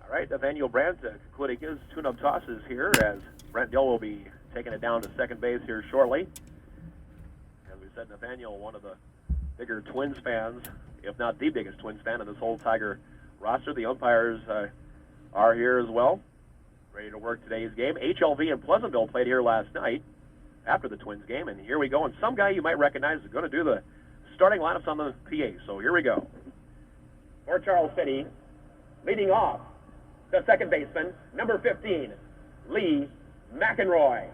All right, Nathaniel Brandt concluding his tune-up tosses here as Brent Dill will be taking it down to second base here shortly. As we said, Nathaniel, one of the bigger Twins fans, if not the biggest Twins fan in this whole Tiger roster. The umpires are here as well, ready to work today's game. HLV and Pleasantville played here last night after the Twins game, and here we go. And some guy you might recognize is going to do the starting lineups on the PA. So here we go. For Charles City, leading off, the second baseman, number 15, Lee McEnroy.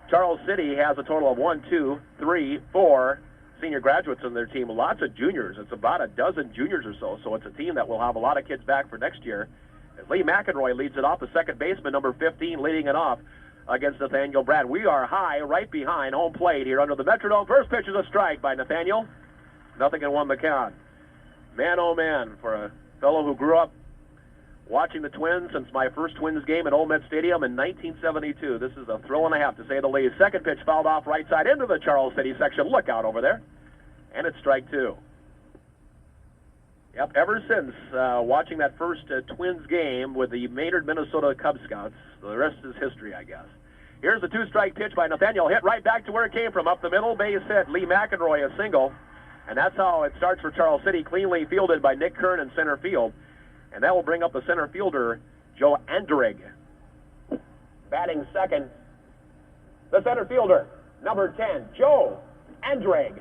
Charles City has a total of 1, 2, 3, 4 senior graduates on their team. Lots of juniors. It's about a dozen juniors or so. So it's a team that will have a lot of kids back for next year. As Lee McEnroy leads it off, the second baseman, number 15, leading it off against Nathaniel Brandt. We are high right behind home plate here under the Metrodome. First pitch is a strike by Nathaniel. Nothing in one the count. Man, oh man, for a fellow who grew up watching the Twins since my first Twins game at Old Met Stadium in 1972. This is a thrill and a half, to say the least. Second pitch fouled off right side into the Charles City section. Look out over there. And it's strike two. Yep, ever since watching that first Twins game with the Maynard, Minnesota Cub Scouts, the rest is history, I guess. Here's the two-strike pitch by Nathaniel. Hit right back to where it came from, up the middle, base hit. Lee McEnroy a single. And that's how it starts for Charles City, cleanly fielded by Nick Kern in center field. And that will bring up the center fielder, Joe Andrig. Batting second, the center fielder, number 10, Joe Andrig.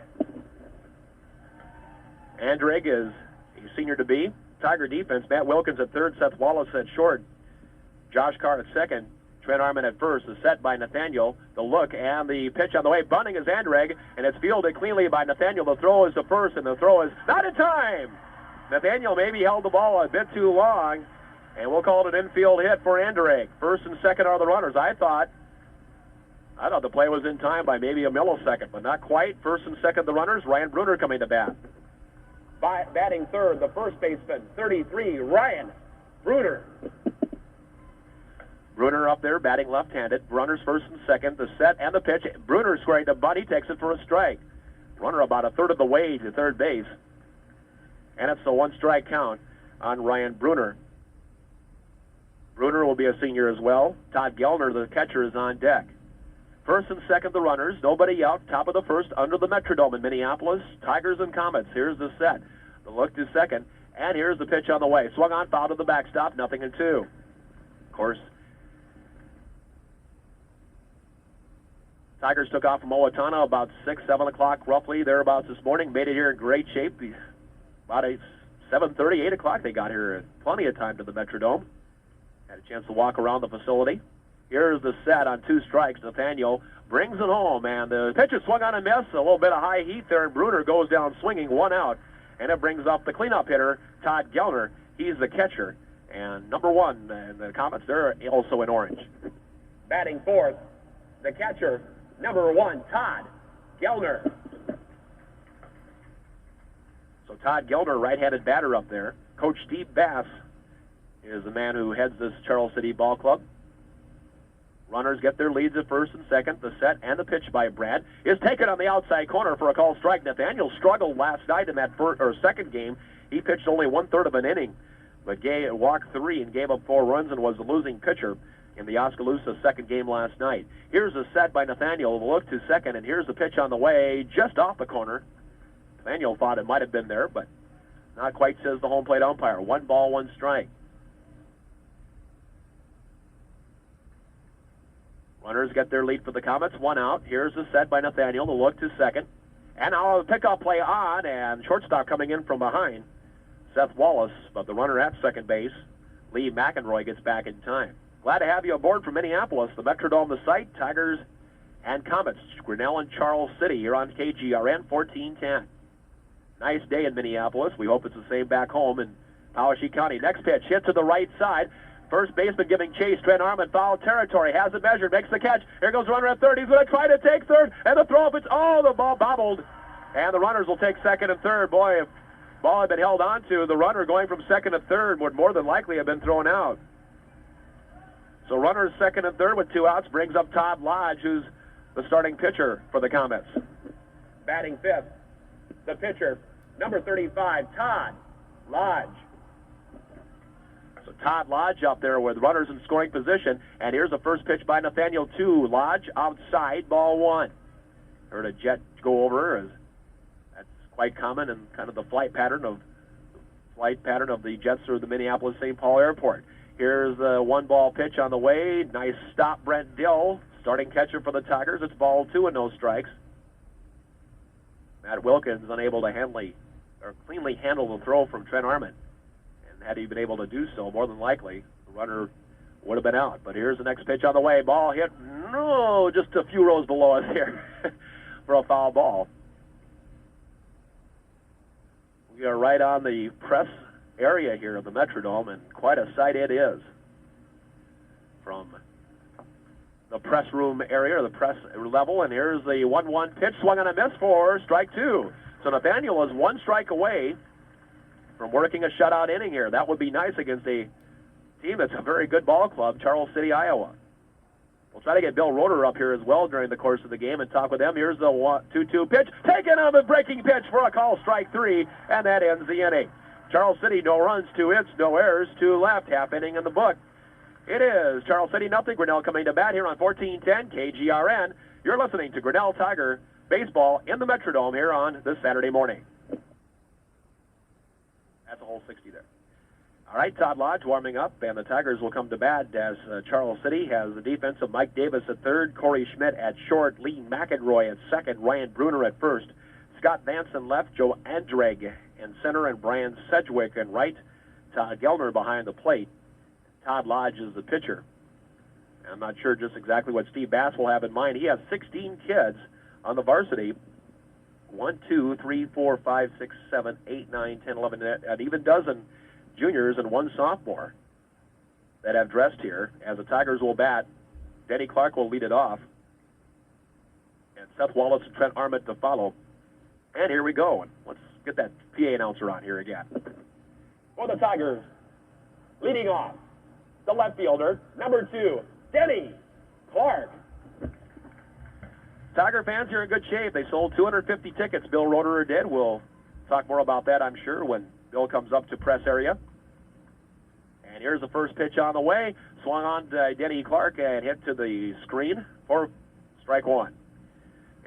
Andrig is a senior to be. Tiger defense, Matt Wilkins at third, Seth Wallace at short, Josh Carr at second, Trent Arman at first. The set by Nathaniel, the look, and the pitch on the way. Bunting is Andrig, and it's fielded cleanly by Nathaniel. The throw is to first, and the throw is not in time. Nathaniel maybe held the ball a bit too long, and we'll call it an infield hit for Andrig. First and second are the runners. I thought the play was in time by maybe a millisecond, but not quite. First and second the runners. Ryan Bruner coming to bat. Batting third, the first baseman, 33, Ryan Bruner. Bruner up there, batting left-handed. Runners first and second. The set and the pitch. Bruner squaring to bunt. He takes it for a strike. Runner about a third of the way to third base. And it's the one-strike count on Ryan Bruner. Bruner will be a senior as well. Todd Gellner, the catcher, is on deck. First and second, the runners. Nobody out. Top of the first under the Metrodome in Minneapolis. Tigers and Comets. Here's the set. The look to second. And here's the pitch on the way. Swung on, foul to the backstop. 0-2. Of course, Tigers took off from Owatonna about 6, 7 o'clock roughly, thereabouts this morning. Made it here in great shape. About 7:30, 8 o'clock they got here. Plenty of time to the Metrodome. Had a chance to walk around the facility. Here's the set on 2 strikes. Nathaniel brings it home, and the pitch is swung on and missed. A little bit of high heat there, and Bruner goes down swinging, 1 out. And it brings up the cleanup hitter, Todd Gellner. He's the catcher. And number 1, and the Comets, they're also in orange. Batting fourth, the catcher, number 1, Todd Gellner. So Todd Gellner, right-handed batter up there. Coach Steve Bass is the man who heads this Charles City Ball Club. Runners get their leads at first and second. The set and the pitch by Brad is taken on the outside corner for a called strike. Nathaniel struggled last night in that second game. He pitched only 1/3 of an inning, but walked 3 and gave up 4 runs and was the losing pitcher in the Oskaloosa second game last night. Here's a set by Nathaniel. The look to second, and here's the pitch on the way, just off the corner. Nathaniel thought it might have been there, but not quite, says the home plate umpire. 1 ball, 1 strike. Runners get their lead for the Comets, 1 out. Here's the set by Nathaniel, the look to second. And now a pickoff play on, and shortstop coming in from behind, Seth Wallace, but the runner at second base, Lee McEnroy, gets back in time. Glad to have you aboard from Minneapolis. The Metrodome, the site, Tigers and Comets, Grinnell and Charles City here on KGRN 1410. Nice day in Minneapolis. We hope it's the same back home in Powashik County. Next pitch, hit to the right side. First baseman giving chase. Trent Arman, foul territory, has it measured, makes the catch. Here goes the runner at third. He's going to try to take third, and the throw, the ball bobbled. And the runners will take second and third. Boy, if the ball had been held on to, the runner going from second to third would more than likely have been thrown out. So runners second and third with 2 outs brings up Todd Lodge, who's the starting pitcher for the Comets. Batting fifth, the pitcher, number 35, Todd Lodge. So Todd Lodge up there with runners in scoring position. And here's the first pitch by Nathaniel to Lodge outside, ball one. Heard a jet go over. As that's quite common in kind of the flight pattern of the jets through the Minneapolis-St. Paul Airport. Here's the one ball pitch on the way. Nice stop, Brent Dill. Starting catcher for the Tigers. It's ball two and no strikes. Matt Wilkins unable to cleanly handle the throw from Trent Arment. And had he been able to do so, more than likely, the runner would have been out. But here's the next pitch on the way. Ball hit, no, just a few rows below us here for a foul ball. We are right on the press area here of the Metrodome, and quite a sight it is from the press room area, or the press level. And here's the 1-1 pitch, swung on a miss for strike two. So Nathaniel is one strike away from working a shutout inning here. That would be nice against a team that's a very good ball club, Charles City, Iowa. We'll try to get Bill Roeder up here as well during the course of the game and talk with him. Here's the 2-2 pitch, taken on the breaking pitch for a call, strike three, and that ends the inning. Charles City, no runs, 2 hits, no errors, 2 left, half inning in the book. It is Charles City nothing. Grinnell coming to bat here on 1410 KGRN. You're listening to Grinnell Tiger baseball in the Metrodome here on this Saturday morning. That's a whole 60 there. All right, Todd Lodge warming up, and the Tigers will come to bat as Charles City has the defense of Mike Davis at third, Corey Schmidt at short, Lee McEnroy at second, Ryan Bruner at first, Scott Vanson left, Joe Andreg in center, and Brian Sedgwick in right, Todd Gelner behind the plate. Todd Lodge is the pitcher. I'm not sure just exactly what Steve Bass will have in mind. He has 16 kids on the varsity. 1, 2, 3, 4, 5, 6, 7, 8, 9, 10, 11, an even dozen juniors and 1 sophomore that have dressed here. As the Tigers will bat, Denny Clark will lead it off, and Seth Wallace and Trent Arment to follow. And here we go. And let's get that PA announcer on here again. For the Tigers, leading off, the left fielder, number 2, Denny Clark. Tiger fans are in good shape. They sold 250 tickets, Bill Roederer did. We'll talk more about that, I'm sure, when Bill comes up to press area. And here's the first pitch on the way. Swung on to Denny Clark and hit to the screen for strike one.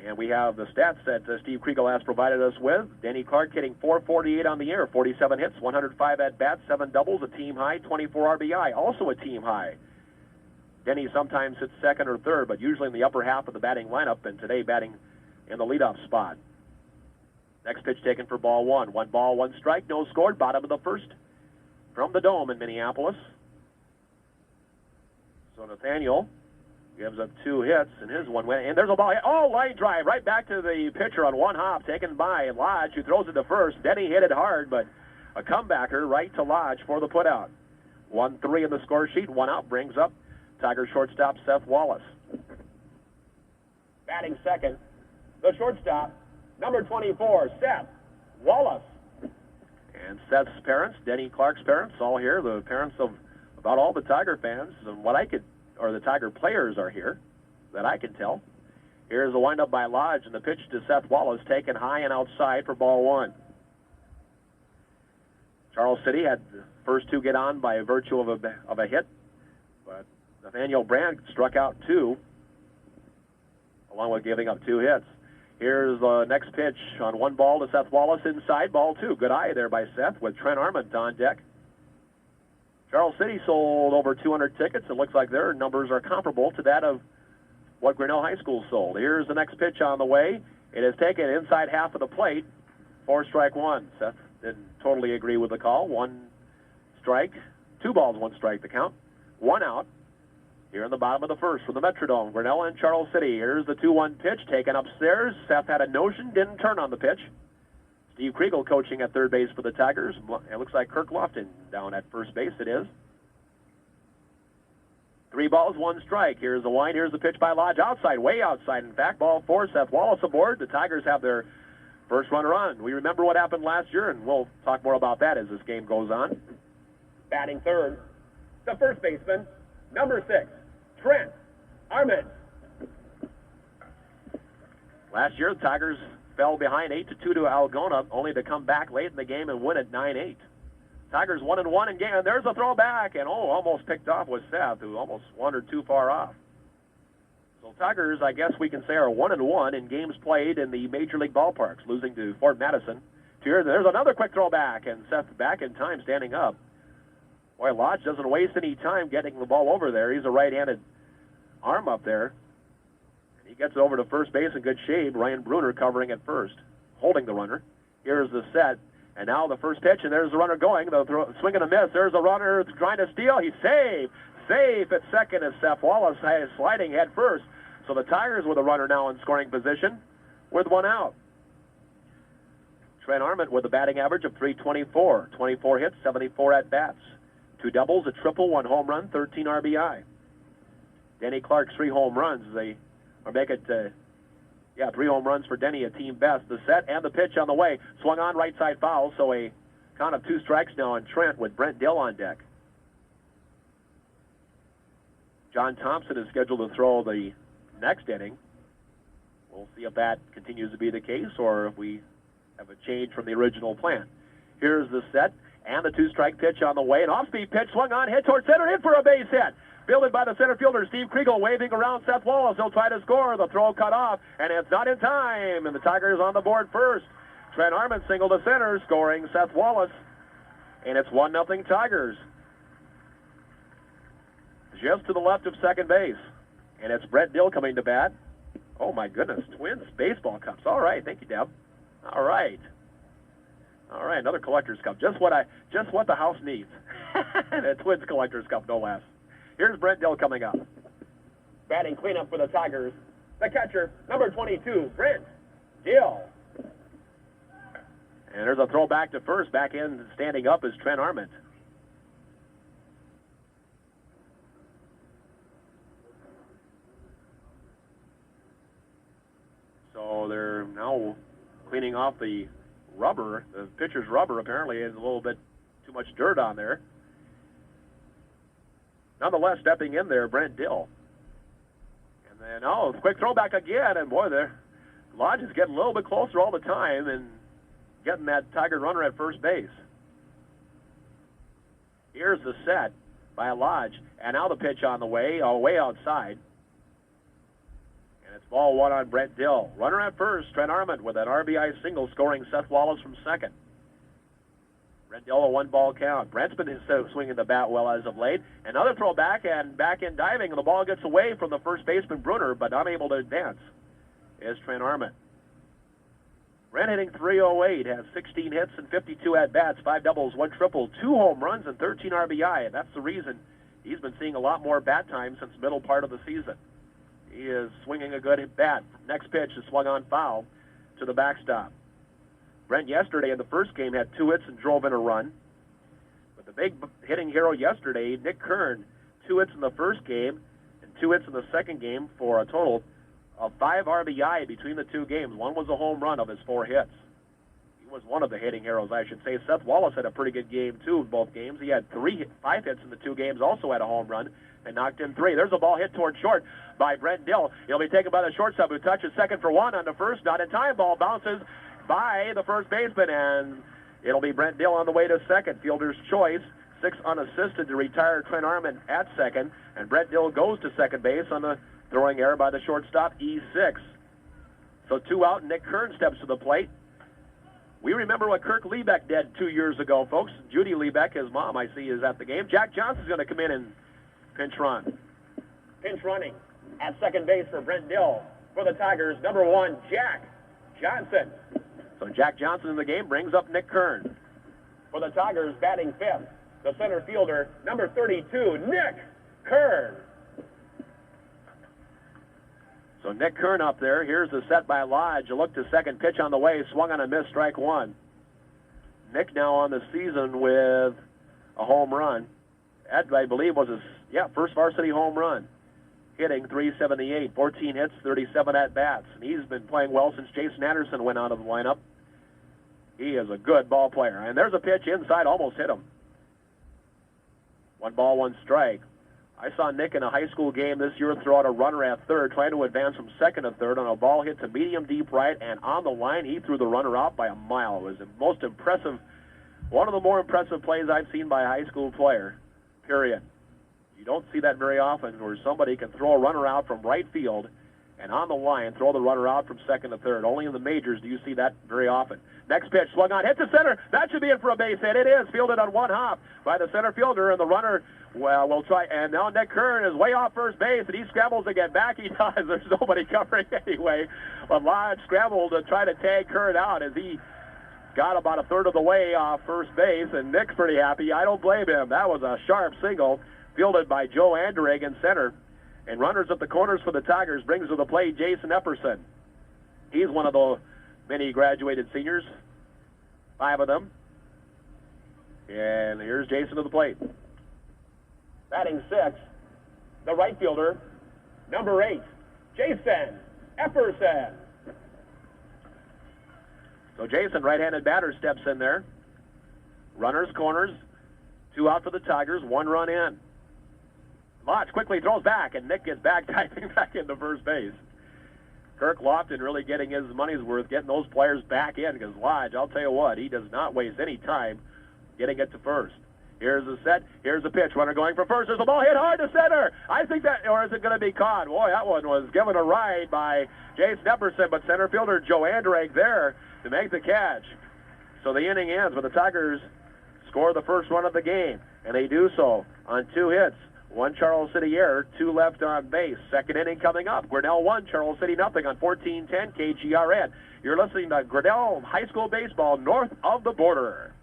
And we have the stats that Steve Kriegel has provided us with. Denny Clark hitting .448 on the year, 47 hits, 105 at-bats, 7 doubles, a team high, 24 RBI, also a team high. Denny sometimes hits second or third, but usually in the upper half of the batting lineup, and today batting in the leadoff spot. Next pitch taken for ball one. 1 ball, 1 strike, no scored, bottom of the first from the Dome in Minneapolis. So Nathaniel gives up 2 hits, and his one went, and there's a ball hit. Oh, line drive right back to the pitcher on 1 hop, taken by Lodge, who throws it to first. Denny hit it hard, but a comebacker right to Lodge for the putout. 1-3 in the score sheet, 1 out, brings up Tiger shortstop Seth Wallace. Batting second, the shortstop, number 24, Seth Wallace. And Seth's parents, Denny Clark's parents, all here, the parents of about all the Tiger fans, and the Tiger players are here, that I can tell. Here's the windup by Lodge, and the pitch to Seth Wallace taken high and outside for ball one. Charles City had the first 2 get on by virtue of a hit, but Nathaniel Brand struck out 2, along with giving up 2 hits. Here's the next pitch on 1 ball to Seth Wallace inside, ball 2. Good eye there by Seth with Trent Arment on deck. Charles City sold over 200 tickets. It looks like their numbers are comparable to that of what Grinnell High School sold. Here's the next pitch on the way. It is taken inside half of the plate for strike 1. Seth didn't totally agree with the call. 1 strike, 2 balls, 1 strike the count. 1 out. Here in the bottom of the first from the Metrodome, Grinnell and Charles City. Here's the 2-1 pitch taken upstairs. Seth had a notion, didn't turn on the pitch. Steve Kriegel coaching at third base for the Tigers. It looks like Kirk Lofton down at first base. It is. 3 balls, 1 strike. Here's the wind. Here's the pitch by Lodge. Outside, way outside. In fact, ball 4. Seth Wallace aboard. The Tigers have their first runner on. We remember what happened last year, and we'll talk more about that as this game goes on. Batting third, the first baseman, number 6, Trent Arment. Last year, the Tigers fell behind 8-2 to Algona, only to come back late in the game and win at 9-8. Tigers 1-1 in game. And there's a throwback, and almost picked off was Seth, who almost wandered too far off. So Tigers, I guess we can say, are 1-1 in games played in the Major League ballparks, losing to Fort Madison. There's another quick throwback, and Seth back in time, standing up. Boy, Lodge doesn't waste any time getting the ball over there. He's a right-handed arm up there. And he gets over to first base in good shape. Ryan Bruner covering at first, holding the runner. Here's the set. And now the first pitch, and there's the runner going. The swing and a miss. There's a runner trying to steal. He's safe. Safe at second as Seth Wallace is sliding head first. So the Tigers with a runner now in scoring position with one out. Trent Arment with a batting average of .324. 24 hits, 74 at-bats. 2 doubles, a triple, 1 home run, 13 RBI. Denny Clark's 3 home runs. They make it 3 home runs for Denny, a team best. The set and the pitch on the way. Swung on, right side foul, so a count of 2 strikes now on Trent with Brent Dill on deck. John Thompson is scheduled to throw the next inning. We'll see if that continues to be the case or if we have a change from the original plan. Here's the set and the 2-strike pitch on the way. An off-speed pitch swung on, hit toward center, in for a base hit. Fielded by the center fielder, Steve Kriegel, waving around Seth Wallace. He'll try to score. The throw cut off, and it's not in time. And the Tigers on the board first. Trent Arment single to center, scoring Seth Wallace. And it's 1-0 Tigers. Just to the left of second base. And it's Brett Dill coming to bat. Oh, my goodness. Twins baseball cups. All right. Thank you, Deb. All right. All right. Another collector's cup. Just what the house needs. A Twins collector's cup, no less. Here's Brett Dill coming up. Batting cleanup for the Tigers. The catcher, number 22, Brent Dill. And there's a throw back to first. Back in, standing up is Trent Arment. So they're now cleaning off the rubber. The pitcher's rubber apparently has a little bit too much dirt on there. Nonetheless, stepping in there, Brent Dill. And then, quick throwback again. And boy, Lodge is getting a little bit closer all the time and getting that Tiger runner at first base. Here's the set by Lodge. And now the pitch on the way outside. And it's ball 1 on Brent Dill. Runner at first, Trent Arment with an RBI single, scoring Seth Wallace from second. Brent Dill, a 1-ball count. Brent's been swinging the bat well as of late. Another throw back and back in diving, and the ball gets away from the first baseman Bruner, but unable to advance is Trent Arment. Brent hitting .308, has 16 hits and 52 at-bats, 5 doubles, 1 triple, 2 home runs, and 13 RBI. And that's the reason he's been seeing a lot more bat time since the middle part of the season. He is swinging a good bat. Next pitch is swung on foul to the backstop. Brent yesterday in the first game had 2 hits and drove in a run. But the big hitting hero yesterday, Nick Kern, 2 hits in the first game and 2 hits in the second game for a total of 5 RBI between the 2 games. One was a home run of his 4 hits. He was one of the hitting heroes, I should say. Seth Wallace had a pretty good game, too, in both games. He had 5 hits in the 2 games, also had a home run, and knocked in 3. There's a ball hit toward short by Brent Dill. He'll be taken by the shortstop, who touches second for 1 on the first. Not in time. Ball bounces by the first baseman, and it'll be Brent Dill on the way to second. Fielder's choice, 6 unassisted to retire Trent Arment at second, and Brent Dill goes to second base on the throwing error by the shortstop, E6. So 2 out, and Nick Kern steps to the plate. We remember what Kirk Liebeck did 2 years ago, folks. Judy Liebeck, his mom, I see, is at the game. Jack Johnson's going to come in and pinch run. Pinch running at second base for Brent Dill. For the Tigers, number 1, Jack Johnson. So Jack Johnson in the game brings up Nick Kern. For the Tigers, batting 5th, the center fielder, number 32, Nick Kern. So Nick Kern up there. Here's the set by Lodge. A look to second, pitch on the way, swung on a miss, strike 1. Nick now on the season with a home run. That, I believe, was his first varsity home run. Hitting .378, 14 hits, 37 at-bats. And he's been playing well since Jason Anderson went out of the lineup. He is a good ball player. And there's a pitch inside, almost hit him. 1 ball, 1 strike. I saw Nick in a high school game this year throw out a runner at third, trying to advance from second to third on a ball hit to medium deep right, and on the line, he threw the runner out by a mile. It was the most impressive one of the more impressive plays I've seen by a high school player, period. You don't see that very often where somebody can throw a runner out from right field and on the line throw the runner out from second to third. Only in the majors do you see that very often. Next pitch, swung on, hit to center. That should be in for a base hit. It is fielded on one hop by the center fielder, and the runner, well, will try. And now Nick Kern is way off first base, and he scrambles to get back. He does. There's nobody covering anyway. But Lodge scrambled to try to tag Kern out as he got about a third of the way off first base, and Nick's pretty happy. I don't blame him. That was a sharp single fielded by Joe Anderegg in center. And runners at the corners for the Tigers brings to the plate Jason Epperson. He's one of the many graduated seniors, 5 of them. And here's Jason to the plate. Batting 6, the right fielder, number 8, Jason Epperson. So Jason, right-handed batter, steps in there. Runners, corners, 2 out for the Tigers, 1 run in. Lodge quickly throws back, and Nick gets back, diving back into first base. Kirk Lofton really getting his money's worth, getting those players back in, because Lodge, I'll tell you what, he does not waste any time getting it to first. Here's the set. Here's the pitch. Runner going for first. There's a ball hit hard to center. I think that, or is it going to be caught? Boy, that one was given a ride by Jason Epperson, but center fielder Joe Anderegg there to make the catch. So the inning ends, but the Tigers score the first run of the game, and they do so on 2 hits. 1 Charles City error, 2 left on base. Second inning coming up. Grinnell 1, Charles City nothing on 1410 KGRN. You're listening to Grinnell High School Baseball north of the border.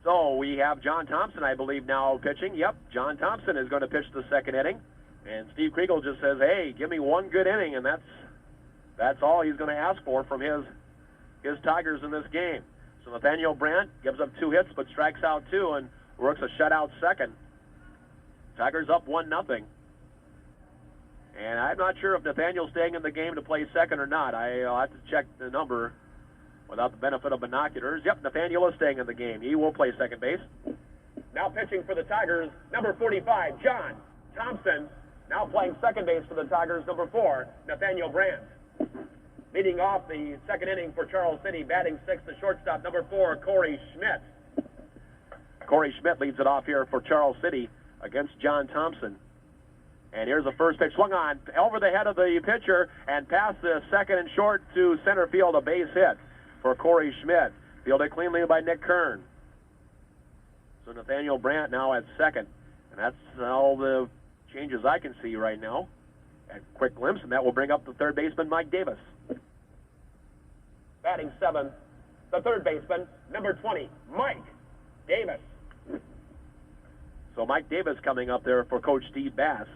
So we have John Thompson, I believe, now pitching. Yep, John Thompson is going to pitch the second inning. And Steve Kriegel just says, hey, give me 1 good inning, and that's all he's going to ask for from his Tigers in this game. So Nathaniel Brandt gives up 2 hits but strikes out 2 and works a shutout second. Tigers up 1-0. And I'm not sure if Nathaniel's staying in the game to play second or not. I'll have to check the number without the benefit of binoculars. Yep, Nathaniel is staying in the game. He will play second base. Now pitching for the Tigers, number 45, John Thompson. Now playing second base for the Tigers, number 4, Nathaniel Brandt. Leading off the second inning for Charles City, batting 6, the shortstop, number 4, Corey Schmidt. Corey Schmidt leads it off here for Charles City against John Thompson. And here's the first pitch, swung on over the head of the pitcher and past the second and short to center field, a base hit for Corey Schmidt. Fielded cleanly by Nick Kern. So Nathaniel Brandt now at second. And that's all the changes I can see right now. A quick glimpse, and that will bring up the third baseman, Mike Davis. Batting 7, the third baseman, number 20, Mike Davis. So Mike Davis coming up there for Coach Steve Bass.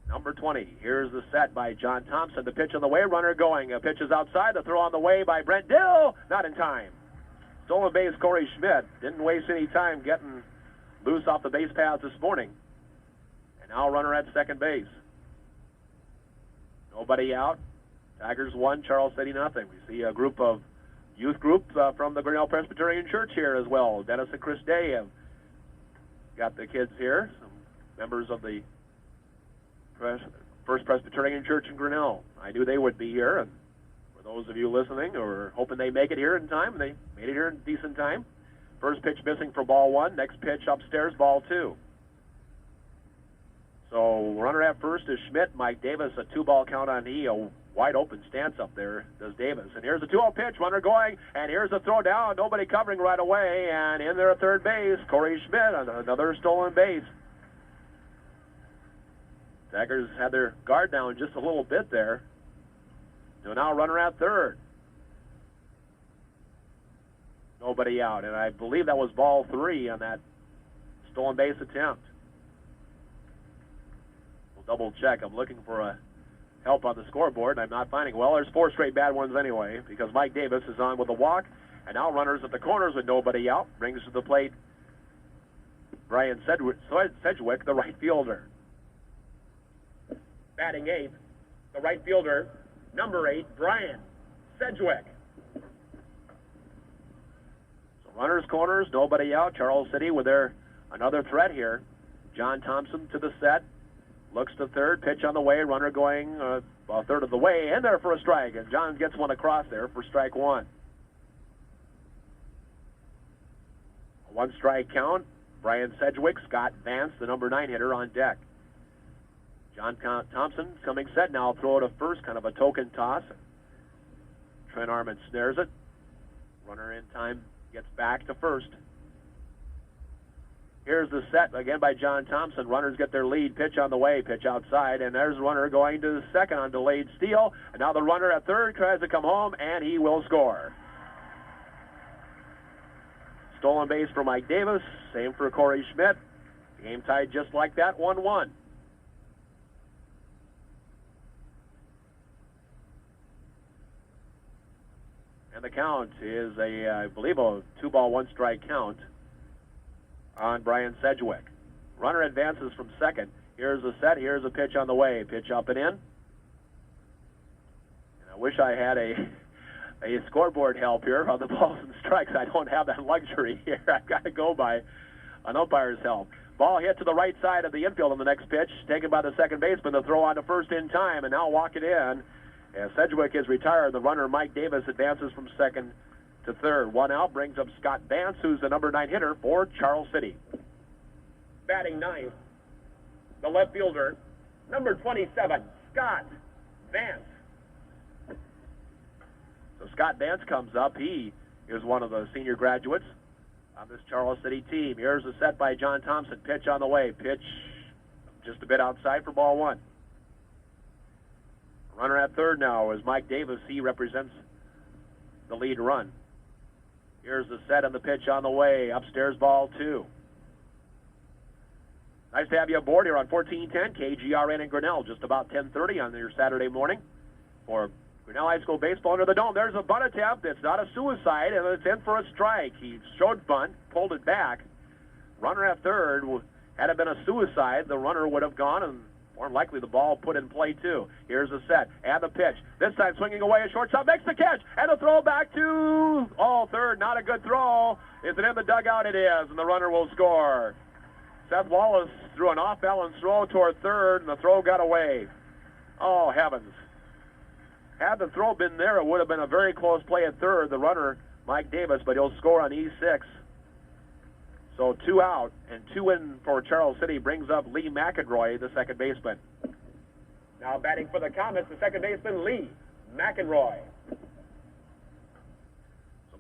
Number 20, here's the set by John Thompson. The pitch on the way, runner going. A pitch is outside, the throw on the way by Brent Dill, not in time. Stolen base, Corey Schmidt. Didn't waste any time getting loose off the base paths this morning. And now runner at second base. Nobody out. Tigers 1, Charles City nothing. We see a group of youth groups from the Grinnell Presbyterian Church here as well. Dennis and Chris Day have got the kids here. Some members of the First Presbyterian Church in Grinnell. I knew they would be here, and for those of you listening or hoping they make it here in time, they made it here in decent time. First pitch missing for ball 1. Next pitch upstairs, ball 2. So runner at first is Schmidt. Mike Davis, a 2-ball count on E. A wide open stance up there does Davis. And here's a 2-0 pitch, runner going, and here's a throw down. Nobody covering right away, and in there at third base, Corey Schmidt, another stolen base. Tigers had their guard down just a little bit there. So now runner at third. Nobody out, and I believe that was ball 3 on that stolen base attempt. We'll double check. I'm looking for a help on the scoreboard, and I'm not finding. Well, there's 4 straight bad ones anyway, because Mike Davis is on with a walk, and now runners at the corners with nobody out. Brings to the plate Brian Sedgwick, the right fielder. Batting 8th, the right fielder, number 8, Brian Sedgwick. So runners, corners, nobody out. Charles City with another threat here. John Thompson to the set. Looks to third, pitch on the way, runner going About a third of the way in there for a strike, and John gets one across there for strike one. A one-strike count. Brian Sedgwick, Scott Vance, the number 9 hitter, on deck. John Thompson coming set now. Throw to first, kind of a token toss. Trent Arman snares it. Runner in time gets back to first. Here's the set again by John Thompson. Runners get their lead. Pitch on the way. Pitch outside. And there's the runner going to second on delayed steal. And now the runner at third tries to come home, and he will score. Stolen base for Mike Davis. Same for Corey Schmidt. Game tied just like that, 1-1. And the count is I believe, a 2-ball, 1-strike count on Brian Sedgwick. Runner advances from second. Here's a set. Here's a pitch on the way. Pitch up and in. And I wish I had a scoreboard help here on the balls and strikes. I don't have that luxury here. I've got to go by an umpire's help. Ball hit to the right side of the infield on the next pitch, taken by the second baseman. The throw on to first in time, and now walk it in. As Sedgwick is retired, the runner Mike Davis advances from second to third. One out brings up Scott Vance, who's the number 9 hitter for Charles City. Batting ninth, the left fielder, number 27, Scott Vance. So Scott Vance comes up. He is one of the senior graduates on this Charles City team. Here's a set by John Thompson. Pitch on the way. Pitch just a bit outside for ball one. Runner at third now is Mike Davis. He represents the lead run. Here's the set and the pitch on the way. Upstairs, ball two. Nice to have you aboard here on 1410 KGRN in Grinnell. Just about 10:30 on your Saturday morning for Grinnell High School baseball under the dome. There's a bunt attempt. It's not a suicide, and it's in for a strike. He showed bunt, pulled it back. Runner at third. Had it been a suicide, the runner would have gone, and more than likely the ball put in play too. Here's the set and the pitch. This time swinging away a shortstop, makes the catch, and the throw back to third. Not a good throw. Is it in the dugout? It is, and the runner will score. Seth Wallace threw an off-balance throw toward third, and the throw got away. Oh, heavens. Had the throw been there, it would have been a very close play at third. The runner, Mike Davis, but he'll score on E6. So 2 out, and 2 in for Charles City brings up Lee McElroy, the second baseman. Now batting for the Comets, the second baseman, Lee McElroy. So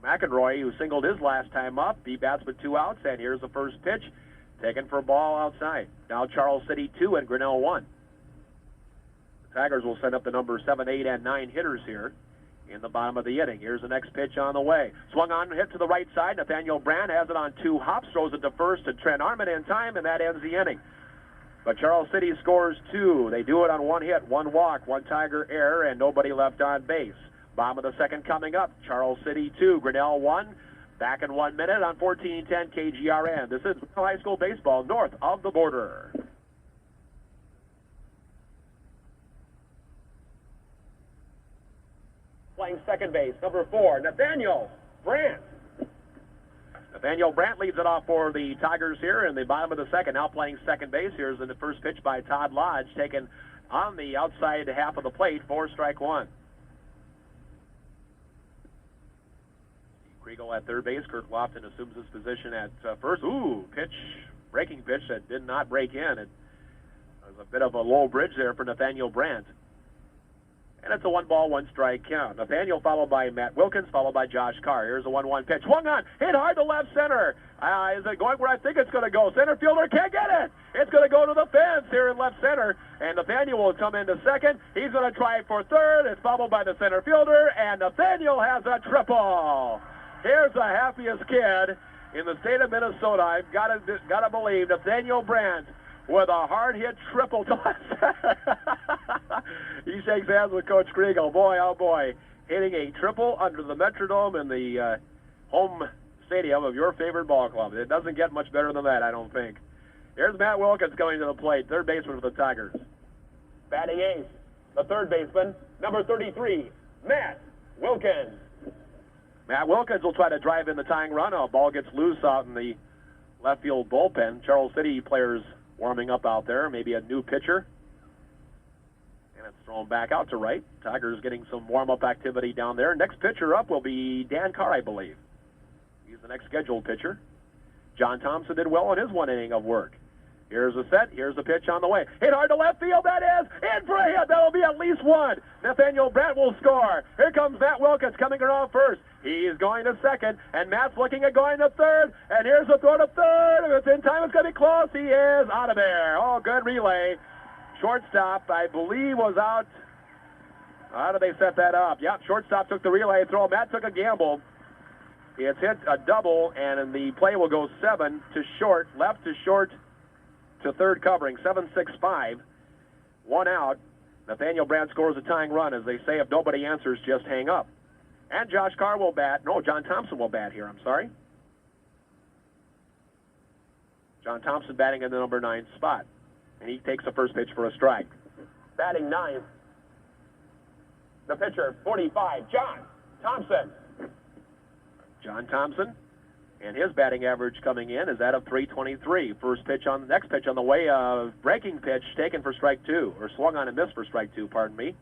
McElroy, who singled his last time up, he bats with 2 outs, and here's the first pitch, taken for a ball outside. Now Charles City 2 and Grinnell 1. The Tigers will send up the number 7, 8, and 9 hitters here in the bottom of the inning. Here's the next pitch on the way. Swung on, hit to the right side. Nathaniel Brand has it on 2 hops, throws it to first to Trent Arman in time, and that ends the inning. But Charles City scores 2. They do it on 1 hit, 1 walk, 1 Tiger error, and nobody left on base. Bottom of the second coming up. Charles City 2, Grinnell 1. Back in 1 minute on 1410 KGRN. This is high school baseball north of the border. Playing second base, number 4, Nathaniel Brandt. Nathaniel Brandt leads it off for the Tigers here in the bottom of the second. Now playing second base. Here's the first pitch by Todd Lodge, taken on the outside half of the plate for strike 1. Kriegel at third base. Kirk Lofton assumes his position at first. Breaking pitch that did not break in. It was a bit of a low bridge there for Nathaniel Brandt. And it's a 1-ball, 1-strike count. Nathaniel followed by Matt Wilkins, followed by Josh Carr. Here's a 1-1 pitch. Swung on, hit hard to left center. Is it going where I think it's going to go? Center fielder can't get it. It's going to go to the fence here in left center. And Nathaniel will come into second. He's going to try for third. It's followed by the center fielder. And Nathaniel has a triple. Here's the happiest kid in the state of Minnesota. I've got to believe Nathaniel Brandt with a hard-hit triple to left center. He shakes hands with Coach Kriegel. Boy, oh boy, hitting a triple under the Metrodome in the home stadium of your favorite ball club. It doesn't get much better than that, I don't think. Here's Matt Wilkins going to the plate, third baseman for the Tigers. Batting eighth, the third baseman, number 33, Matt Wilkins. Matt Wilkins will try to drive in the tying run. A ball gets loose out in the left field bullpen. Charles City players warming up out there, maybe a new pitcher. And That's thrown back out to right. Tigers getting some warm-up activity down there. Next pitcher up will be Dan Carr, I believe. He's the next scheduled pitcher. John Thompson did well in his one inning of work. Here's a set. Here's a pitch on the way. Hit hard to left field. That is in for a hit. That'll be at least one. Nathaniel Brandt will score. Here comes Matt Wilkins coming around first. He's going to second, and Matt's looking at going to third. And here's the throw to third. If it's in time, it's going to be close. He is out of there. Oh, good relay. Shortstop, I believe, was out. How did they set that up? Yep, shortstop took the relay throw. Matt took a gamble. It's hit a double, and the play will go 7 to short, left to short to third covering, 7-6-5. One out. Nathaniel Brandt scores a tying run. As they say, if nobody answers, just hang up. And Josh Carr will bat. No, John Thompson will bat here, I'm sorry. John Thompson batting in the number 9 spot. And he takes the first pitch for a strike. Batting 9th, the pitcher, 45, John Thompson. John Thompson, and his batting average coming in is that of 323. Next pitch on the way, breaking pitch taken for strike 2, or swung on and missed for strike 2, pardon me.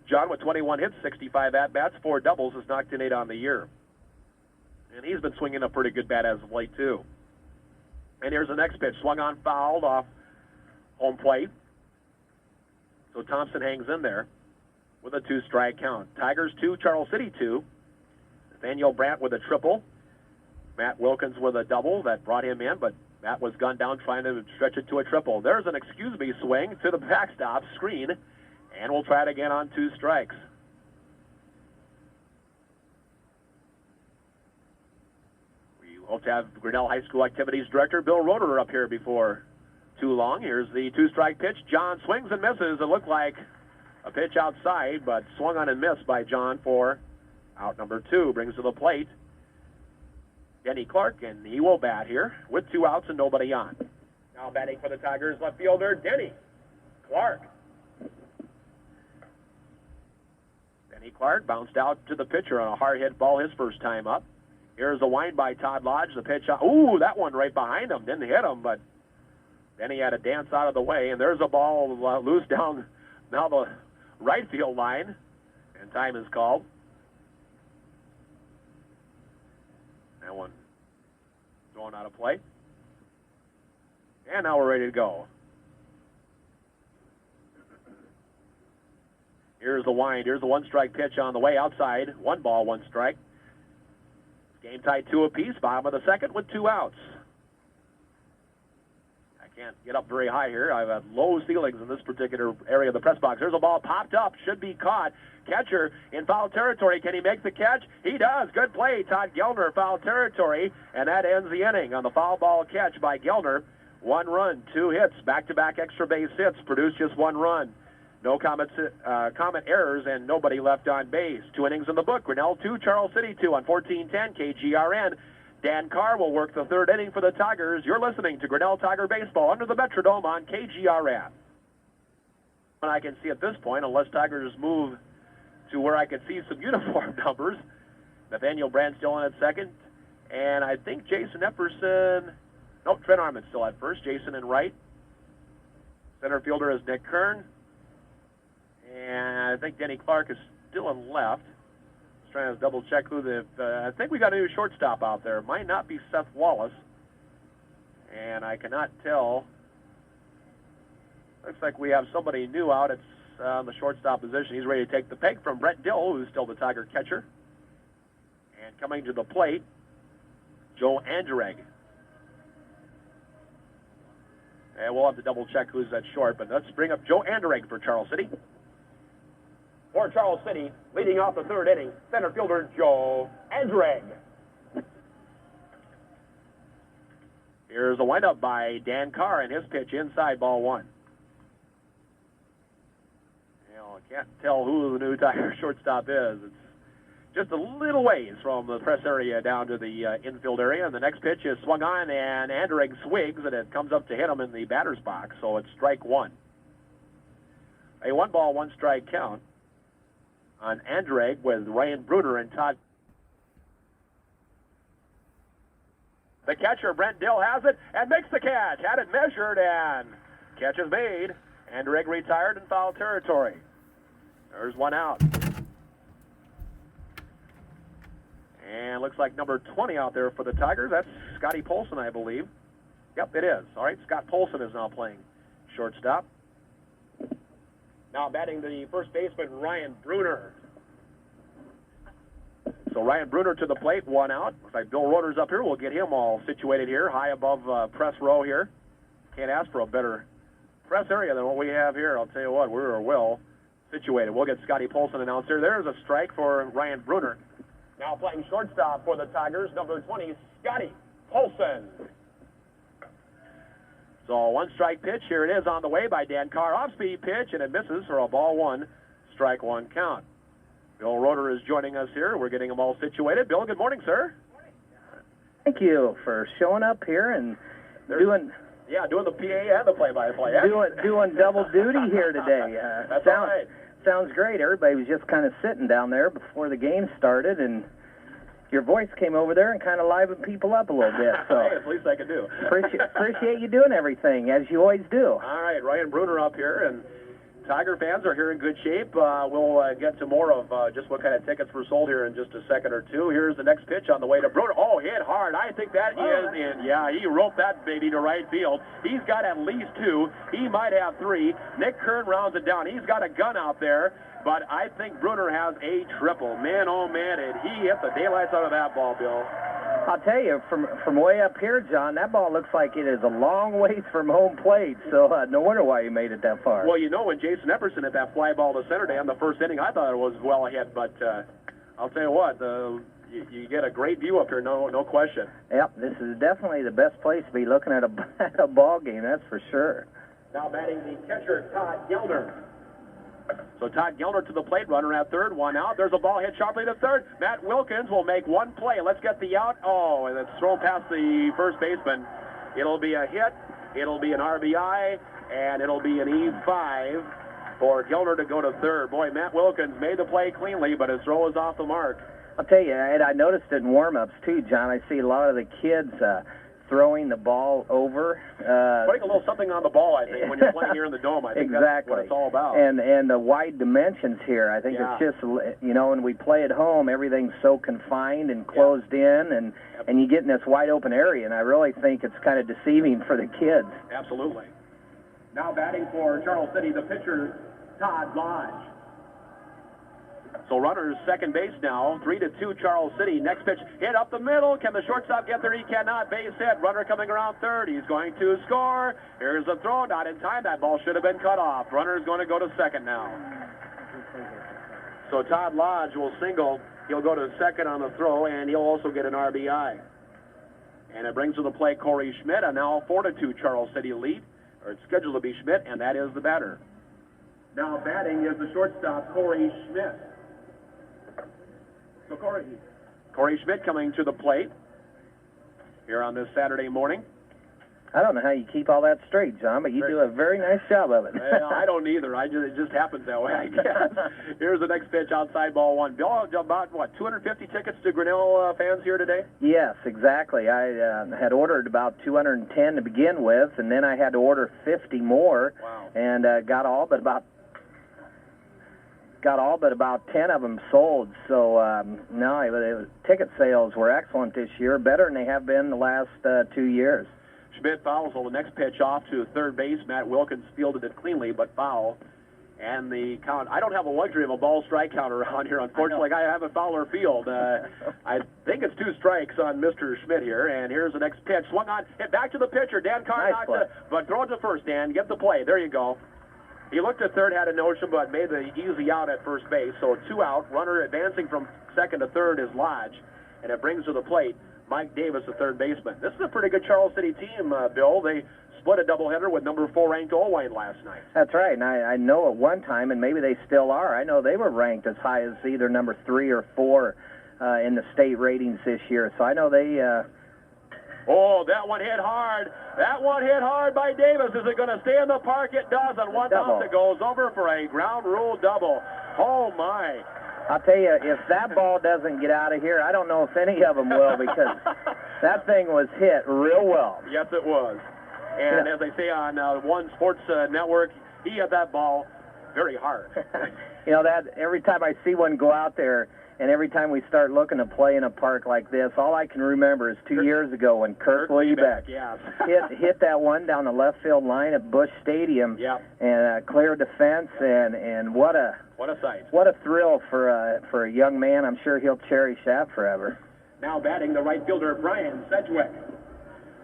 John with 21 hits, 65 at-bats, 4 doubles, has knocked in 8 on the year. And he's been swinging a pretty good bat as of late, too. And here's the next pitch, swung on, fouled off home plate. So Thompson hangs in there with a 2-strike count. Tigers 2, Charles City 2. Nathaniel Brandt with a triple. Matt Wilkins with a double that brought him in, but Matt was gunned down trying to stretch it to a triple. There's an excuse-me swing to the backstop screen, and we'll try it again on 2 strikes. We hope to have Grinnell High School Activities Director Bill Roeder up here before too long. Here's the 2-strike pitch. John swings and misses. It looked like a pitch outside, but swung on and missed by John for out number 2. Brings to the plate Denny Clark, and he will bat here with 2 outs and nobody on. Now batting for the Tigers, left fielder Denny Clark. Denny Clark bounced out to the pitcher on a hard hit ball his first time up. Here's a wind by Todd Lodge. The pitch out. Ooh, that one right behind him. Didn't hit him, but then he had to dance out of the way, and there's a ball loose down now the right field line, and time is called. That one thrown out of play. And now we're ready to go. Here's the wind. Here's the 1-strike pitch on the way outside. 1 ball, 1 strike. Game tied 2 apiece. Bottom of the second with 2 outs. I can't get up very high here. I've had low ceilings in this particular area of the press box. There's a ball popped up. Should be caught. Catcher in foul territory. Can he make the catch? He does. Good play. Todd Gellner, foul territory. And that ends the inning on the foul ball catch by Gellner. 1 run, 2 hits. Back-to-back extra base hits. Produced just 1 run. No Comet errors and nobody left on base. 2 innings in the book. Grinnell 2, Charles City 2 on 1410 KGRN. Dan Carr will work the 3rd inning for the Tigers. You're listening to Grinnell Tiger Baseball under the Metrodome on KGRN. And I can see at this point, unless Tigers move to where I can see some uniform numbers, Nathaniel Brandt still in at second. And I think Jason Epperson, Trent Armand still at first. Jason in right. Center fielder is Nick Kern. And I think Denny Clark is still in left. Just trying to double check who I think we got a new shortstop out there. Might not be Seth Wallace. And I cannot tell. Looks like we have somebody new out. It's the shortstop position. He's ready to take the peg from Brett Dill, who's still the Tiger catcher. And coming to the plate, Joe Anderegg. And we'll have to double check who's at short, but let's bring up Joe Anderegg for Charles City. For Charles City, leading off the 3rd inning, center fielder Joe Anderegg. Here's a windup by Dan Carr, and his pitch inside, ball 1. I can't tell who the new Tiger shortstop is. It's just a little ways from the press area down to the infield area, and the next pitch is swung on, and Anderegg swings, and it comes up to hit him in the batter's box, so it's strike 1. A 1 ball, 1 strike count on Anderegg with Ryan Bruder and Todd. The catcher, Brent Dill, has it and makes the catch. Had it measured, and catch is made. And Rigg retired in foul territory. There's one out. And looks like number 20 out there for the Tigers. That's Scotty Polson, I believe. Yep, it is. All right, Scott Polson is now playing shortstop. Now batting the first baseman, Ryan Bruner. So Ryan Bruner to the plate, one out. Looks like Bill Roder's up here. We'll get him all situated here, high above press row here. Can't ask for a better press area than what we have here. I'll tell you what, we're well situated. We'll get Scotty Polson announced here. There's a strike for Ryan Bruner. Now playing shortstop for the Tigers, number 20, Scotty Polson. So one strike pitch. Here it is on the way by Dan Carr. Off-speed pitch, and it misses for a ball one, strike one count. Bill Roder is joining us here. We're getting them all situated. Bill, good morning, sir. Thank you for showing up here and doing the PA and the play-by-play. doing double duty here today. That's all right. Sounds great. Everybody was just kind of sitting down there before the game started, and your voice came over there and kind of livened people up a little bit. So hey, it's the least I can do. appreciate you doing everything, as you always do. All right, Ryan Bruner up here, and Tiger fans are here in good shape. We'll get to more of just what kind of tickets were sold here in just a second or two. Here's the next pitch on the way to Bruner. Oh, hit hard. I think that is in. Yeah, he roped that baby to right field. He's got at least two. He might have three. Nick Kern rounds it down. He's got a gun out there, but I think Bruner has a triple. Man, oh, man, did he hit the daylights out of that ball, Bill. I'll tell you, from way up here, John, that ball looks like it is a long ways from home plate, so no wonder why you made it that far. Well, you know, when Jason Epperson hit that fly ball to center day in the first inning, I thought it was well ahead, but I'll tell you what, you get a great view up here, no question. Yep, this is definitely the best place to be looking at a ball game, that's for sure. Now batting the catcher, Todd Gelner. So Todd Gelner to the plate, runner at third, one out. There's a ball hit sharply to third. Matt Wilkins will make one play. Let's get the out. Oh, and it's thrown past the first baseman. It'll be a hit, it'll be an RBI, and it'll be an E5 for Gelner to go to third. Boy, Matt Wilkins made the play cleanly, but his throw is off the mark. I'll tell you, and I noticed it in warm-ups too, John. I see a lot of the kids throwing the ball over. Putting a little something on the ball, I think, when you're playing here in the Dome. I think exactly. That's what it's all about. And the wide dimensions here, I think it's just, you know, when we play at home, everything's so confined and closed in, and you get in this wide open area, and I really think it's kind of deceiving for the kids. Absolutely. Now batting for Charles City, the pitcher, Todd Lodge. So runners second base now, 3-2 Charles City. Next pitch hit up the middle. Can the shortstop get there? He cannot. Base hit. Runner coming around third. He's going to score. Here's the throw. Not in time. That ball should have been cut off. Runner is going to go to second now. So Todd Lodge will single. He'll go to second on the throw, and he'll also get an RBI. And it brings to the plate Corey Schmidt, a now 4-2 Charles City lead. Or it's scheduled to be Schmidt, and that is the batter. Now batting is the shortstop, Corey Schmidt. So Corey Schmidt coming to the plate here on this Saturday morning. I don't know how you keep all that straight, John, but you do a very nice job of it. Well, I don't either. It just happens that way, I guess. Here's the next pitch outside ball one. Bill, about, 250 tickets to Grinnell fans here today? Yes, exactly. I had ordered about 210 to begin with, and then I had to order 50 more, and got all but about 10 of them sold. So no, ticket sales were excellent this year, better than they have been the last 2 years. Schmidt fouls on the next pitch off to third base. Matt Wilkins fielded it cleanly, but foul. And the count, I don't have a luxury of a ball strike counter around here, unfortunately. I have a Fowler Field. I think it's 2 strikes on Mr. Schmidt here. And here's the next pitch. Swung on, hit back to the pitcher. Dan Carr knocked it, but throw it to first, Dan. Get the play. There you go. He looked at third, had a notion, but made the easy out at first base. So 2 out. Runner advancing from second to third is Lodge. And it brings to the plate Mike Davis, the third baseman. This is a pretty good Charles City team, Bill. They split a doubleheader with number 4 ranked Olwine last night. That's right, and I know at one time, and maybe they still are, I know they were ranked as high as either number 3 or 4 in the state ratings this year. So I know they... Oh, that one hit hard. That one hit hard by Davis. Is it going to stay in the park? It does. On one bounce, it goes over for a ground rule double. Oh, my. I'll tell you, if that ball doesn't get out of here, I don't know if any of them will, because that thing was hit real well. Yes, it was. And as they say on One Sports Network, he hit that ball very hard. You know, that every time I see one go out there, and every time we start looking to play in a park like this, all I can remember is 2 years ago when Kirk Liebeck yes. hit that one down the left field line at Busch Stadium, and cleared the fence, and what a sight. What a thrill for a young man. I'm sure he'll cherish that forever. Now batting the right fielder, Brian Sedgwick.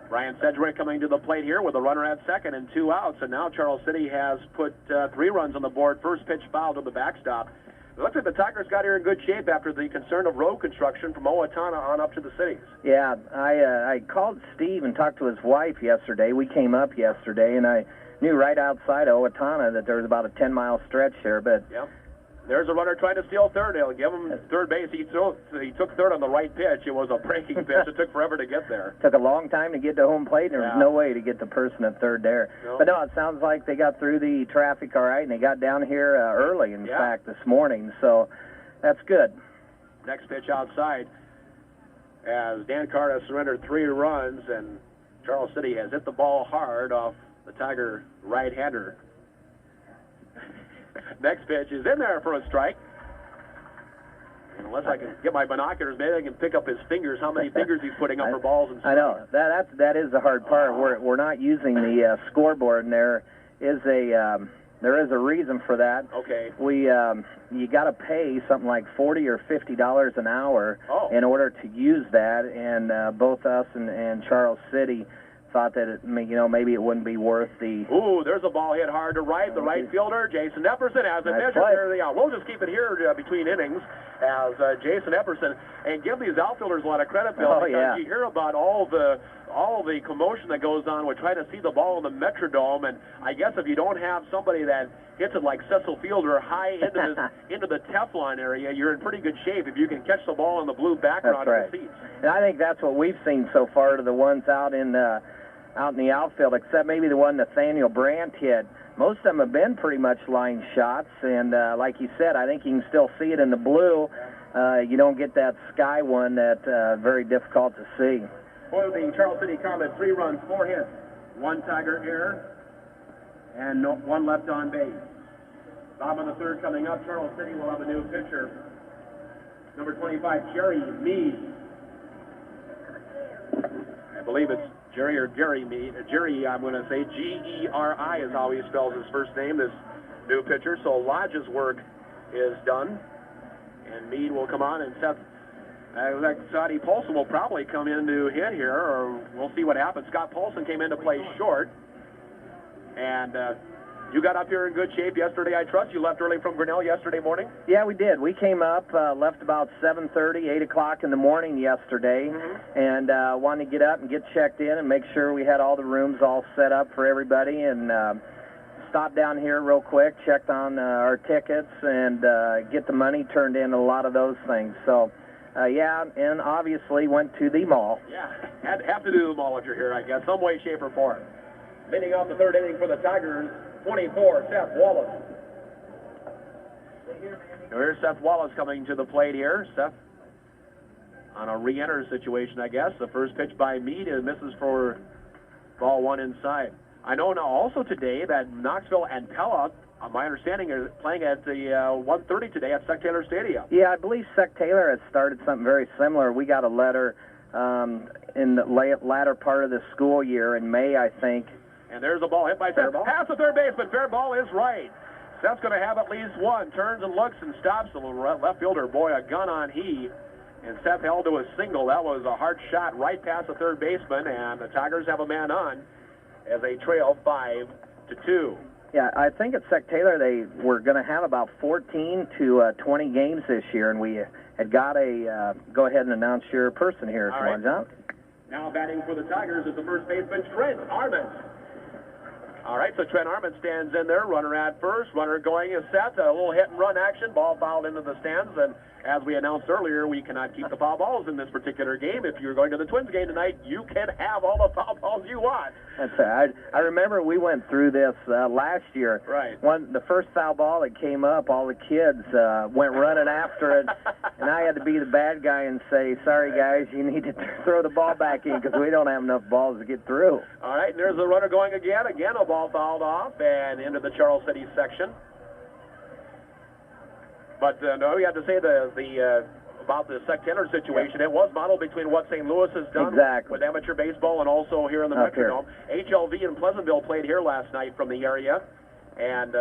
Brian Sedgwick coming to the plate here with a runner at second and 2 outs, and now Charles City has put 3 runs on the board. First pitch foul to the backstop. It looks like the Tigers got here in good shape after the concern of road construction from Owatonna on up to the cities. Yeah, I called Steve and talked to his wife yesterday. We came up yesterday, and I knew right outside Owatonna that there was about a 10-mile stretch here. But there's a runner trying to steal third. They'll give him third base. He took third on the right pitch. It was a breaking pitch. It took forever to get there. Took a long time to get to home plate, and there was no way to get the person at third there. No. But no, it sounds like they got through the traffic all right, and they got down here early, in fact, this morning. So that's good. Next pitch outside, as Dan Carter has surrendered 3 runs, and Charles City has hit the ball hard off the Tiger right-hander. Next pitch is in there for a strike. And unless I can get my binoculars, maybe I can pick up his fingers, how many fingers he's putting up for balls and strikes. I know. That is the hard part. We're not using the scoreboard, and there is a reason for that. Okay. You got to pay something like $40 or $50 an hour in order to use that, and both us and Charles City thought that maybe it wouldn't be worth the... Ooh, there's a ball hit hard to right. The right fielder, Jason Epperson, has it measured. There they are. We'll just keep it here between innings as Jason Epperson, and give these outfielders a lot of credit, Bill, because you hear about all the commotion that goes on with trying to see the ball in the Metrodome, and I guess if you don't have somebody that hits it like Cecil Fielder high into the Teflon area, you're in pretty good shape if you can catch the ball in the blue background of the seats. And I think that's what we've seen so far to the ones out in the outfield, except maybe the one Nathaniel Brandt hit. Most of them have been pretty much line shots, and like you said, I think you can still see it in the blue. You don't get that sky one that's very difficult to see. For the Charles City Comets, 3 runs, 4 hits, 1 Tiger error, and 1 left on base. Bottom of the third coming up, Charles City will have a new pitcher. Number 25, Jerry Meade. I believe it's Jerry or Gary Meade. Jerry, I'm going to say G-E-R-I is how he spells his first name, this new pitcher. So Lodge's work is done, and Meade will come on, and Seth, like Scotty Polson will probably come in to hit here, or we'll see what happens. Scott Polson came in to play short, and you got up here in good shape yesterday, I trust. You left early from Grinnell yesterday morning? Yeah, we did. We came up, left about 7:30, 8 o'clock in the morning yesterday, and wanted to get up and get checked in and make sure we had all the rooms all set up for everybody, and stopped down here real quick, checked on our tickets, and get the money turned in, a lot of those things. So, and obviously went to the mall. Yeah, have to do the mall if you're here, I guess, some way, shape, or form. Leading off the third inning for the Tigers, 24, Seth Wallace. Here's Seth Wallace coming to the plate here. Seth on a re-enter situation, I guess. The first pitch by Meade and misses for ball 1 inside. I know now also today that Knoxville and Pella, my understanding, are playing at the 1:30 today at Sec Taylor Stadium. Yeah, I believe Sec Taylor has started something very similar. We got a letter in the latter part of the school year in May, I think. And there's a ball hit by Seth. Pass the third baseman. Fair ball is right. Seth's going to have at least one. Turns and looks and stops the left fielder. Boy, a gun on he. And Seth held to a single. That was a hard shot right past the third baseman. And the Tigers have a man on as they trail 5-2. Yeah, I think at Sec Taylor they were going to have about 14 to 20 games this year. And we had got a go ahead and announce your person here. Come on, John. Now batting for the Tigers is the first baseman, Trent Armand. All right, so Trent Armand stands in there, runner at first, runner going is Seth, a little hit and run action, ball fouled into the stands, and as we announced earlier, we cannot keep the foul balls in this particular game. If you're going to the Twins game tonight, you can have all the foul balls you want. That's right. I remember we went through this last year. Right. The first foul ball that came up, all the kids went running after it, and I had to be the bad guy and say, sorry, guys, you need to throw the ball back in because we don't have enough balls to get through. All right, and there's the runner going again. Again, a ball fouled off and into the Charles City section. But no, we have to say about the sectender situation. It was modeled between what St. Louis has done with amateur baseball and also here in the Metrodome. HLV and Pleasantville played here last night from the area, and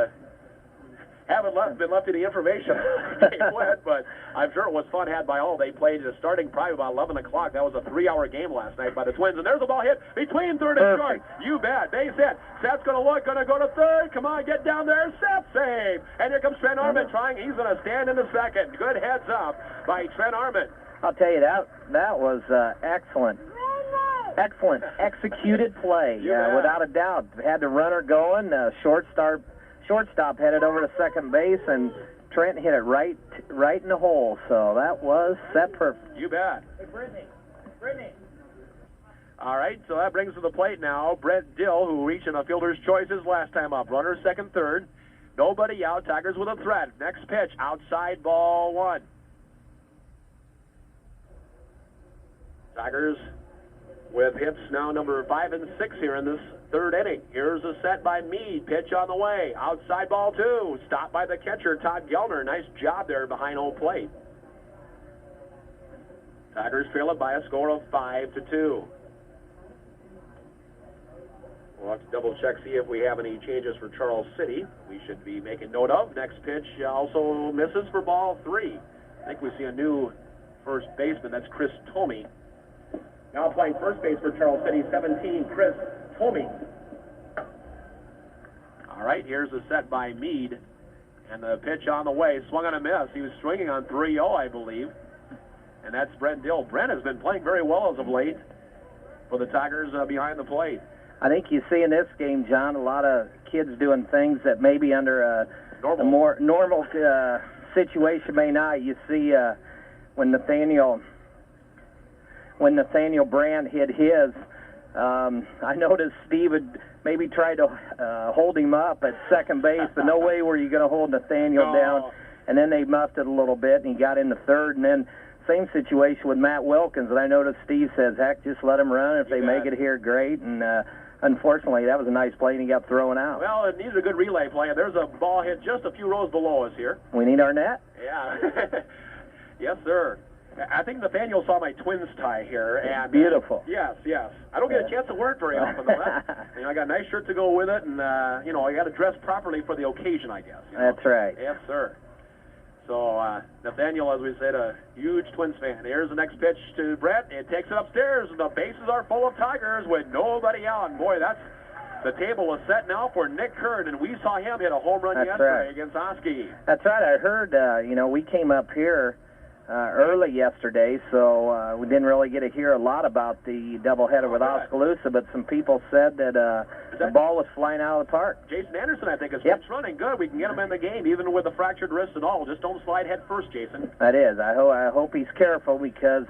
haven't been left any information but I'm sure it was fun had by all. They played starting probably about 11 o'clock. That was a 3-hour game last night by the Twins. And there's a ball hit between third and short. You bet. Base hit. Seth's going to look, going to go to third. Come on, get down there. Seth save. And here comes Trent Armand trying. He's going to stand in the second. Good heads up by Trent Armand. I'll tell you, that was excellent. Excellent executed play, without a doubt. Had the runner going, shortstop headed over to second base, and Trent hit it right in the hole. So that was set perfect. You bet. Hey, Brittany. All right, so that brings to the plate now Brett Dill, who reached in the fielder's choices last time up. Runner second, third. Nobody out. Tigers with a threat. Next pitch, outside ball one. Tigers with hits now number 5 and 6 here in this third inning. Here's a set by Meade. Pitch on the way. Outside ball two. Stopped by the catcher, Todd Gellner. Nice job there behind home plate. Tigers trail it by a score of 5-2. We'll have to double check, see if we have any changes for Charles City. We should be making note of. Next pitch also misses for ball 3. I think we see a new first baseman. That's Chris Tomey. Now playing first base for Charles City, 17, Chris Tomey. All right, here's a set by Meade. And the pitch on the way, swung on a miss. He was swinging on 3-0, I believe. And that's Brent Dill. Brent has been playing very well as of late for the Tigers behind the plate. I think you see in this game, John, a lot of kids doing things that maybe under a more normal situation may not. You see when Nathaniel Brand hit his, I noticed Steve had maybe tried to hold him up at second base, but no way were you going to hold Nathaniel down. And then they muffed it a little bit, and he got into third. And then same situation with Matt Wilkins, and I noticed Steve says, heck, just let him run. If they make it here, great. And unfortunately, that was a nice play, and he got thrown out. Well, it needs a good relay play. There's a ball hit just a few rows below us here. We need our net? Yeah. Yes, sir. I think Nathaniel saw my Twins tie here. And beautiful. Yes. I don't get a chance to wear it very often, though. I got a nice shirt to go with it, and, I got to dress properly for the occasion, I guess. That's right. Yes, sir. So, Nathaniel, as we said, a huge Twins fan. Here's the next pitch to Brett. It takes it upstairs. The bases are full of Tigers with nobody out. And, boy, the table is set now for Nick Kern, and we saw him hit a home run yesterday against Oski. That's right. I heard, we came up here early yesterday, so we didn't really get to hear a lot about the doubleheader with Oskaloosa, but some people said that the ball was flying out of the park. Jason Anderson, I think, is running good. We can get him in the game, even with a fractured wrist and all. Just don't slide head first, Jason. That is. I hope he's careful because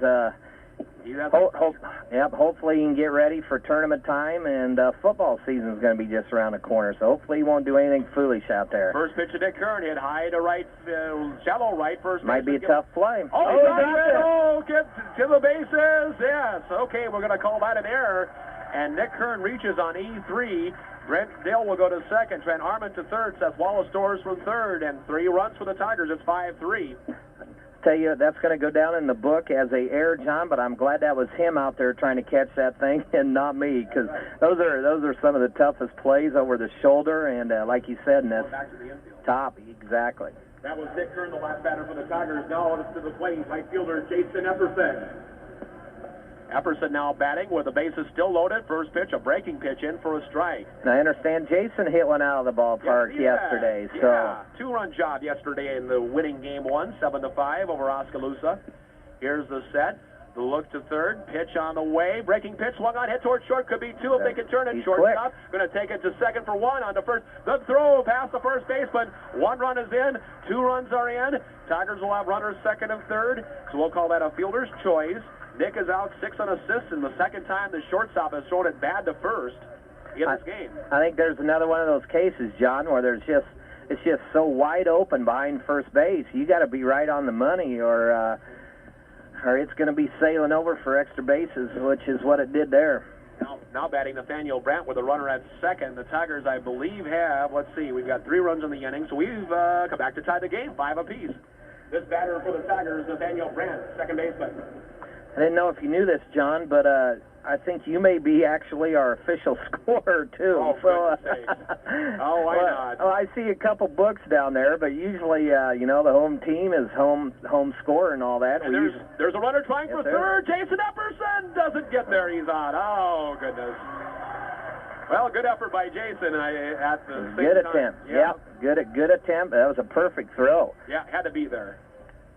hopefully he can get ready for tournament time, and football season is going to be just around the corner, so hopefully he won't do anything foolish out there. First pitch to Nick Kern, hit high to right, shallow right, first might be a tough play. Get to the bases, yes. Okay, we're going to call that an error, and Nick Kern reaches on E3. Brent Dill will go to second, Trent Armand to third, Seth Wallace Stores from third, and 3 runs for the Tigers. It's 5-3. Tell you, that's going to go down in the book as a error, John, but I'm glad that was him out there trying to catch that thing and not me, because those are some of the toughest plays over the shoulder, and like you said, and that's top, exactly. That was Nick Kern, the last batter for the Tigers. Now on to the plate, right fielder Jason Epperson. Epperson now batting with the bases still loaded. First pitch, a breaking pitch in for a strike. And I understand Jason hit one out of the ballpark yesterday. So 2-run job yesterday in the winning game 1, 7-5 over Oskaloosa. Here's the set. The look to third, pitch on the way, breaking pitch, swung on, hit towards short, could be two if they can turn it. He's Shortstop, going to take it to second for one, on to first. The throw past the first baseman. 1 run is in, 2 runs are in. Tigers will have runners second and third, so we'll call that a fielder's choice. Nick is out 6 on assists, and the second time the shortstop has thrown it bad to first in this game. I think there's another one of those cases, John, where it's just so wide open behind first base. You got to be right on the money, or it's going to be sailing over for extra bases, which is what it did there. Now batting Nathaniel Brandt with a runner at second. The Tigers, I believe, have, let's see, we've got 3 runs in the inning, so we've come back to tie the game, 5 apiece. This batter for the Tigers, Nathaniel Brandt, second baseman. I didn't know if you knew this, John, but I think you may be actually our official scorer, too. Oh, so, goodness sakes. Oh, why not? Well, I see a couple books down there, but usually, the home team is home scorer and all that. And there's a runner trying for third. Jason Epperson doesn't get there. He's on. Oh, goodness. Well, good effort by Jason at the same good time. Attempt. Yeah, good attempt. That was a perfect throw. Yeah, had to be there.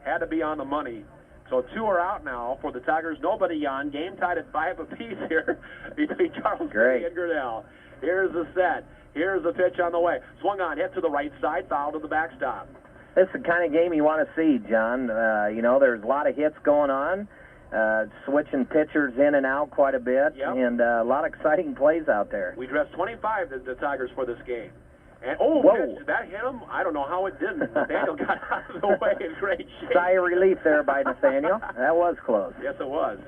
Had to be on the money. So 2 are out now for the Tigers. Nobody on. Game tied at 5 apiece here between Charles City and Grinnell. Here's the set. Here's the pitch on the way. Swung on, hit to the right side, foul to the backstop. This is the kind of game you want to see, John. There's a lot of hits going on, switching pitchers in and out quite a bit, and a lot of exciting plays out there. We dressed 25 the Tigers for this game. And pitch, that hit him. I don't know how it didn't. Nathaniel got out of the way in great shape. Sigh of relief there by Nathaniel. That was close. Yes, it was.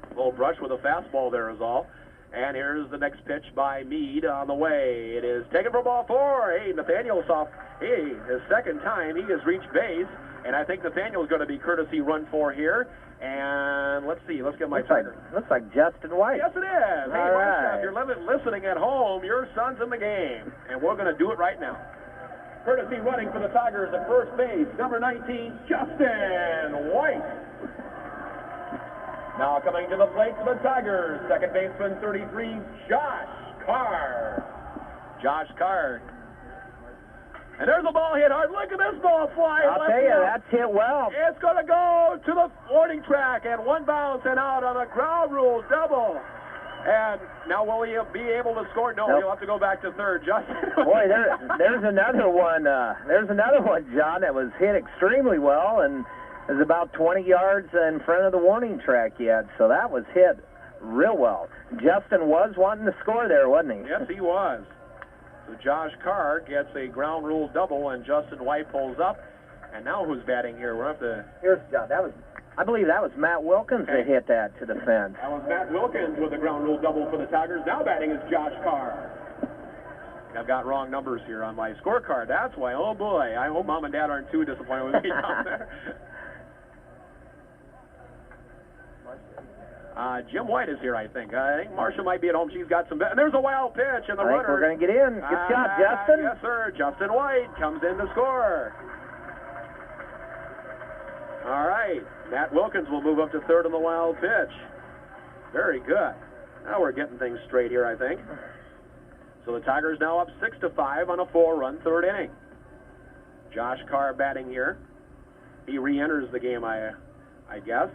A little brush with a fastball there is all. And here's the next pitch by Meade on the way. It is taken for ball 4. Hey, Nathaniel's off. Hey, his second time he has reached base. And I think Nathaniel's going to be courtesy run 4 here. And let's see. Let's get my tiger. Looks like Justin White. Yes, it is. Hey, all right. If you're listening at home, your son's in the game. And we're going to do it right now. Courtesy running for the Tigers at first base, number 19, Justin White. Now coming to the plate for the Tigers, second baseman 33, Josh Carr. Josh Carr. And there's a ball hit hard. Look at this ball fly. I'll tell you, that's hit well. It's going to go to the warning track, and 1 bounce and out on the ground rule double. And now will he be able to score? No, he'll have to go back to third. Justin. Boy, there's another one. There's another one, John, that was hit extremely well, and is about 20 yards in front of the warning track yet. So that was hit real well. Justin was wanting to score there, wasn't he? Yes, he was. So Josh Carr gets a ground rule double, and Justin White pulls up. And now who's batting here? We're up to... Here's John. I believe that was Matt Wilkins that hit that to the fence. That was Matt Wilkins with a ground rule double for the Tigers. Now batting is Josh Carr. I've got wrong numbers here on my scorecard. That's why. Oh, boy. I hope Mom and Dad aren't too disappointed with me down there. Jim White is here, I think. I think Marcia might be at home. She's got some... And there's a wild pitch, and the runner... we're going to get in. Good shot, Justin. Yes, sir. Justin White comes in to score. All right. Matt Wilkins will move up to third on the wild pitch. Very good. Now we're getting things straight here, I think. So the Tigers now up 6-5 on a 4-run third inning. Josh Carr batting here. He re-enters the game, I guess.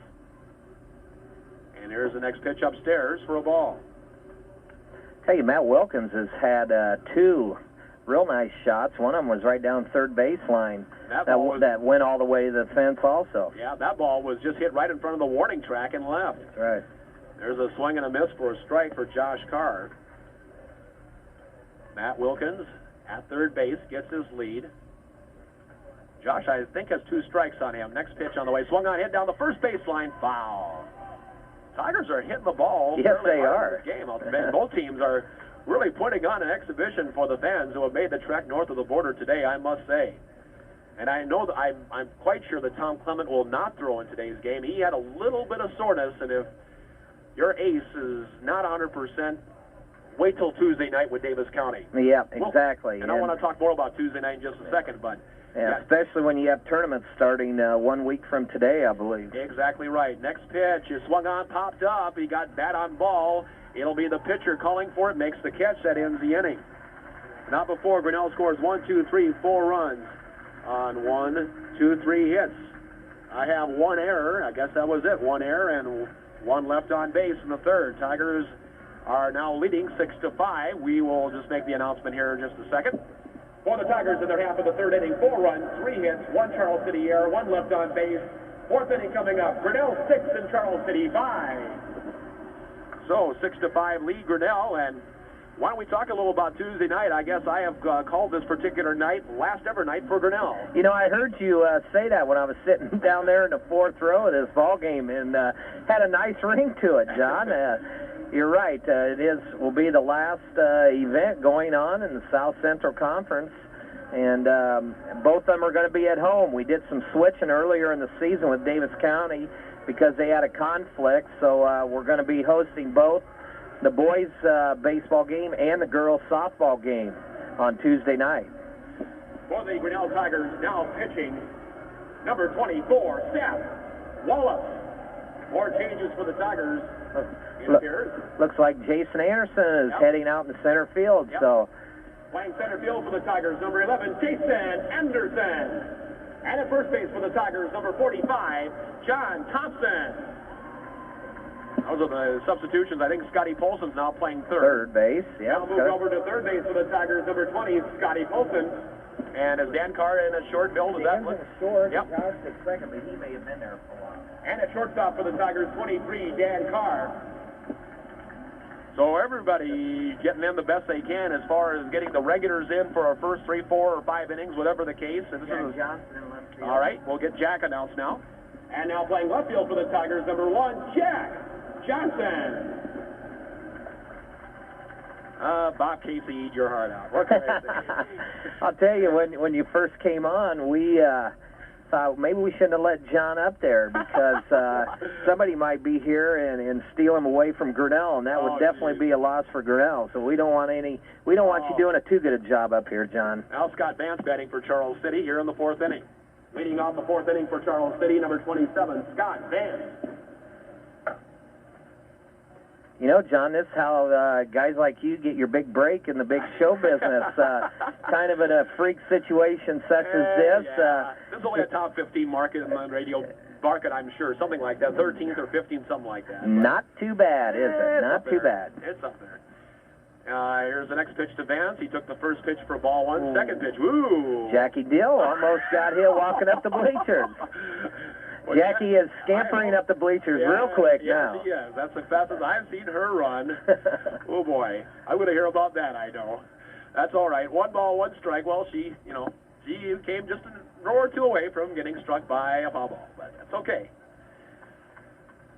And here's the next pitch upstairs for a ball. Tell you, Matt Wilkins has had 2 real nice shots. One of them was right down third baseline. That went all the way to the fence also. Yeah, that ball was just hit right in front of the warning track and left. That's right. There's a swing and a miss for a strike for Josh Carr. Matt Wilkins at third base gets his lead. Josh, I think, has 2 strikes on him. Next pitch on the way. Swung on, hit down the first baseline. Foul. Tigers are hitting the ball. Yes, they are. This game. Both teams are really putting on an exhibition for the fans who have made the trek north of the border today, I must say. And I know that I'm quite sure that Tom Clement will not throw in today's game. He had a little bit of soreness, and if your ace is not 100%, wait till Tuesday night with Davis County. Yeah, exactly. And I want to talk more about Tuesday night in just a second, but... Yeah, especially when you have tournaments starting 1 week from today, I believe. Exactly right. Next pitch is swung on, popped up. He got bat on ball. It'll be the pitcher calling for it, makes the catch. That ends the inning. Not before Grinnell scores 1, 2, 3, 4 runs on 1, 2, 3 hits. I have 1 error. I guess that was it. 1 error, and one left on base in the third. Tigers are now leading 6-5. We will just make the announcement here in just a second. For the Tigers in their half of the third inning, 4 runs, 3 hits, 1 Charles City error, 1 left on base. Fourth inning coming up. Grinnell 6 and Charles City 5. So 6-5 lead Grinnell, and why don't we talk a little about Tuesday night? I guess I have called this particular night last ever night for Grinnell. You know, I heard you say that when I was sitting down there in the fourth row of this ball game, and had a nice ring to it, John. You're right. Will be the last event going on in the South Central Conference, and both of them are going to be at home. We did some switching earlier in the season with Davis County because they had a conflict, so we're going to be hosting both the boys' baseball game and the girls' softball game on Tuesday night. For the Grinnell Tigers, now pitching, number 24, Seth Wallace. More changes for the Tigers. Looks like Jason Anderson is heading out in the center field. So playing center field for the Tigers, number 11, Jason Anderson. And at first base for the Tigers, number 45, John Thompson. Those are the substitutions. I think Scotty Polson's now playing third base. Yeah. Now moved over to third base for the Tigers, number 20, Scotty Polson. And is Dan Carr in a short field? Is that what? Short. Yep. Josh at second, but he may have been there for a while. And at shortstop for the Tigers, 23, Dan Carr. So everybody getting in the best they can as far as getting the regulars in for our first 3, 4, or 5 innings, whatever the case. And this is Johnson in left field. all right. We'll get Jack announced now. And now playing left field for the Tigers, number 1, Jack Johnson. Bob Casey, eat your heart out. What can I say? I'll tell you, when you first came on, we thought maybe we shouldn't have let John up there because somebody might be here and steal him away from Grinnell, and that would definitely be a loss for Grinnell. So we don't want you doing a too good a job up here, John. Now Scott Vance batting for Charles City here in the 4th inning. Leading off the 4th inning for Charles City, number 27, Scott Vance. You know, John, this is how guys like you get your big break in the big show business. Kind of in a freak situation such as this. This is only a top 15 market in the radio market, I'm sure. Something like that. 13th or 15th, something like that. Not too bad, is it? Not too bad. It's up there. Here's the next pitch to Vance. He took the first pitch for ball 1. Second pitch. Woo! Jackie Dill almost got hit walking up the bleachers. Well, Jackie is scampering up the bleachers real quick now. Yes, she is. That's the fastest I've seen her run. Oh, boy. I'm going to hear about that, I know. That's all right. 1 ball, 1 strike. Well, she came just a row or 2 away from getting struck by a foul ball, but that's okay.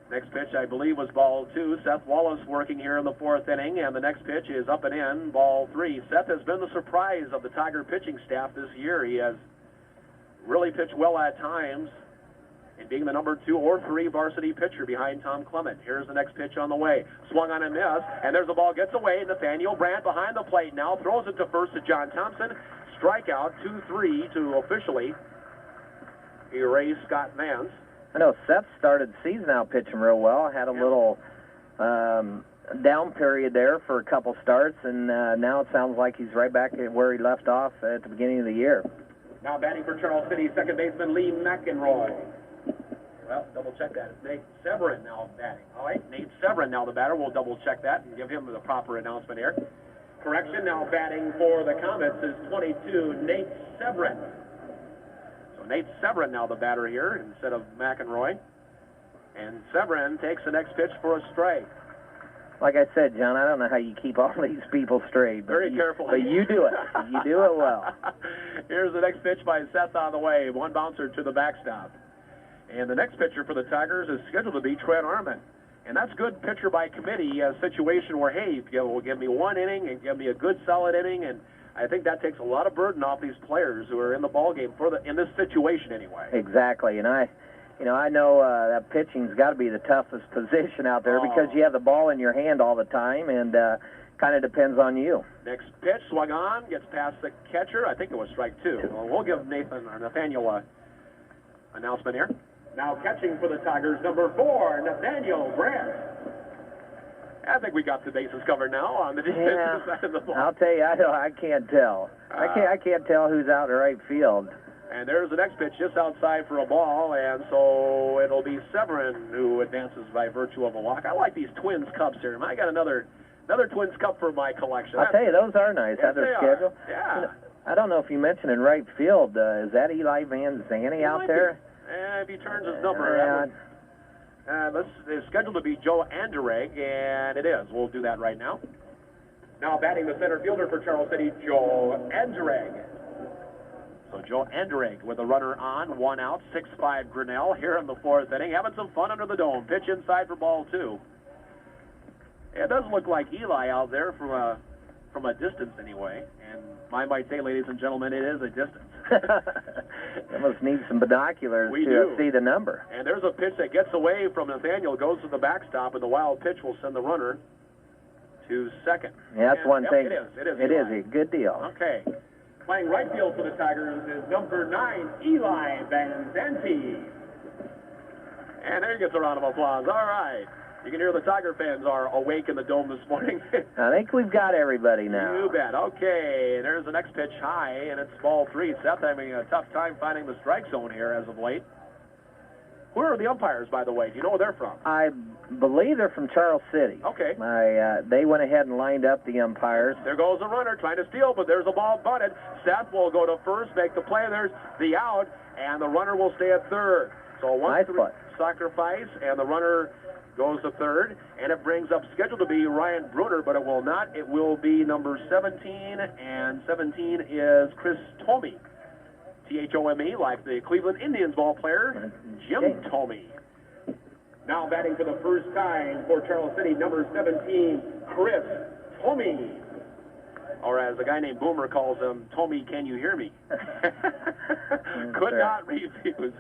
Next pitch, I believe, was ball 2. Seth Wallace working here in the 4th inning, and the next pitch is up and in, ball 3. Seth has been the surprise of the Tiger pitching staff this year. He has really pitched well at times, and being the number 2 or 3 varsity pitcher behind Tom Clement. Here's the next pitch on the way. Swung on and missed, and there's the ball, gets away. Nathaniel Brandt behind the plate now, throws it to first to John Thompson. Strikeout, 2-3 to officially erase Scott Vance. I know Seth started the season out pitching real well. Had a little down period there for a couple starts, and now it sounds like he's right back at where he left off at the beginning of the year. Now batting for Charles City, second baseman Lee McEnroy. Well, double check that. It's Nate Severin now batting. All right, Nate Severin now the batter. We'll double check that and give him the proper announcement here. Correction, now batting for the Comets is 22, Nate Severin. So Nate Severin now the batter here instead of McEnroy. And Severin takes the next pitch for a strike. Like I said, John, I don't know how you keep all these people straight. Very careful. But you do it. You do it well. Here's the next pitch by Seth on the way. 1 bouncer to the backstop. And the next pitcher for the Tigers is scheduled to be Trent Arman. And that's good pitcher by committee, a situation where, hey, will give me 1 inning and give me a good solid inning. And I think that takes a lot of burden off these players who are in the ballgame in this situation anyway. Exactly. And I know that pitching's got to be the toughest position out there because you have the ball in your hand all the time, and kind of depends on you. Next pitch, swung on, gets past the catcher. I think it was strike 2. Well, we'll give Nathaniel an announcement here. Now catching for the Tigers, number 4, Nathaniel Brandt. I think we got the bases covered now on the defensive side of the ball. I'll tell you, I can't tell. I can't tell who's out in right field. And there's the next pitch just outside for a ball, and so it'll be Severin who advances by virtue of a walk. I like these Twins Cups here. I got another Twins Cup for my collection. I'll tell you, those are nice. Yes, Their they schedule. are. Yeah. I don't know if you mentioned in right field, is that Eli Van Zanny out there? If he turns his number. It's scheduled to be Joe Anderegg, and it is. We'll do that right now. Now batting the center fielder for Charles City, Joe Anderegg. So Joe Anderegg with a runner on, 1 out, 6-5 Grinnell here in the 4th inning. Having some fun under the dome. Pitch inside for ball 2. It does look like Eli out there from a distance anyway. And I might say, ladies and gentlemen, it is a distance. You must need some binoculars to see the number. And there's a pitch that gets away from Nathaniel, goes to the backstop, and the wild pitch will send the runner to second. Yeah, that's one thing. It is a good deal. Okay. Playing right field for the Tigers is number 9, Eli Van Zanti. And there gets a round of applause. All right. You can hear the Tiger fans are awake in the dome this morning. I think we've got everybody now. You bet. Okay, there's the next pitch high, and it's ball 3. Seth having a tough time finding the strike zone here as of late. Where are the umpires, by the way? Do you know where they're from? I believe they're from Charles City. Okay. They went ahead and lined up the umpires. There goes the runner trying to steal, but there's a ball bunted. Seth will go to first, make the play. There's the out, and the runner will stay at third. So one sacrifice, and the runner goes to third, and it brings up scheduled to be Ryan Bruner, but it will not. It will be number 17, and 17 is Chris Thome. Thome, like the Cleveland Indians ball player, Jim Thome. Now batting for the first time for Charles City, number 17, Chris Thome. Or as a guy named Boomer calls him, Thome, can you hear me? Could not refuse.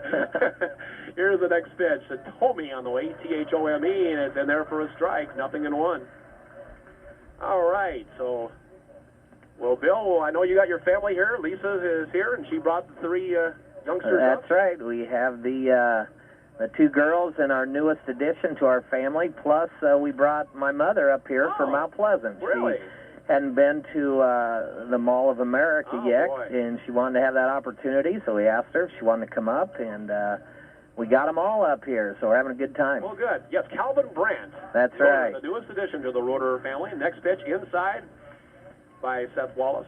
Here's the next pitch. Thome on the way, Thome, and it's in there for a strike, 0-1. All right, so... Well, Bill, I know you got your family here. Lisa is here, and she brought the 3 youngsters up. That's right. We have the 2 girls and our newest addition to our family, plus we brought my mother up here from Mount Pleasant. Really? She hadn't been to the Mall of America yet, and she wanted to have that opportunity, so we asked her if she wanted to come up, and we got them all up here, so we're having a good time. Well, good. Yes, Calvin Brandt. That's right. The newest addition to the Roeder family. Next pitch inside by Seth Wallace.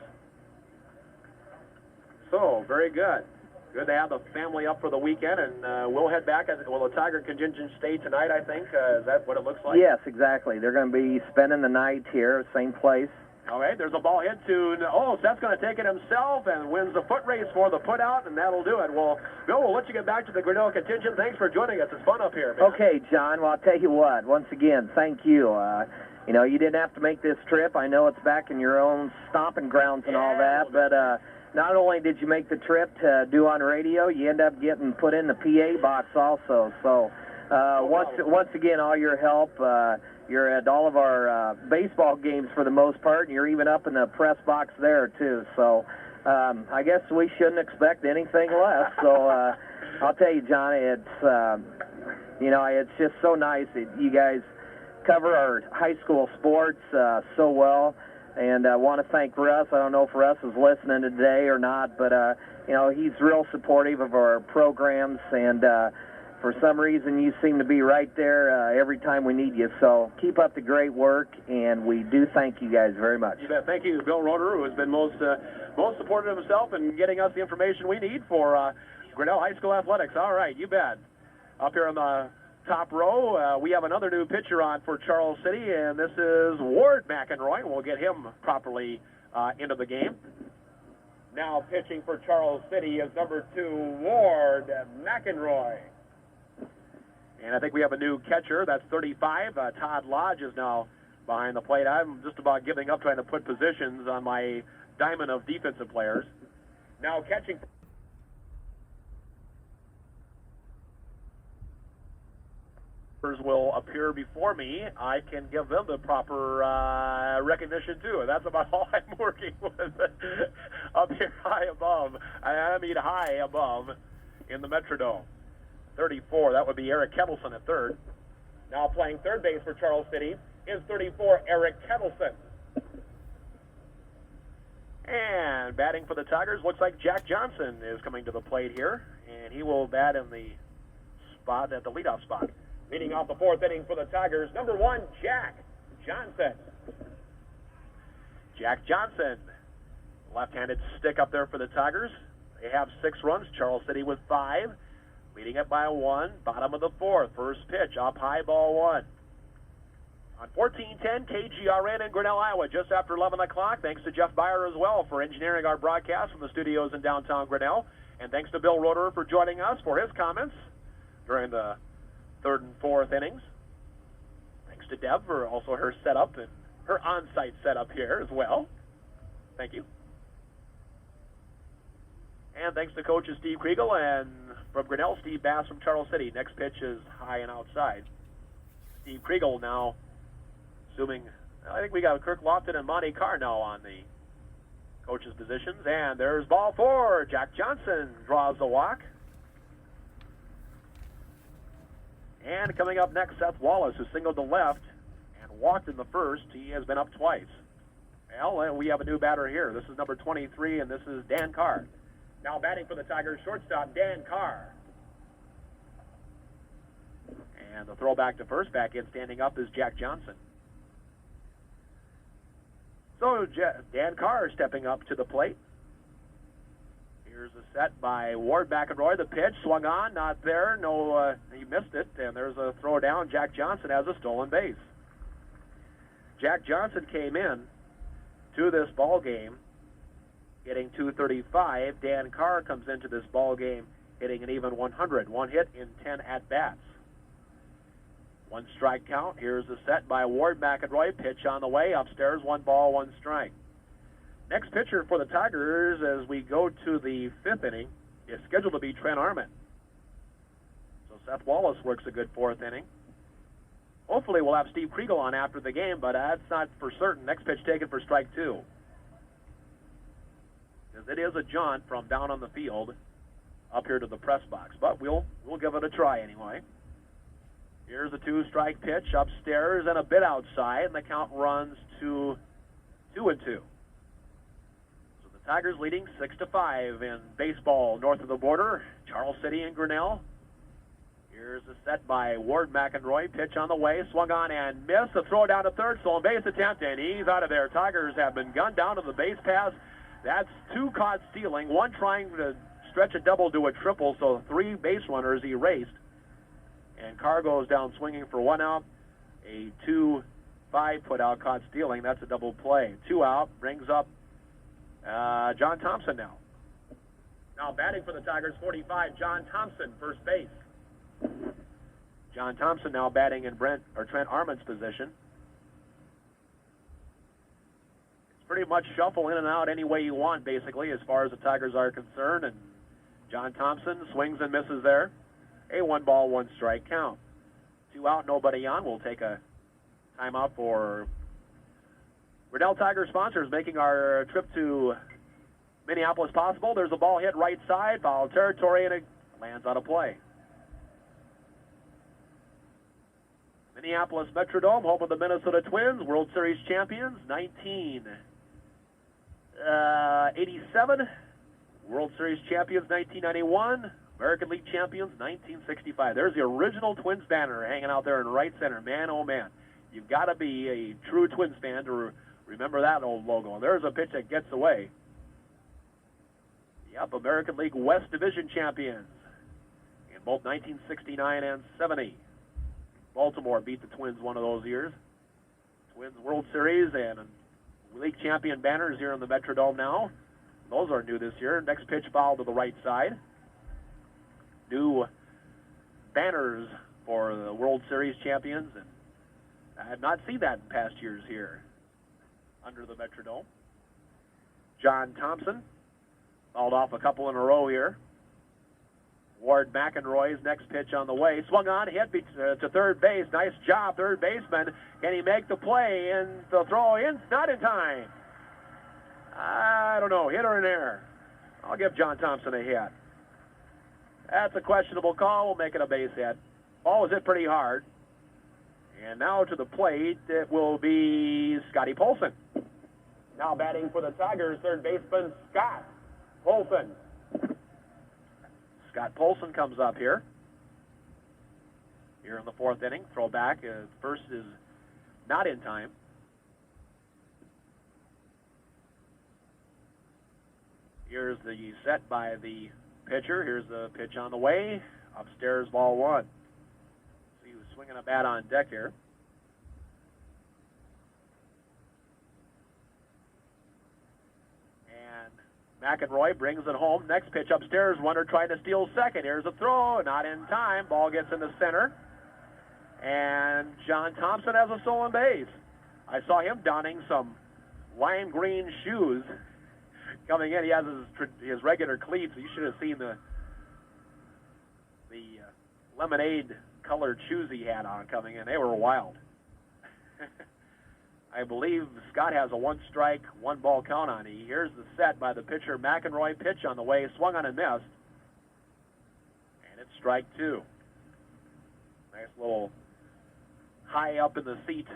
So, very good. Good to have the family up for the weekend, and we'll head back. Will the Tiger contingent stay tonight, I think? Is that what it looks like? Yes, exactly. They're going to be spending the night here, same place. All right, there's a ball hit to, Seth's going to take it himself and wins the foot race for the put out, and that'll do it. Well, Bill, we'll let you get back to the Grinnell contingent. Thanks for joining us. It's fun up here, man. Okay, John. Well, I'll tell you what. Once again, thank you. You know, you didn't have to make this trip. I know it's back in your own stomping grounds and all that, but not only did you make the trip to do on radio, you end up getting put in the PA box also. So once again, all your help. You're at all of our baseball games for the most part, and you're even up in the press box there, too. So I guess we shouldn't expect anything less. So I'll tell you, John, it's, it's just so nice that you guys cover our high school sports so well, and I want to thank Russ. I don't know if Russ is listening today or not, but he's real supportive of our programs, and for some reason you seem to be right there every time we need you. So keep up the great work, and we do thank you guys very much. You bet. Thank you, Bill Roeder, who has been most supportive of himself and getting us the information we need for Grinnell High School athletics. All right, you bet. Up here on the top row, we have another new pitcher on for Charles City, and this is Ward McEnroy. We'll get him properly into the game. Now pitching for Charles City is number 2, Ward McEnroy. And I think we have a new catcher. That's 35. Todd Lodge is now behind the plate. I'm just about giving up trying to put positions on my diamond of defensive players. Now catching will appear before me. I can give them the proper recognition too, and that's about all I'm working with. Up here high above, high above in the Metrodome. 34, that would be Eric Kettleson at third. Now playing third base for Charles City is 34, Eric Kettleson. And batting for the Tigers, looks like Jack Johnson is coming to the plate here, and he will bat in the spot at the leadoff spot. Leading off the fourth inning for the Tigers, number 1, Jack Johnson. Jack Johnson, left-handed stick up there for the Tigers. They have 6 runs, Charles City with 5, leading it by 1, bottom of the fourth. First pitch, up high, ball 1. On 1410 KGRN in Grinnell, Iowa, just after 11 o'clock. Thanks to Jeff Byer as well for engineering our broadcast from the studios in downtown Grinnell. And thanks to Bill Roederer for joining us for his comments during the third and fourth innings. Thanks to Deb for also her setup and her on-site setup here as well. Thank you. And thanks to coaches Steve Kriegel and from Grinnell, Steve Bass from Charles City. Next pitch is high and outside. Steve Kriegel now assuming, I think we got Kirk Lofton and Monty Carr now on the coaches' positions. And there's ball 4. Jack Johnson draws the walk. And coming up next, Seth Wallace, who singled to left and walked in the first. He has been up twice. Well, and we have a new batter here. This is number 23, and this is Dan Carr. Now batting for the Tigers, shortstop Dan Carr. And the throw back to first. Back in standing up is Jack Johnson. So Dan Carr stepping up to the plate. Here's a set by Ward McElroy. The pitch swung on, not there. No, he missed it. And there's a throw down. Jack Johnson has a stolen base. Jack Johnson came in to this ball game hitting .235. Dan Carr comes into this ball game hitting an even 100. 1 hit in 10 at-bats. 1 strike count. Here's a set by Ward McElroy. Pitch on the way. Upstairs, 1 ball, 1 strike. Next pitcher for the Tigers as we go to the 5th inning is scheduled to be Trent Arment. So Seth Wallace works a good 4th inning. Hopefully we'll have Steve Kriegel on after the game, but that's not for certain. Next pitch taken for strike 2. Because it is a jaunt from down on the field up here to the press box. But we'll give it a try anyway. Here's a 2-strike pitch upstairs and a bit outside, and the count runs to 2-2. So the Tigers leading 6-5 in baseball north of the border, Charles City and Grinnell. Here's a set by Ward McElroy. Pitch on the way, swung on and missed. A throw down to third, stolen base attempt, and he's out of there. Tigers have been gunned down to the base paths. That's 2 caught stealing, 1 trying to stretch a double to a triple, so 3 base runners erased. And Carr goes down swinging for 1 out. A 2-5 put out, caught stealing. That's a double play. 2 out, brings up John Thompson now. Now batting for the Tigers, 45, John Thompson, first base. John Thompson now batting in Trent Arment's position. It's pretty much shuffle in and out any way you want, basically, as far as the Tigers are concerned. And John Thompson swings and misses there. A 1 ball, 1 strike count. 2 out, nobody on. We'll take a timeout for Grinnell Tiger sponsors making our trip to Minneapolis possible. There's a ball hit right side, foul territory, and it lands out of play. Minneapolis Metrodome, home of the Minnesota Twins, World Series champions, 1987. World Series champions, 1991. American League champions, 1965. There's the original Twins banner hanging out there in right center. Man, oh man. You've got to be a true Twins fan to remember that old logo. And there's a pitch that gets away. Yep, American League West Division champions in both 1969 and 70. Baltimore beat the Twins one of those years. Twins World Series and league champion banners here in the Metrodome now. Those are new this year. Next pitch foul to the right side. New banners for the World Series champions, and I have not seen that in past years here under the Metrodome. John Thompson fouled off a couple in a row here. Ward McElroy's next pitch on the way. Swung on, hit to third base. Nice job, third baseman. Can he make the play? And the throw in, not in time. I don't know, hit or an error. I'll give John Thompson a hit. That's a questionable call. We'll make it a base hit. Ball was hit pretty hard. And now to the plate, it will be Scotty Polson. Now batting for the Tigers, third baseman Scott Polson. Scott Polson comes up here. Here in the fourth inning, throw back. First is not in time. Here's the set by the pitcher. Here's the pitch on the way. Upstairs, ball one. See who's swinging a bat on deck here. McEnroy brings it home. Next pitch upstairs. Runner trying to steal second. Here's a throw. Not in time. Ball gets in the center. And John Thompson has a stolen base. I saw him donning some lime green shoes coming in. He has his regular cleats. You should have seen the lemonade colored shoes he had on coming in. They were wild. I believe Scott has a 1-strike, 1-ball count on him. Here's the set by the pitcher, McEnroy. Pitch on the way, swung on and missed. And it's strike two. Nice little high up in the seat.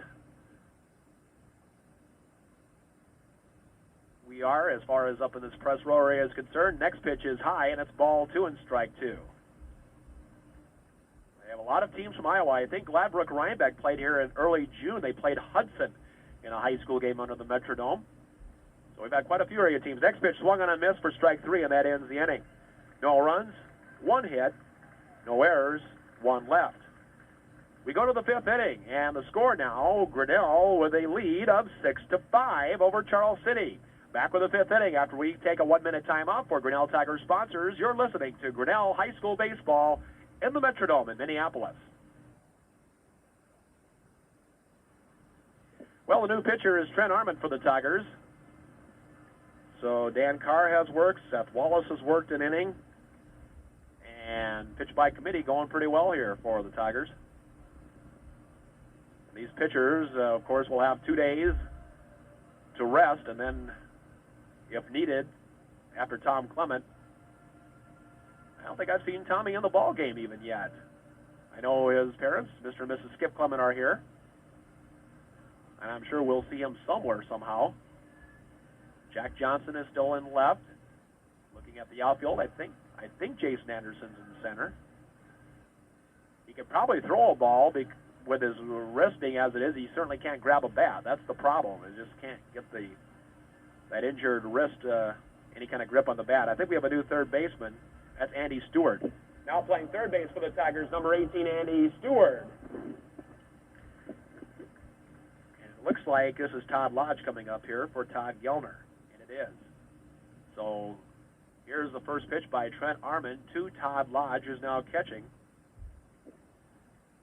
We are, as far as up in this press row area is concerned. Next pitch is high, and it's ball two and strike two. They have a lot of teams from Iowa. I think Gladbrook Rhinebeck played here in early June. They played Hudson in a high school game under the Metrodome. So we've had quite a few area teams. Next pitch swung on and missed for strike three, and that ends the inning. No runs, 1 hit, no errors, 1 left. We go to the fifth inning, and the score now, Grinnell with a lead of 6-5 over Charles City. Back with the fifth inning after we take a 1-minute timeout for Grinnell Tigers sponsors. You're listening to Grinnell High School Baseball in the Metrodome in Minneapolis. Well, the new pitcher is Trent Arment for the Tigers. So Dan Carr has worked, Seth Wallace has worked an inning, and pitch by committee going pretty well here for the Tigers. These pitchers, of course, will have 2 days to rest, and then, if needed, after Tom Clement, I don't think I've seen Tommy in the ball game even yet. I know his parents, Mr. and Mrs. Skip Clement, are here. And I'm sure we'll see him somewhere somehow. Jack Johnson is still in left. Looking at the outfield, I think Jason Anderson's in the center. He could probably throw a ball with his wrist being as it is. He certainly can't grab a bat. That's the problem. He just can't get that injured wrist any kind of grip on the bat. I think we have a new third baseman. That's Andy Stewart. Now playing third base for the Tigers, number 18, Andy Stewart. Looks like this is Todd Lodge coming up here for Todd Gellner, and it is. So here's the first pitch by Trent Arment to Todd Lodge, who's now catching.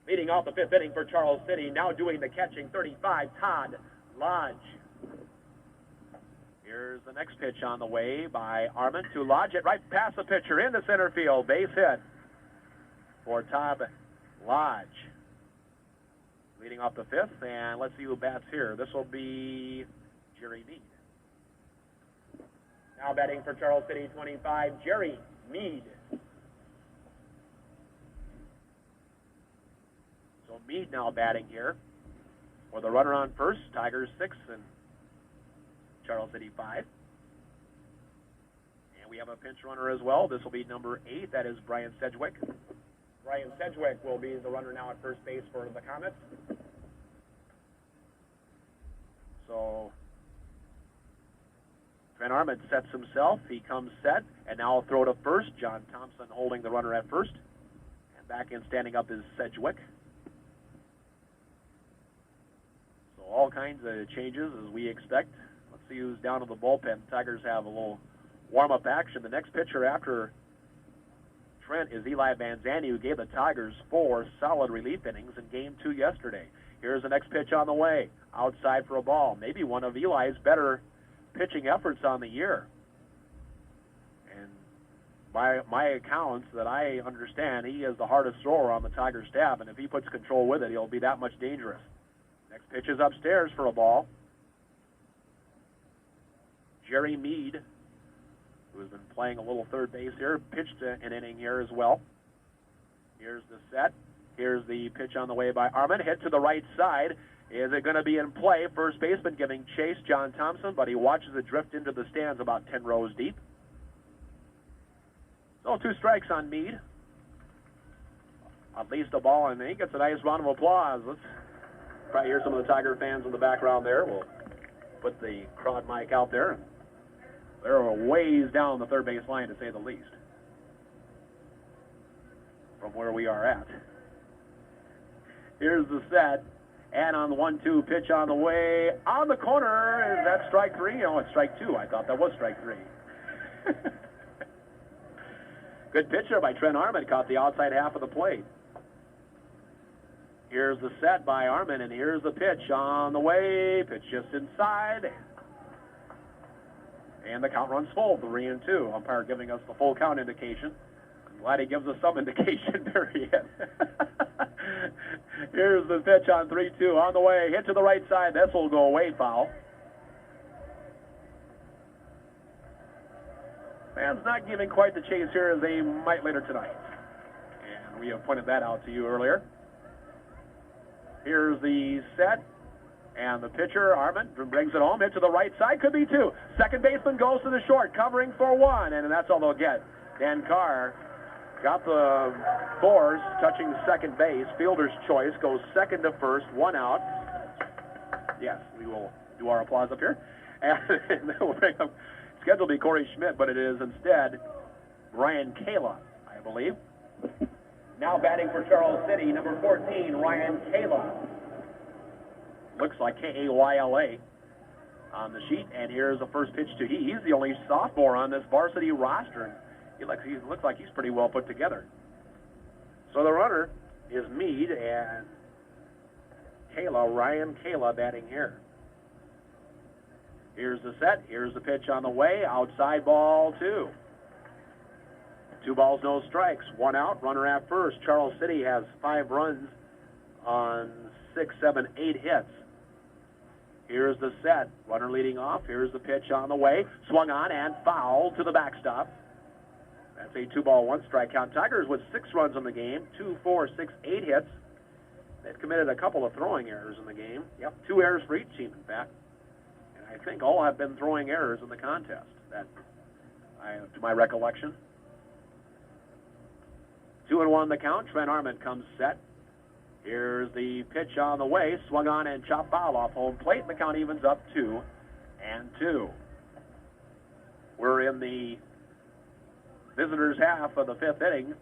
Leading off the fifth inning for Charles City, now doing the catching, 35, Todd Lodge. Here's the next pitch on the way by Arment to Lodge. It right past the pitcher into center field. Base hit for Todd Lodge. Leading off the fifth, and let's see who bats here. This will be Jerry Mead. Now batting for Charles City, 25, Jerry Mead. So Mead now batting here for the runner on first. Tigers 6 and Charles City 5. And we have a pinch runner as well. This will be number 8. That is Brian Sedgwick. Brian Sedgwick will be the runner now at first base for the Comets. So Trent Arment sets himself. He comes set, and now a throw to first. John Thompson holding the runner at first. And back in standing up is Sedgwick. So all kinds of changes as we expect. Let's see who's down in the bullpen. Tigers have a little warm-up action. The next pitcher after Trent is Eli Vanzani, who gave the Tigers 4 solid relief innings in Game 2 yesterday. Here's the next pitch on the way. Outside for a ball. Maybe one of Eli's better pitching efforts on the year. And by my accounts that I understand, he is the hardest thrower on the Tigers staff, and if he puts control with it, he'll be that much dangerous. Next pitch is upstairs for a ball. Jerry Mead, who has been playing a little third base here, pitched an inning here as well. Here's the set. Here's the pitch on the way by Arment. Hit to the right side. Is it going to be in play? First baseman giving chase, John Thompson, but he watches it drift into the stands about 10 rows deep. So 2 strikes on Meade. At least a ball, and he gets a nice round of applause. Let's probably hear some of the Tiger fans in the background there. We'll put the crowd mic out there. They're a ways down the third base line, to say the least, from where we are at. Here's the set. And on the 1-2 pitch on the way, on the corner, is that strike 3? Oh, it's strike 2. I thought that was strike 3. Good pitch there by Trent Armand, caught the outside half of the plate. Here's the set by Armand, and here's the pitch on the way. Pitch just inside. And the count runs full, 3-2. Umpire giving us the full count indication. I'm glad he gives us some indication, period. Here's the pitch on 3-2 on the way. Hit to the right side. This will go away, foul. Fans not giving quite the chase here as they might later tonight. And we have pointed that out to you earlier. Here's the set. And the pitcher, Armand, brings it home. Hit to the right side. Could be 2. Second baseman goes to the short, covering for 1. And that's all they'll get. Dan Carr got the force, touching second base. Fielder's choice, goes second to first, 1 out. Yes, we will do our applause up here. And then we'll bring up, scheduled to be Corey Schmidt, but it is instead Ryan Kayla, I believe. Now batting for Charles City, number 14, Ryan Kayla. Looks like K-A-Y-L-A on the sheet. And here's the first pitch to he's the only sophomore on this varsity roster. He looks like he's pretty well put together. So the runner is Meade, and Ryan Kayla batting here. Here's the set. Here's the pitch on the way. Outside ball 2. 2 balls, no strikes. 1 out. Runner at first. Charles City has 5 runs on 6, 7, 8 hits. Here's the set. Runner leading off. Here's the pitch on the way. Swung on and fouled to the backstop. That's a 2-ball, 1 strike count. Tigers with 6 runs in the game. 2, 4, 6, 8 hits. They've committed a couple of throwing errors in the game. Yep, 2 errors for each team, in fact. And I think all have been throwing errors in the contest, to my recollection. 2-1 the count. Trent Armand comes set. Here's the pitch on the way. Swung on and chopped foul off home plate. And the count evens up 2-2. We're in the visitors' half of the 5th inning.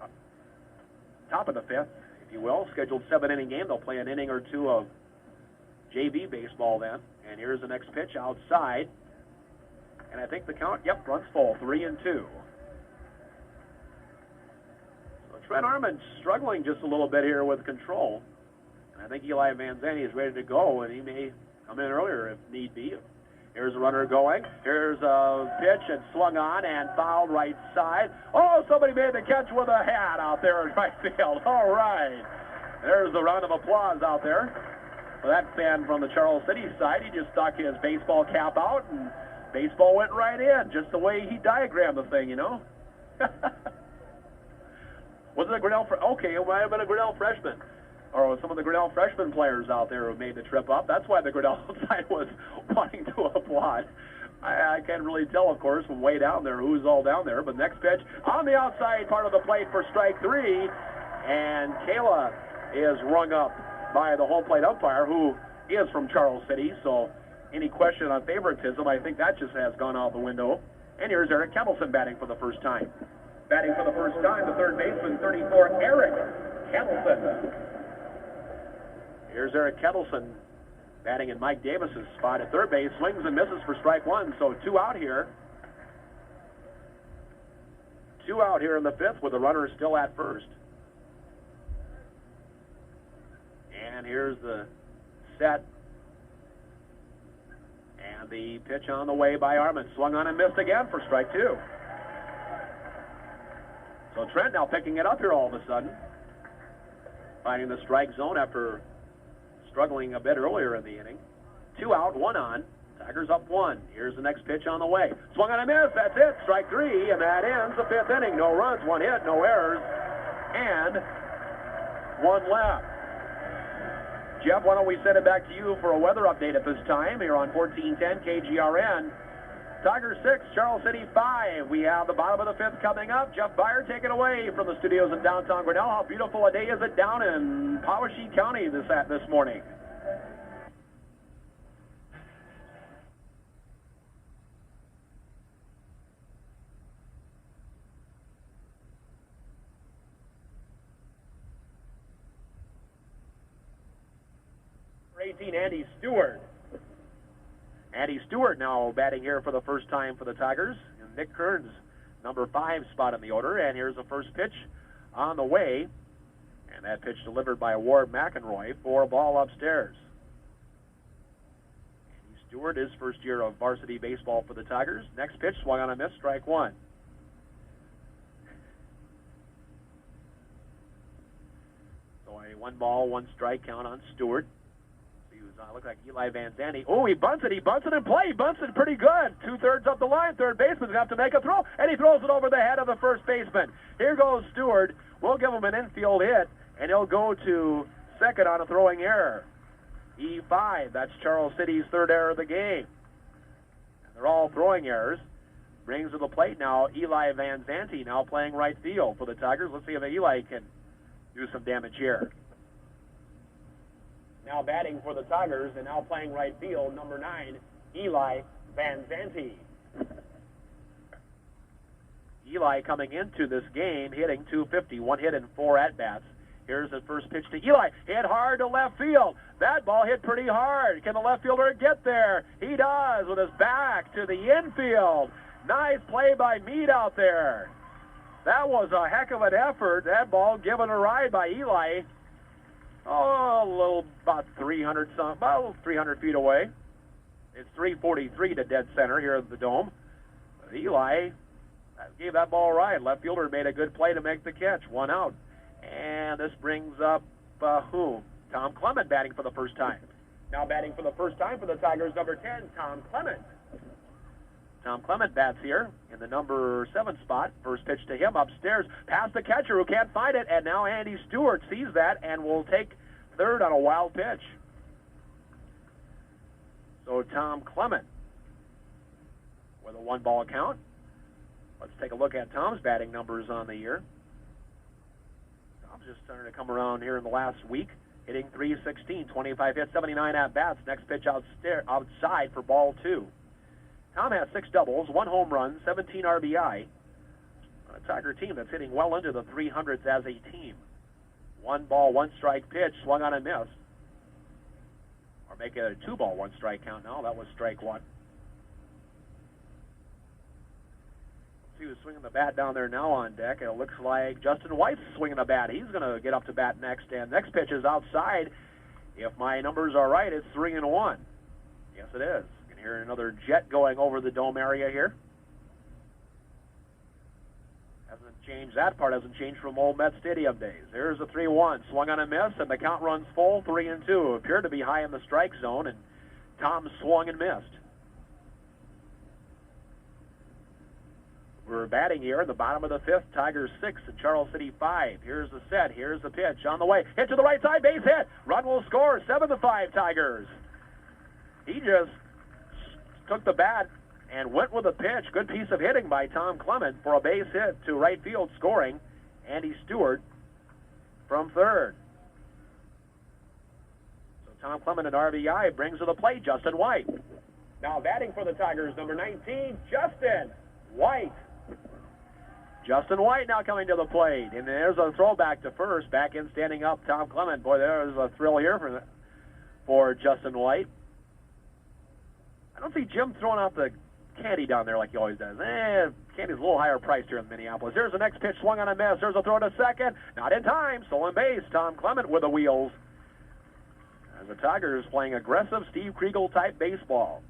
Top of the 5th, if you will. Scheduled 7-inning game. They'll play an inning or 2 of JV baseball then. And here's the next pitch outside. And I think the count, runs full, 3-2. Trent Armand struggling just a little bit here with control. And I think Eli Van Zandt is ready to go, and he may come in earlier if need be. Here's a runner going. Here's a pitch and swung on and fouled right side. Oh, somebody made the catch with a hat out there in right field. All right. There's a round of applause out there for that fan from the Charles City side. He just stuck his baseball cap out, and baseball went right in, just the way he diagrammed the thing, you know. Was it a Grinnell? Okay, it might have been a Grinnell freshman. Or some of the Grinnell freshman players out there who made the trip up. That's why the Grinnell side was wanting to applaud. I can't really tell, of course, from way down there who's all down there. But next pitch on the outside part of the plate for strike 3. And Kayla is rung up by the home plate umpire, who is from Charles City. So any question on favoritism, I think that just has gone out the window. And here's Eric Kettleson batting for the first time. Batting for the first time, the third baseman, 34, Eric Kettleson. Here's Eric Kettleson batting in Mike Davis's spot at third base. Swings and misses for strike 1, so 2 out here. 2 out here in the 5th with the runner still at first. And here's the set. And the pitch on the way by Armand. Swung on and missed again for strike 2. So Trent now picking it up here all of a sudden. Finding the strike zone after struggling a bit earlier in the inning. 2 out, 1 on. Tigers up 1. Here's the next pitch on the way. Swung on and missed. That's it. Strike 3, and that ends the 5th inning. No runs, 1 hit, no errors, and 1 left. Jeff, why don't we send it back to you for a weather update at this time here on 1410 KGRN. Tigers 6, Charles City 5. We have the bottom of the 5th coming up. Jeff Byer taking away from the studios in downtown Grinnell. How beautiful a day is it down in Powashik County this morning? For 18, Andy Stewart. Andy Stewart now batting here for the first time for the Tigers. And Nick Kern's number 5 spot in the order. And here's the first pitch on the way. And that pitch delivered by Ward McEnroy for a ball upstairs. Andy Stewart, his first year of varsity baseball for the Tigers. Next pitch swung on a miss, strike 1. So a 1-1 count on Stewart. Looks like Eli Van Zandt. Oh, he bunts it in play. He bunts it pretty good. 2/3 up the line. Third baseman's going to have to make a throw, and he throws it over the head of the first baseman. Here goes Stewart. We'll give him an infield hit, and he'll go to second on a throwing error. E5, that's Charles City's 3rd error of the game. And they're all throwing errors. Brings to the plate now Eli Van Zandt, now playing right field for the Tigers. Let's see if Eli can do some damage here. Now batting for the Tigers and now playing right field, number 9, Eli Van Zandt. Eli coming into this game hitting .250, 1 hit and 4 at-bats. Here's the first pitch to Eli. Hit hard to left field. That ball hit pretty hard. Can the left fielder get there? He does with his back to the infield. Nice play by Meade out there. That was a heck of an effort. That ball given a ride by Eli. Oh, a little about 300 feet away. It's 343 to dead center here at the Dome. But Eli gave that ball a ride. Left fielder made a good play to make the catch. 1 out. And this brings up Tom Clement batting for the first time. Now batting for the first time for the Tigers, number 10, Tom Clement. Tom Clement bats here in the number 7 spot. First pitch to him upstairs, past the catcher who can't find it, and now Andy Stewart sees that and will take third on a wild pitch. So Tom Clement with a 1-ball count. Let's take a look at Tom's batting numbers on the year. Tom's just starting to come around here in the last week, hitting .316, 25 hits, 79 at-bats. Next pitch outside for ball 2. Tom has 6 doubles, 1 home run, 17 RBI. On a Tiger team that's hitting well into the 300s as a team. 1-ball, 1-strike pitch, swung on and missed. Or make it a 2-ball, 1-strike count now. That was strike 1. See who's swinging the bat down there now on deck. It looks like Justin White's swinging the bat. He's going to get up to bat next. And next pitch is outside. If my numbers are right, it's 3-1. Yes, it is. Here another jet going over the Dome area here. Hasn't changed. That part hasn't changed from old Met Stadium days. There's a 3-1. Swung on a miss, and the count runs full, 3-2. Appeared to be high in the strike zone, and Tom swung and missed. We're batting here in the bottom of the 5th. Tigers 6 and Charles City 5. Here's the set. Here's the pitch on the way. Hit to the right side. Base hit. Run will score. 7-5 Tigers. He just took the bat and went with a pitch. Good piece of hitting by Tom Clement for a base hit to right field, scoring Andy Stewart from third. So Tom Clement at RBI brings to the plate Justin White. Now batting for the Tigers, number 19, Justin White. Justin White now coming to the plate. And there's a throwback to first. Back in standing up, Tom Clement. Boy, there's a thrill here for Justin White. I don't see Jim throwing out the candy down there like he always does. Candy's a little higher priced here in Minneapolis. Here's the next pitch, swung on a miss. There's a throw to second. Not in time. Stolen base. Tom Clement with the wheels. As the Tigers playing aggressive Steve Kriegel type baseball.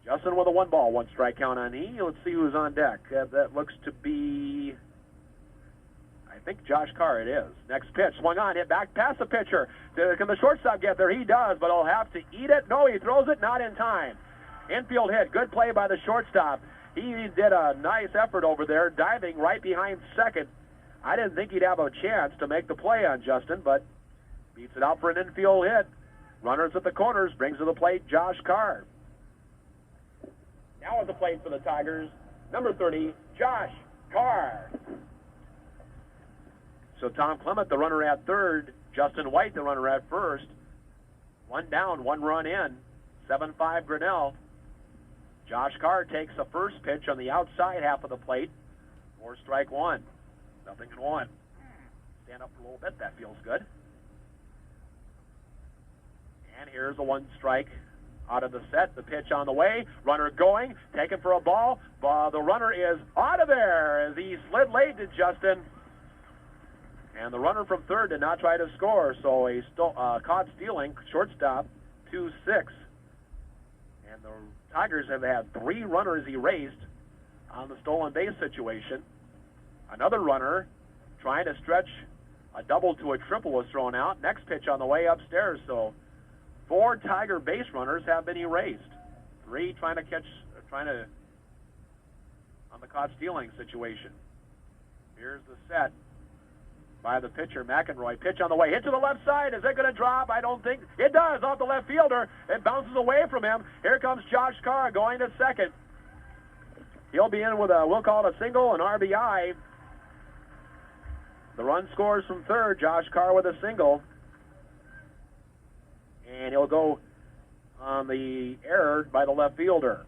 Justin with a 1-ball, 1-strike count on E. Let's see who's on deck. That looks to be, I think, Josh Carr. It is. Next pitch, swung on, hit back past the pitcher. Can the shortstop get there? He does, but he'll have to eat it. No, he throws it, not in time. Infield hit. Good play by the shortstop. He did a nice effort over there, diving right behind second I didn't think he'd have a chance to make the play on Justin, but beats it out for an infield hit. Runners at the corners, brings to the plate Josh Carr. Now at the plate for the Tigers, number 30, Josh Carr. So Tom Clement, the runner at third, Justin White, the runner at first. One down, one run in, 7-5 Grinnell. Josh Carr takes the first pitch on the outside half of the plate for strike one. 0-1. Stand up for a little bit, that feels good. And here's a one strike out of the set. The pitch on the way. Runner going, taken for a ball. The runner is out of there as he slid late to Justin. And the runner from third did not try to score, so a caught stealing, shortstop, 2-6. And the Tigers have had 3 runners erased on the stolen base situation. Another runner trying to stretch a double to a triple was thrown out. Next pitch on the way upstairs, so 4 Tiger base runners have been erased. 3 trying to on the caught stealing situation. Here's the set by the pitcher, McEnroy. Pitch on the way. Hit to the left side. Is it going to drop? I don't think. It does. Off the left fielder. It bounces away from him. Here comes Josh Carr going to second. He'll be in with we'll call it a single, an RBI. The run scores from third. Josh Carr with a single. And he'll go on the error by the left fielder.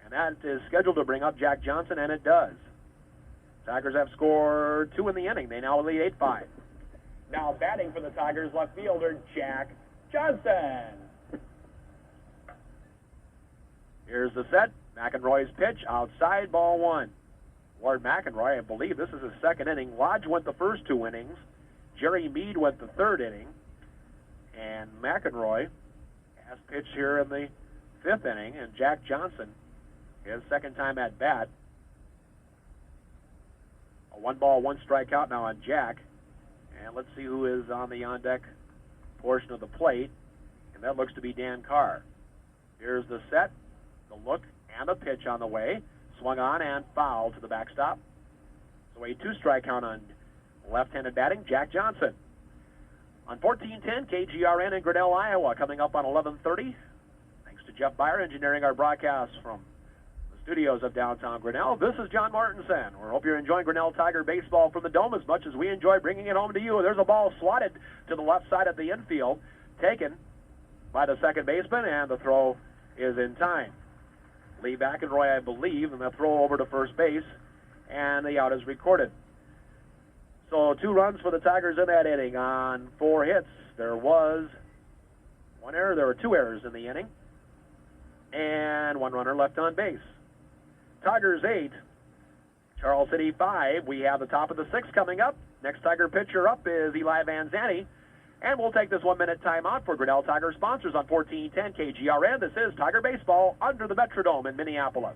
And that is scheduled to bring up Jack Johnson, and it does. Tigers have scored 2 in the inning. They now lead 8-5. Now batting for the Tigers, left fielder Jack Johnson. Here's the set. McEnroy's pitch, outside, ball 1. Ward McEnroy, I believe this is his second inning. Lodge went the first 2 innings. Jerry Mead went the third inning. And McEnroy has pitched here in the 5th inning. And Jack Johnson, his second time at bat. A 1-ball, 1 strikeout now on Jack. And let's see who is on the on-deck portion of the plate. And that looks to be Dan Carr. Here's the set, the look, and the pitch on the way. Swung on and foul to the backstop. So a 2-strike count on left-handed batting, Jack Johnson. On 1410, KGRN in Grinnell, Iowa, coming up on 11:30. Thanks to Jeff Byer engineering our broadcast from the studios of downtown Grinnell. This is John Martinson. We hope you're enjoying Grinnell Tiger baseball from the Dome as much as we enjoy bringing it home to you. There's a ball swatted to the left side of the infield, taken by the second baseman, and the throw is in time. Lee McEnroy, I believe, and the throw over to first base, and the out is recorded. So 2 runs for the Tigers in that inning on 4 hits. There was 1 error. There were 2 errors in the inning, and 1 runner left on base. Tigers 8, Charles City 5. We have the top of the 6th coming up. Next Tiger pitcher up is Eli Van Zandt. And we'll take this 1-minute timeout for Grinnell Tiger sponsors on 1410 KGRN. This is Tiger Baseball under the Metrodome in Minneapolis.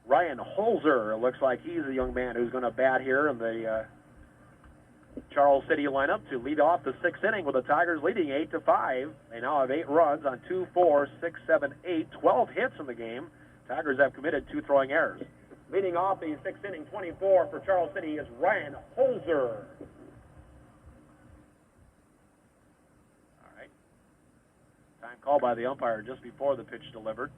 Ryan Holzer, it looks like he's the young man who's going to bat here in the Charles City lineup to lead off the 6th inning with the Tigers leading 8-5. They now have 8 runs on 2, 4, 6, 7, 8, 12 hits in the game. Tigers have committed 2 throwing errors. Leading off the 6th inning, 24 for Charles City is Ryan Holzer. All right. Time called by the umpire just before the pitch delivered.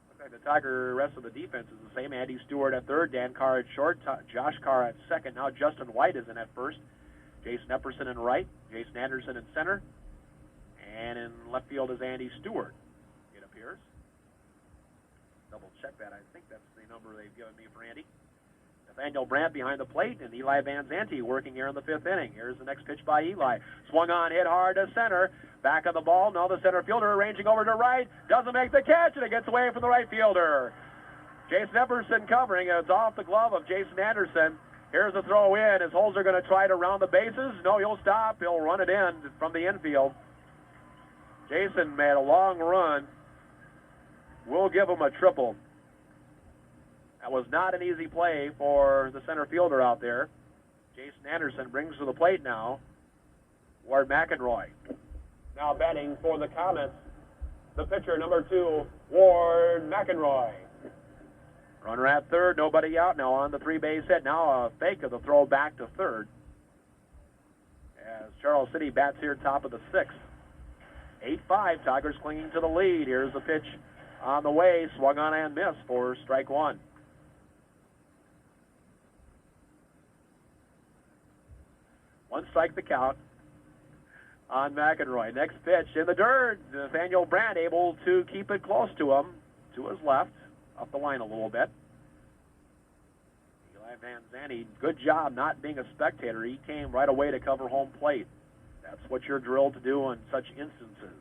Looks like the Tiger rest of the defense is the same. Andy Stewart at third, Dan Carr at short, Josh Carr at second. Now Justin White is in at first. Jason Epperson in right, Jason Anderson in center. And in left field is Andy Stewart, it appears. Double check that. I think that's the number they've given me for Andy. Nathaniel Brandt behind the plate, and Eli Van Zandt working here in the 5th inning. Here's the next pitch by Eli. Swung on, hit hard to center. Back on the ball. Now the center fielder arranging over to right. Doesn't make the catch, and it gets away from the right fielder. Jason Epperson covering. It's off the glove of Jason Anderson. Here's the throw in. Is Holzer going to try to round the bases? No, he'll stop. He'll run it in from the infield. Jason made a long run. We'll give him a triple. That was not an easy play for the center fielder out there. Jason Anderson brings to the plate now Ward McEnroy. Now batting for the Comets, the pitcher, number 2, Ward McEnroy. Runner at third, nobody out. Now on the three-base hit. Now a fake of the throw back to third. As Charles City bats here top of the sixth. 8-5, Tigers clinging to the lead. Here's the pitch on the way. Swung on and missed for strike one. One strike the count on McEnroy. Next pitch in the dirt. Nathaniel Brandt able to keep it close to him. To his left. Up the line a little bit. Eli Van Zandt, good job not being a spectator. He came right away to cover home plate. That's what you're drilled to do in such instances.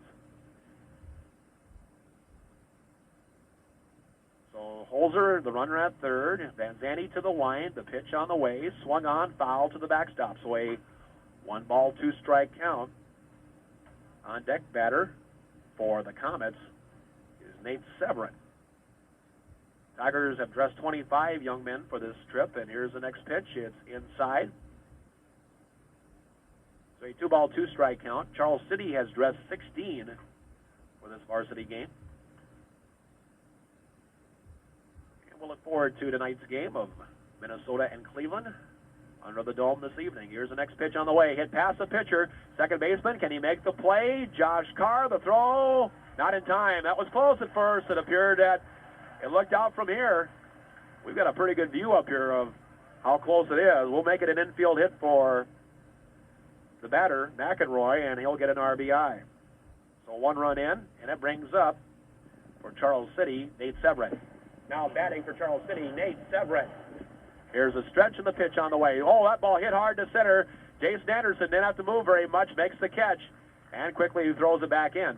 So Holzer, the runner at third. Van Zandt to the line. The pitch on the way. Swung on, foul to the backstop. So a 1-ball, 2-strike count. On deck batter for the Comets is Nate Severin. Tigers have dressed 25 young men for this trip, and here's the next pitch. It's inside. So a 2-ball, 2-strike count. Charles City has dressed 16 for this varsity game. And we'll look forward to tonight's game of Minnesota and Cleveland under the dome this evening. Here's the next pitch on the way. Hit past the pitcher. Second baseman, can he make the play? Josh Carr, the throw. Not in time. That was close at first. It appeared that it looked out from here. We've got a pretty good view up here of how close it is. We'll make it an infield hit for the batter, McEnroy, and he'll get an RBI. So 1 run in, and it brings up for Charles City, Nate Severin. Now batting for Charles City, Nate Severin. Here's a stretch and the pitch on the way. Oh, that ball hit hard to center. Jason Anderson didn't have to move very much, makes the catch, and quickly throws it back in.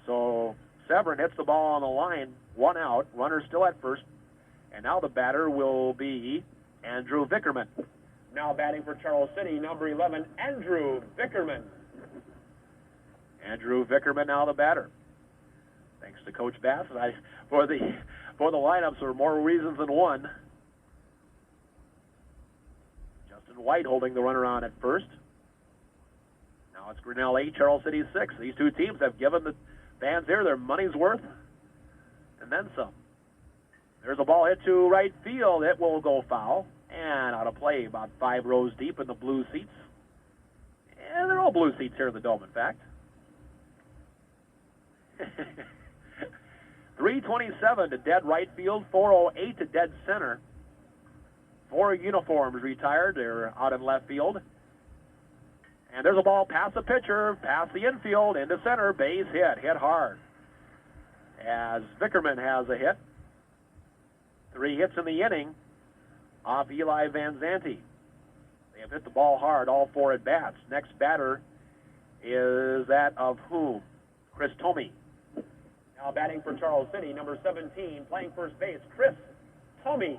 So Severin hits the ball on the line, 1 out, runner still at first, and now the batter will be Andrew Vickerman. Now batting for Charles City, number 11, Andrew Vickerman. Andrew Vickerman now the batter. Thanks to Coach Bass for the lineups for more reasons than one. Justin White holding the runner on at first. Now it's Grinnell 8, Charles City 6. These two teams have given the fans here their money's worth and then some. There's a ball hit to right field. It will go foul and out of play about 5 rows deep in the blue seats. And they're all blue seats here in the Dome, in fact. 327 to dead right field, 408 to dead center. 4 uniforms retired. They're out in left field. And there's a ball past the pitcher, past the infield, into center, base hit hard. As Vickerman has a hit. 3 hits in the inning off Eli Van Zandt. They have hit the ball hard, all 4 at bats. Next batter is that of whom? Chris Tomey. Now batting for Charles City, number 17, playing first base, Chris Tomey.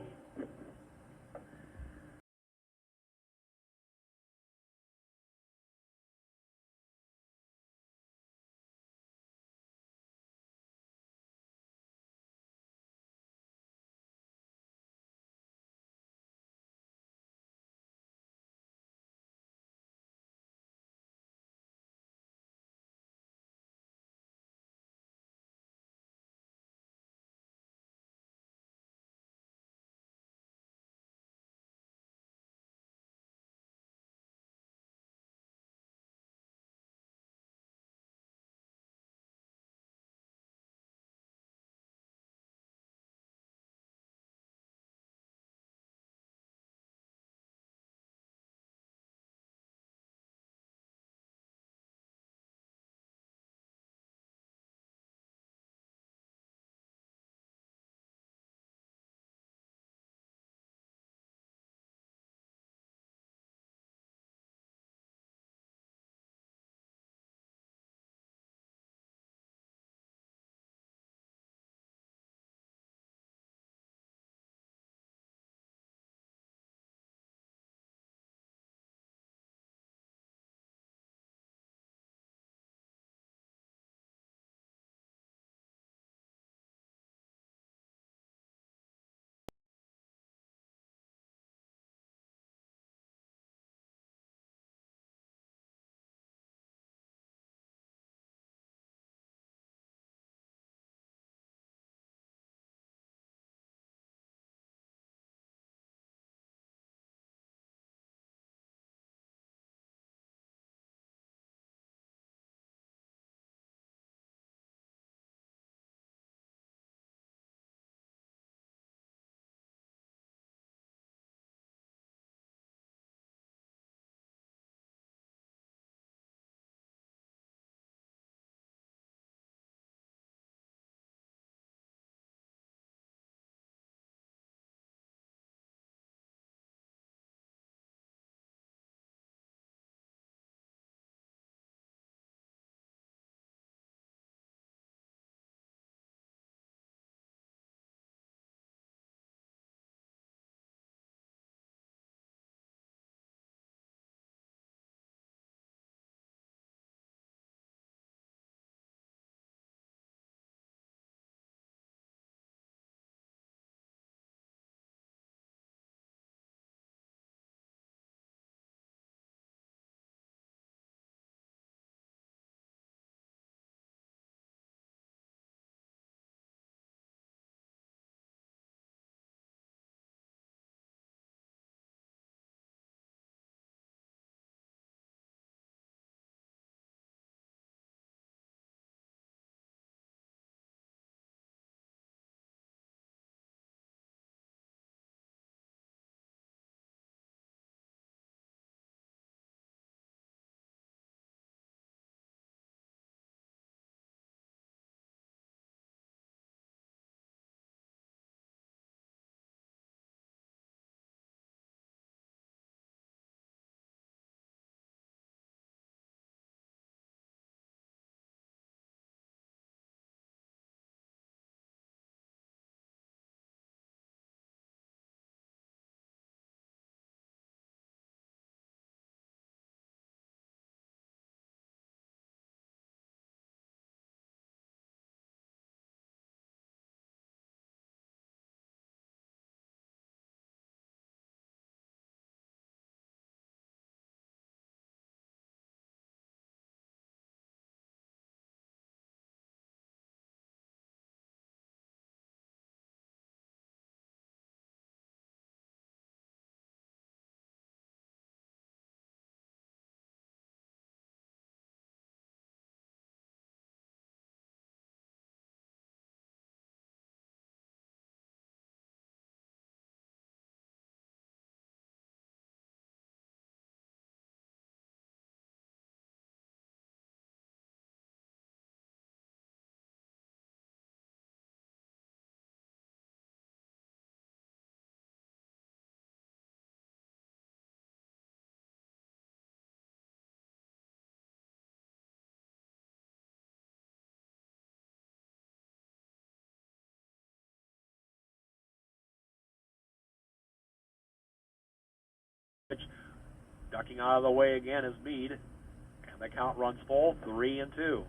Ducking out of the way again is Meade. And the count runs full, 3-2.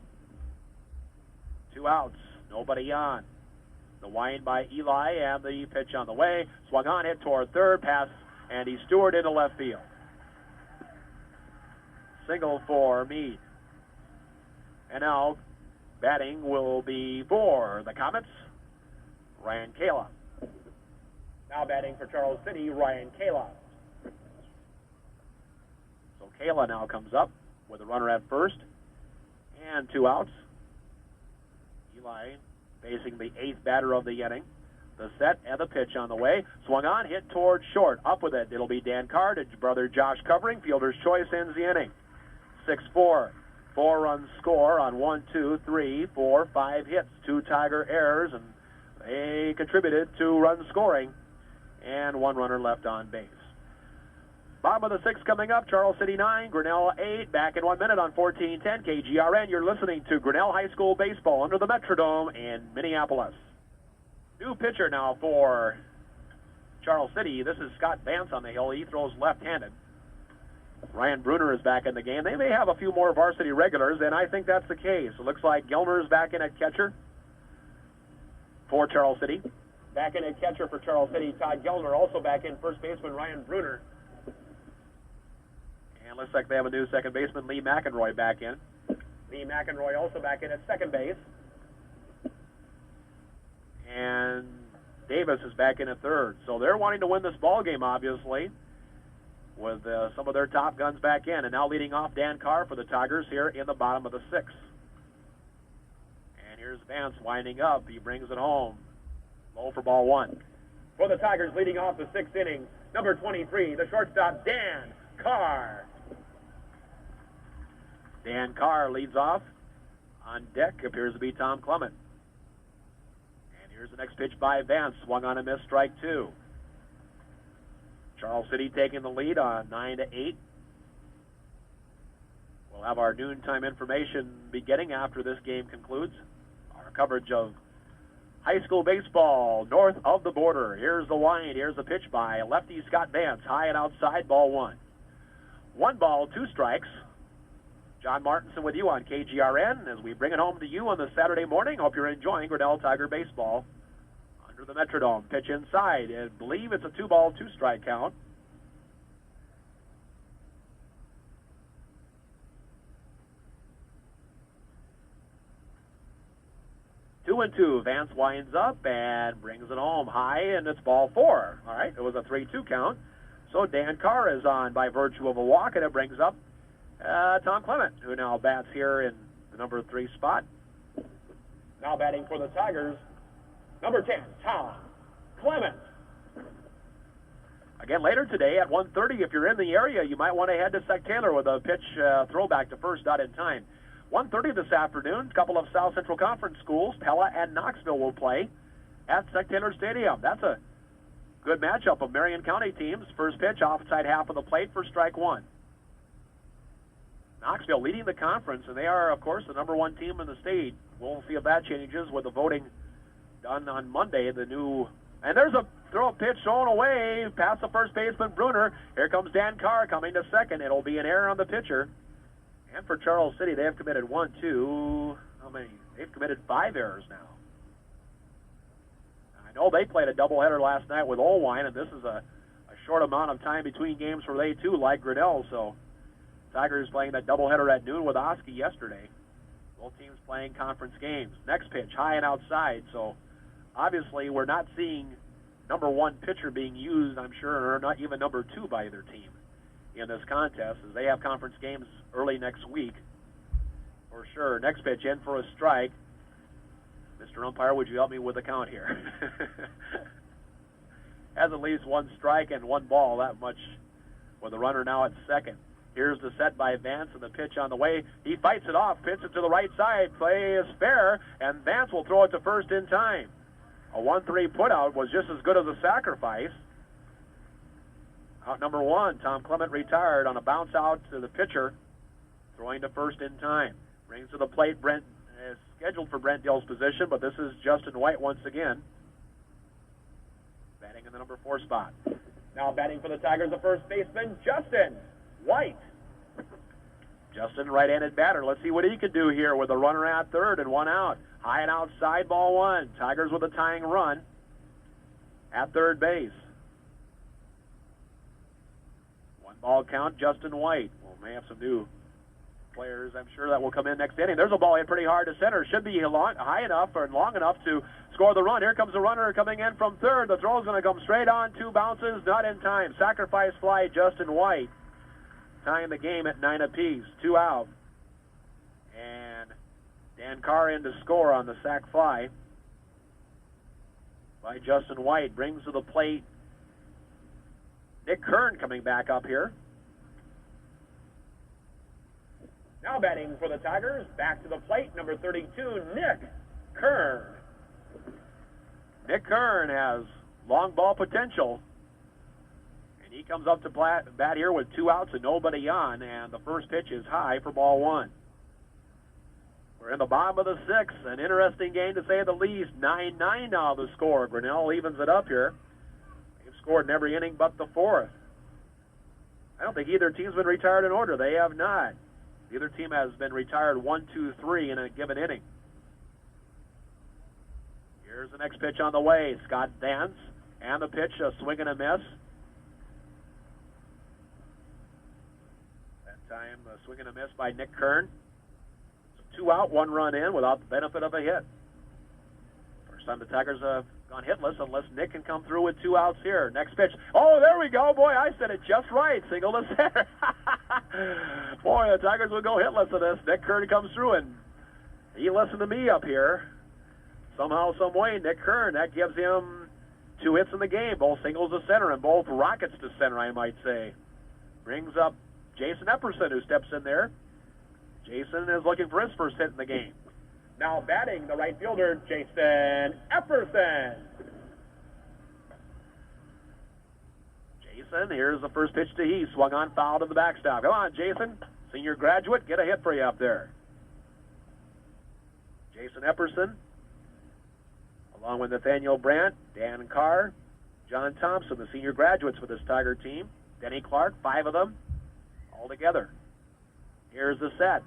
2 outs, nobody on. The wind by Eli and the pitch on the way. Swung on, hit toward third, pass Andy Stewart into left field. Single for Meade. And now batting will be for the Comets, Ryan Kayla. Now batting for Charles City, Ryan Kayla. So Kayla now comes up with a runner at first and 2 outs. Eli facing the 8th batter of the inning. The set and the pitch on the way. Swung on, hit toward short. Up with it. It'll be Dan Carr to brother Josh covering. Fielder's choice ends the inning. 6-4. 4-run score on 1, 2, 3, 4, 5 hits. 2 Tiger errors, and they contributed to run scoring. And 1 runner left on base. Bottom of the 6th coming up. Charles City 9, Grinnell 8. Back in 1 minute on 1410 KGRN. You're listening to Grinnell High School Baseball under the Metrodome in Minneapolis. New pitcher now for Charles City. This is Scott Vance on the hill. He throws left-handed. Ryan Bruner is back in the game. They may have a few more varsity regulars, and I think that's the case. It looks like Gellner is back in at catcher for Charles City. Back in at catcher for Charles City, Todd Gellner. Also back in first baseman Ryan Bruner. And looks like they have a new second baseman, Lee McEnroy, back in. Lee McEnroy also back in at second base. And Davis is back in at third. So they're wanting to win this ball game, obviously, with some of their top guns back in. And now leading off Dan Carr for the Tigers here in the bottom of the 6th. And here's Vance winding up. He brings it home. Low for ball 1. For the Tigers leading off the 6th inning, number 23, the shortstop, Dan Carr. Dan Carr leads off. On deck appears to be Tom Clement. And here's the next pitch by Vance. Swung on and missed, strike 2. Charles City taking the lead on 9-8. We'll have our noontime information beginning after this game concludes. Our coverage of high school baseball north of the border. Here's the wind. Here's the pitch by lefty Scott Vance. High and outside, ball 1. 1 ball, 2 strikes. John Martinson with you on KGRN as we bring it home to you on this Saturday morning. Hope you're enjoying Grinnell Tiger baseball under the Metrodome. Pitch inside. I believe it's a 2-ball, 2-strike count. Two and 2. Vance winds up and brings it home high, and it's ball 4. All right, it was a 3-2 count. So Dan Carr is on by virtue of a walk, and it brings up Tom Clement, who now bats here in the number 3 spot. Now batting for the Tigers, number 10, Tom Clement. Again, later today at 1:30, if you're in the area, you might want to head to Sec Taylor with a pitch throwback to first, not in time. 1:30 this afternoon, a couple of South Central Conference schools, Pella and Knoxville, will play at Sec Taylor Stadium. That's a good matchup of Marion County teams. First pitch, offside half of the plate for strike 1. Knoxville leading the conference, and they are, of course, the number 1 team in the state. We'll see if that changes with the voting done on Monday. And there's a throw pitch thrown away past the first baseman, Bruner. Here comes Dan Carr coming to second. It'll be an error on the pitcher. And for Charles City, they have committed 1, 2, how many? They've committed 5 errors now. I know they played a doubleheader last night with Olwine, and this is a short amount of time between games for they, too, like Grinnell, so Tigers playing that doubleheader at noon with Oski yesterday. Both teams playing conference games. Next pitch, high and outside. So obviously we're not seeing number 1 pitcher being used, I'm sure, or not even number 2 by either team in this contest, as they have conference games early next week for sure. Next pitch in for a strike. Mr. Umpire, would you help me with the count here? Has at least 1 strike and 1 ball, that much, with the runner now at second. Here's the set by Vance and the pitch on the way. He fights it off, pitches it to the right side. Play is fair, and Vance will throw it to first in time. A 1-3 putout was just as good as a sacrifice. Out number 1, Tom Clement retired on a bounce out to the pitcher, throwing to first in time. Brings to the plate, Brent is scheduled for Brent Dill's position, but this is Justin White once again, batting in the number 4 spot. Now batting for the Tigers, the first baseman, Justin White. Justin, right-handed batter. Let's see what he can do here with a runner at third and one out. High and outside, ball one. Tigers with a tying run at third base. One ball count, Justin White. Well, may have some new players, I'm sure, that will come in next inning. There's a ball hit pretty hard to center. Should be high enough or long enough to score the run. Here comes the runner coming in from third. The throw is going to come straight on. 2 bounces, not in time. Sacrifice fly, Justin White. Tying the game at 9 apiece. 2 out. And Dan Carr in to score on the sac fly by Justin White. Brings to the plate Nick Kern coming back up here. Now batting for the Tigers, back to the plate, number 32, Nick Kern. Nick Kern has long ball potential. And he comes up to bat here with 2 outs and nobody on. And the first pitch is high for ball one. We're in the bottom of the 6th. An interesting game to say the least. 9-9 now the score. Grinnell evens it up here. They've scored in every inning but the 4th. I don't think either team's been retired in order. They have not. The other team has been retired 1, 2, 3 in a given inning. Here's the next pitch on the way. Scott Dance. And the pitch, a swing and a miss. That time, a swing and a miss by Nick Kern. 2 out, 1 run in without the benefit of a hit. First time the Tigers have gone hitless unless Nick can come through with 2 outs here. Next pitch. Oh, there we go. Boy, I said it just right. Single to center. Boy, the Tigers will go hitless in this. Nick Kern comes through, and he listened to me up here. Somehow, some way, Nick Kern, that gives him 2 hits in the game. Both singles to center and both rockets to center, I might say. Brings up Jason Epperson, who steps in there. Jason is looking for his first hit in the game. Now batting, the right fielder, Jason Epperson. Jason, here's the first pitch to he. Swung on, foul to the backstop. Come on, Jason. Senior graduate, get a hit for you up there. Jason Epperson, along with Nathaniel Brandt, Dan Carr, John Thompson, the senior graduates for this Tiger team. Denny Clark, 5 of them, all together. Here's the set.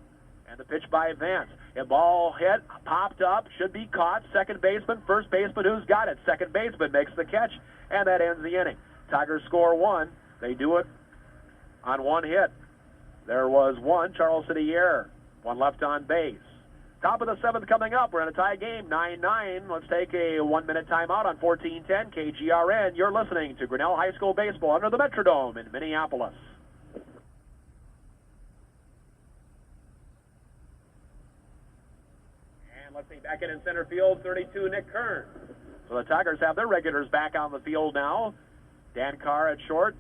And the pitch by Vance. A ball hit, popped up, should be caught. Second baseman, first baseman, who's got it? Second baseman makes the catch, and that ends the inning. Tigers score 1. They do it on 1 hit. There was 1 Charles City error. 1 left on base. Top of the 7th coming up. We're in a tie game, 9-9. Let's take a 1-minute timeout on 1410 KGRN. You're listening to Grinnell High School Baseball under the Metrodome in Minneapolis. Let's see, back in center field, 32, Nick Kern. So the Tigers have their regulars back on the field now. Dan Carr at short.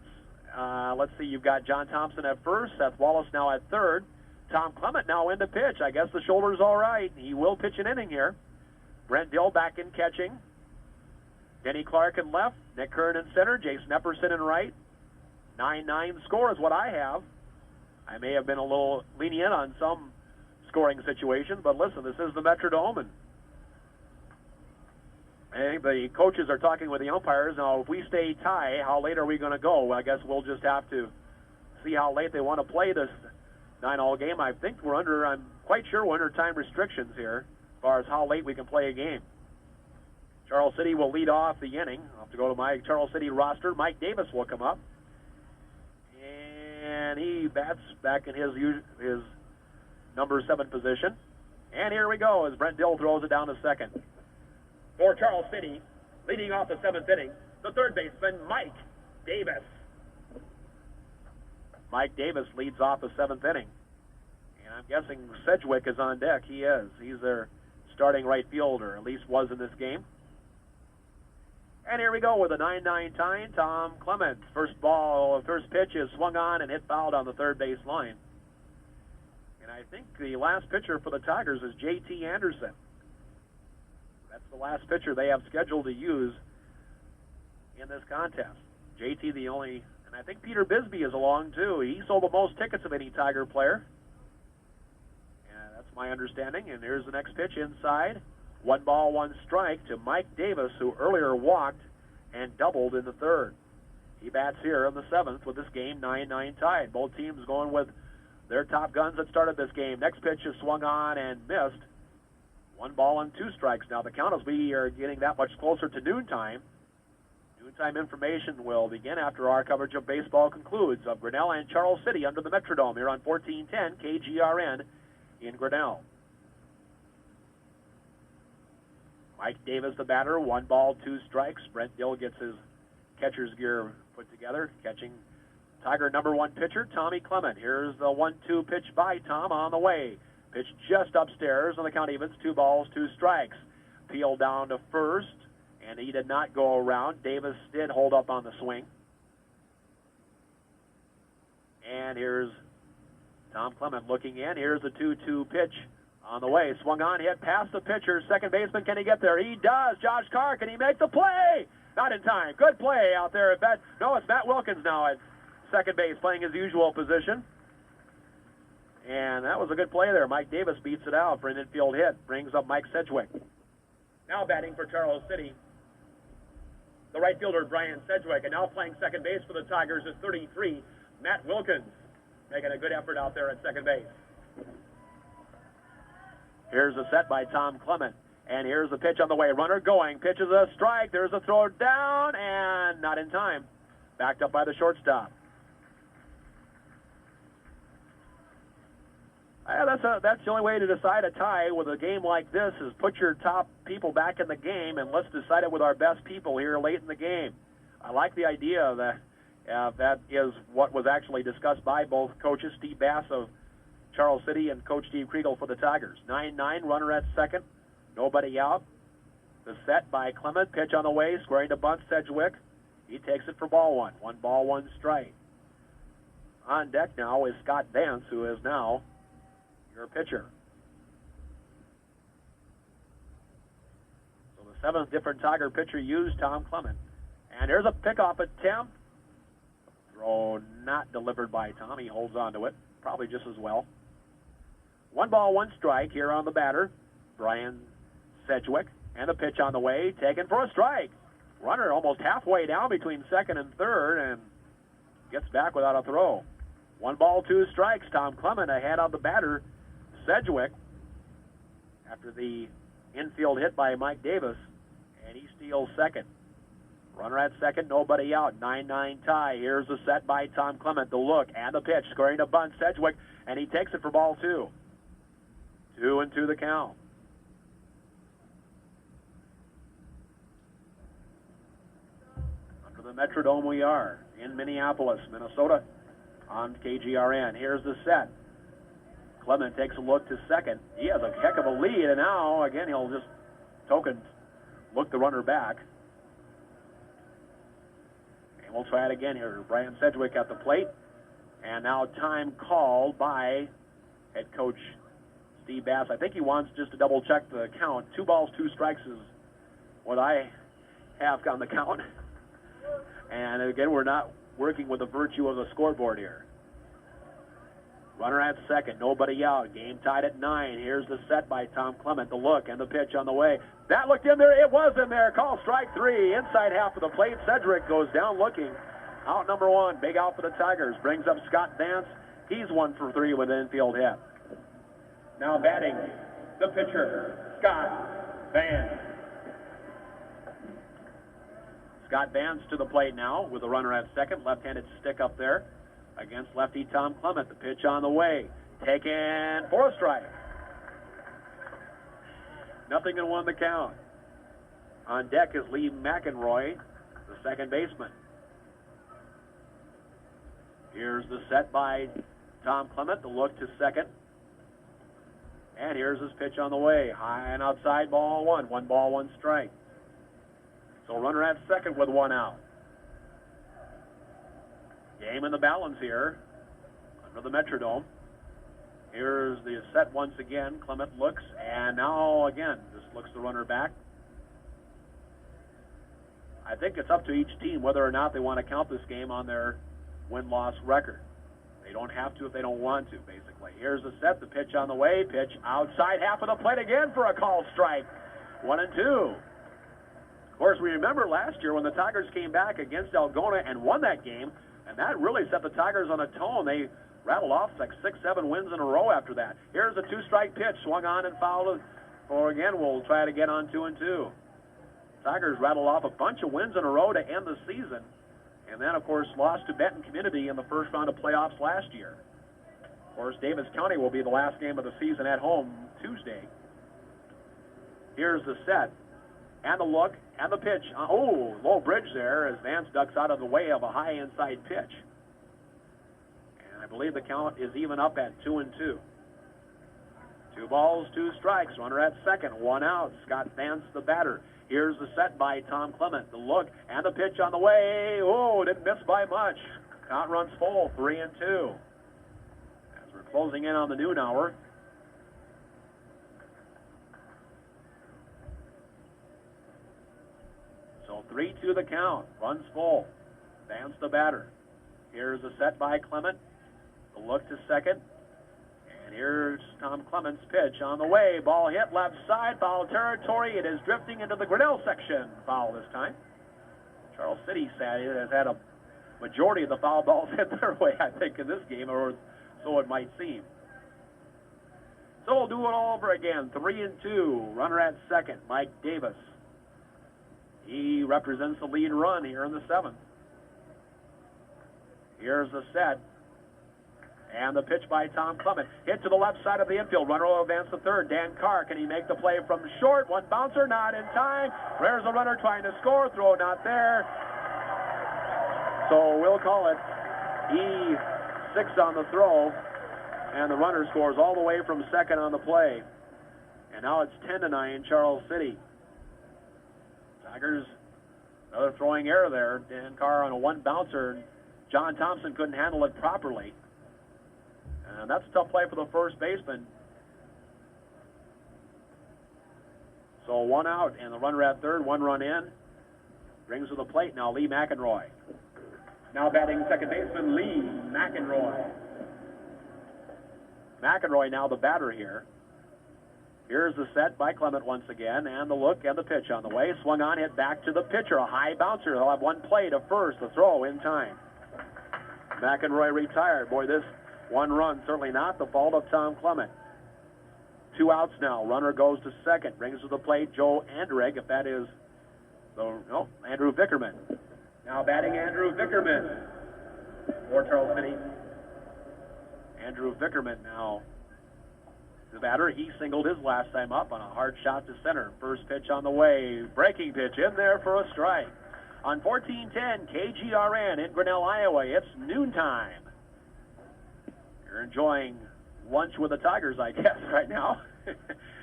Let's see, you've got John Thompson at first. Seth Wallace now at third. Tom Clement now in to pitch. I guess the shoulder's all right. He will pitch an inning here. Brent Dill back in catching. Denny Clark in left. Nick Kern in center. Jason Epperson in right. 9-9 score is what I have. I may have been a little lenient on some scoring situation, but listen, this is the Metrodome, and I think the coaches are talking with the umpires. Now, if we stay tie, how late are we going to go? I guess we'll just have to see how late they want to play this 9-all game. I think I'm quite sure we're under time restrictions here as far as how late we can play a game. Charles City will lead off the inning. I'll have to go to my Charles City roster. Mike Davis will come up, and he bats back in his number 7 position. And here we go as Brent Dill throws it down to second. For Charles City, leading off the 7th inning, the third baseman, Mike Davis. Mike Davis leads off the 7th inning. And I'm guessing Sedgwick is on deck. He is. He's their starting right fielder, at least was in this game. And here we go with a 9-9 tie. Tom Clement, first pitch is swung on and hit foul on the third base line. And I think the last pitcher for the Tigers is J.T. Anderson. That's the last pitcher they have scheduled to use in this contest. J.T. the only, and I think Peter Bisbee is along too. He sold the most tickets of any Tiger player. And that's my understanding. And here's the next pitch inside. 1 ball, 1 strike to Mike Davis, who earlier walked and doubled in the third. He bats here in the 7th with this game 9-9 tied. Both teams going with their top guns that started this game. Next pitch is swung on and missed. 1 ball and 2 strikes. Now the count as we are getting that much closer to noontime. Noontime information will begin after our coverage of baseball concludes of Grinnell and Charles City under the Metrodome here on 1410 KGRN in Grinnell. Mike Davis, the batter, 1 ball, 2 strikes. Brent Dill gets his catcher's gear put together, catching Tiger number 1 pitcher, Tommy Clement. Here's the 1-2 pitch by Tom on the way. Pitch just upstairs, and the count evens, 2 balls, 2 strikes. Peel down to first, and he did not go around. Davis did hold up on the swing. And here's Tom Clement looking in. Here's the 2-2 pitch on the way. Swung on, hit past the pitcher. Second baseman, can he get there? He does. Josh Carr, can he make the play? Not in time. Good play out there. It's Matt Wilkins now at second base, playing his usual position. And that was a good play there. Mike Davis beats it out for an infield hit. Brings up Mike Sedgwick. Now batting for Charles City, the right fielder, Brian Sedgwick. And now playing second base for the Tigers is 33, Matt Wilkins. Making a good effort out there at second base. Here's a set by Tom Clement. And here's the pitch on the way. Runner going. Pitch is a strike. There's a throw down, and not in time. Backed up by the shortstop. That's the only way to decide a tie with a game like this is put your top people back in the game, and let's decide it with our best people here late in the game. I like the idea that that is what was actually discussed by both coaches, Steve Bass of Charles City and Coach Steve Kriegel for the Tigers. 9-9, runner at second, nobody out. The set by Clement, pitch on the way, squaring to bunt Sedgwick. He takes it for ball 1. 1 ball, 1 strike. On deck now is Scott Vance, who is now your pitcher. So the 7th different Tiger pitcher used, Tom Clement. And here's a pickoff attempt. Throw not delivered by Tom. He holds on to it, probably just as well. 1 ball, 1 strike here on the batter, Brian Sedgwick. And the pitch on the way, taken for a strike. Runner almost halfway down between second and third and gets back without a throw. 1 ball, 2 strikes. Tom Clement ahead of the batter, Sedgwick, after the infield hit by Mike Davis, and he steals second. Runner at second, nobody out. 9-9 tie. Here's the set by Tom Clement. The look and the pitch, scoring to bunt Sedgwick, and he takes it for ball 2. 2-2 the count. Under the Metrodome we are in Minneapolis, Minnesota, on KGRN. Here's the set. Clement takes a look to second. He has a heck of a lead, and now, again, he'll just look the runner back. And we'll try it again here. Brian Sedgwick at the plate. And now time called by head coach Steve Bass. I think he wants just to double-check the count. 2 balls, 2 strikes is what I have on the count. And again, we're not working with the virtue of the scoreboard here. Runner at second, nobody out. Game tied at 9. Here's the set by Tom Clement. The look and the pitch on the way. That looked in there. It was in there. Call strike 3. Inside half of the plate. Sedgwick goes down looking. Out number 1. Big out for the Tigers. Brings up Scott Vance. He's 1 for 3 with an infield hit. Now batting, the pitcher, Scott Vance. Scott Vance to the plate now with a runner at second. Left-handed stick up there against lefty Tom Clement. The pitch on the way. Taken for a strike. Nothing in 1 the count. On deck is Lee McEnroy, the second baseman. Here's the set by Tom Clement. The look to second. And here's his pitch on the way. High and outside, ball 1. 1 ball, 1 strike. So runner at second with 1 out. Game in the balance here under the Metrodome. Here's the set once again. Clement looks, and now again, just looks the runner back. I think it's up to each team whether or not they want to count this game on their win-loss record. They don't have to if they don't want to, basically. Here's the set, the pitch on the way. Pitch outside half of the plate again for a call strike. 1-2. Of course, we remember last year when the Tigers came back against Algona and won that game, and that really set the Tigers on a tone. They rattled off like 6-7 wins in a row after that. Here's a 2-strike pitch, swung on and fouled. Or again, we'll try it again on 2-2. Tigers rattled off a bunch of wins in a row to end the season, and then, of course, lost to Benton Community in the first round of playoffs last year. Of course, Davis County will be the last game of the season at home Tuesday. Here's the set, and the look, and the pitch. Oh, low bridge there as Vance ducks out of the way of a high inside pitch. And I believe the count is even up at 2-2. 2 balls, 2 strikes. Runner at second, 1 out. Scott Vance, the batter. Here's the set by Tom Clement. The look and the pitch on the way. Oh, didn't miss by much. Count runs full, 3-2. As we're closing in on the noon hour. So 3-2 the count. Runs full. Vance the batter. Here's the set by Clement. The look to second. And here's Tom Clement's pitch on the way. Ball hit left side, foul territory. It is drifting into the Grinnell section. Foul this time. Charles City has had a majority of the foul balls hit their way, I think, in this game, or so it might seem. So we'll do it all over again. 3-2. Runner at second, Mike Davis. He represents the lead run here in the 7th. Here's the set. And the pitch by Tom Clement. Hit to the left side of the infield. Runner will advance to third. Dan Carr, can he make the play from short? One bouncer, not in time. There's the runner trying to score. Throw not there. So we'll call it E6 on the throw. And the runner scores all the way from second on the play. And now it's 10-9 Charles City. Tigers, another throwing error there. Dan Carr on a 1 bouncer. John Thompson couldn't handle it properly. And that's a tough play for the first baseman. So 1 out, and the runner at third, 1 run in. Brings to the plate now Lee McEnroy. Now batting second baseman Lee McEnroy. McEnroy now the batter here. Here's the set by Clement once again, and the look and the pitch on the way. Swung on, hit back to the pitcher, a high bouncer. He'll have 1 play to first, the throw in time. McEnroy retired. Boy, this 1 run, certainly not the fault of Tom Clement. 2 outs now. Runner goes to second. Brings to the plate Joe Andreg, if that is, Andrew Vickerman. Now batting Andrew Vickerman for Charles City. Andrew Vickerman now the batter. He singled his last time up on a hard shot to center. First pitch on the way. Breaking pitch in there for a strike. On 1410 KGRN in Grinnell, Iowa, it's noontime. You're enjoying lunch with the Tigers, I guess, right now.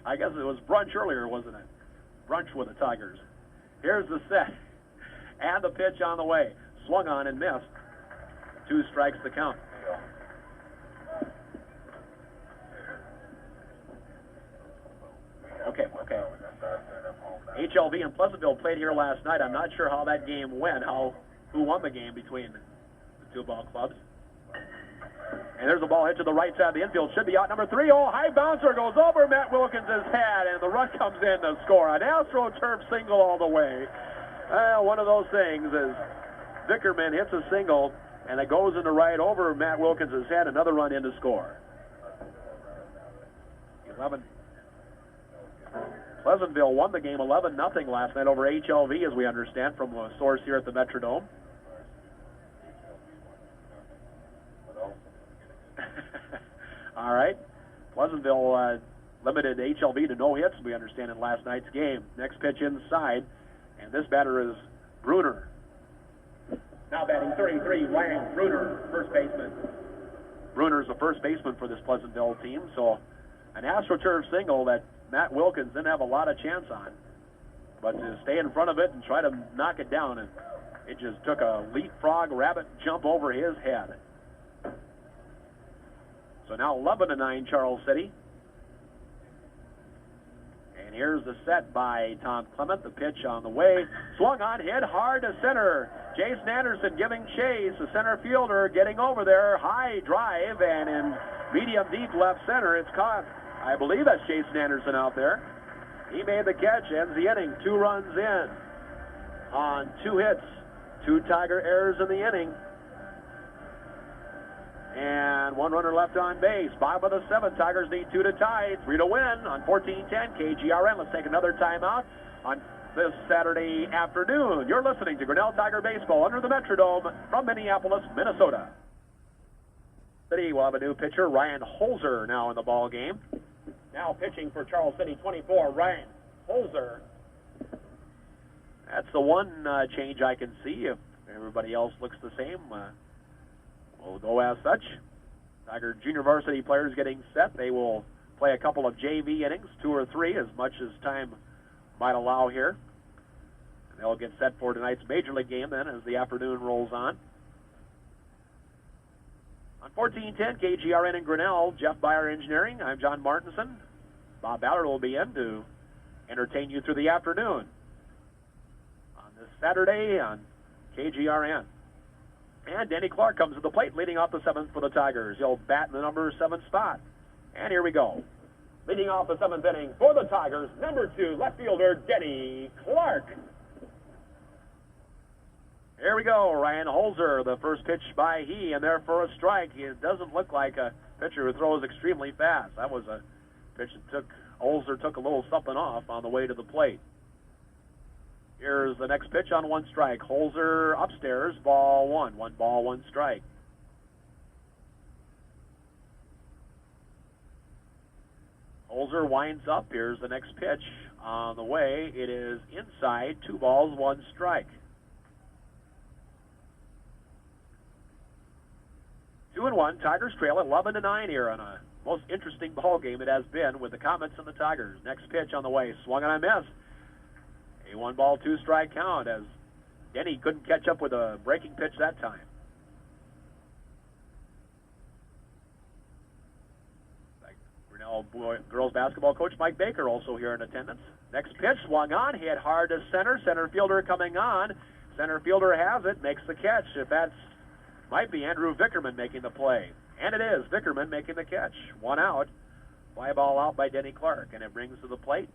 I guess it was brunch earlier, wasn't it? Brunch with the Tigers. Here's the set. And the pitch on the way. Swung on and missed. 2 strikes the count. Okay. HLV and Pleasantville played here last night. I'm not sure how that game went, who won the game between the 2 ball clubs. And there's a ball hit to the right side of the infield. Should be out number 3. Oh, high bouncer goes over Matt Wilkins' head, and the run comes in to score. An AstroTurf single all the way. One of those things is Vickerman hits a single, and it goes into right over Matt Wilkins' head. Another run in to score. 11. Pleasantville won the game 11-0 last night over HLV, as we understand from a source here at the Metrodome. All right. Pleasantville limited HLV to no hits, we understand, in last night's game. Next pitch inside, and this batter is Bruner. Now batting 33, Wang Bruner, first baseman. Bruner's the first baseman for this Pleasantville team, so an AstroTurf single that Matt Wilkins didn't have a lot of chance on, but to stay in front of it and try to knock it down, and it just took a leapfrog rabbit jump over his head. So now 11-9 Charles City. And here's the set by Tom Clement. The pitch on the way. Swung on, hit hard to center. Jason Anderson giving chase. The center fielder getting over there. High drive, and in medium deep left center, it's caught. I believe that's Jason Anderson out there. He made the catch, ends the inning, 2 runs in. on 2 hits, 2 Tiger errors in the inning. And 1 runner left on base. Bottom of the 7th, Tigers need 2 to tie, 3 to win on 14-10 KGRN. Let's take another timeout on this Saturday afternoon. You're listening to Grinnell Tiger Baseball under the Metrodome from Minneapolis, Minnesota. City will have a new pitcher, Ryan Holzer, now in the ball game. Now pitching for Charles City, 24, Ryan Holzer. That's the one change I can see. If everybody else looks the same, we'll go as such. Tiger junior varsity players getting set. They will play a couple of JV innings, 2 or 3, as much as time might allow here. And they'll get set for tonight's Major League game then as the afternoon rolls on. On 14-10 KGRN in Grinnell, Jeff Byer Engineering, I'm John Martinson. Bob Ballard will be in to entertain you through the afternoon on this Saturday on KGRN. And Danny Clark comes to the plate, leading off the 7th for the Tigers. He'll bat in the number 7 spot. And here we go. Leading off the 7th inning for the Tigers, number 2, left fielder Danny Clark. Here we go, Ryan Holzer, the first pitch by he, and there for a strike. It doesn't look like a pitcher who throws extremely fast. That was a pitch that Holzer took a little something off on the way to the plate. Here's the next pitch on 1 strike. Holzer upstairs, ball 1. 1 ball, 1 strike. Holzer winds up. Here's the next pitch on the way. It is inside, 2 balls, 1 strike. 2-1. Tigers trail 11-9 here on a most interesting ball game it has been with the Comets and the Tigers. Next pitch on the way. Swung and a miss. A 1 ball, 2 strike count as Denny couldn't catch up with a breaking pitch that time. Grinnell girls basketball coach Mike Baker also here in attendance. Next pitch swung on, hit hard to center. Center fielder coming on. Center fielder has it, makes the catch. If that's might be Andrew Vickerman making the play. And it is Vickerman making the catch. 1 out. Fly ball out by Denny Clark, and it brings to the plate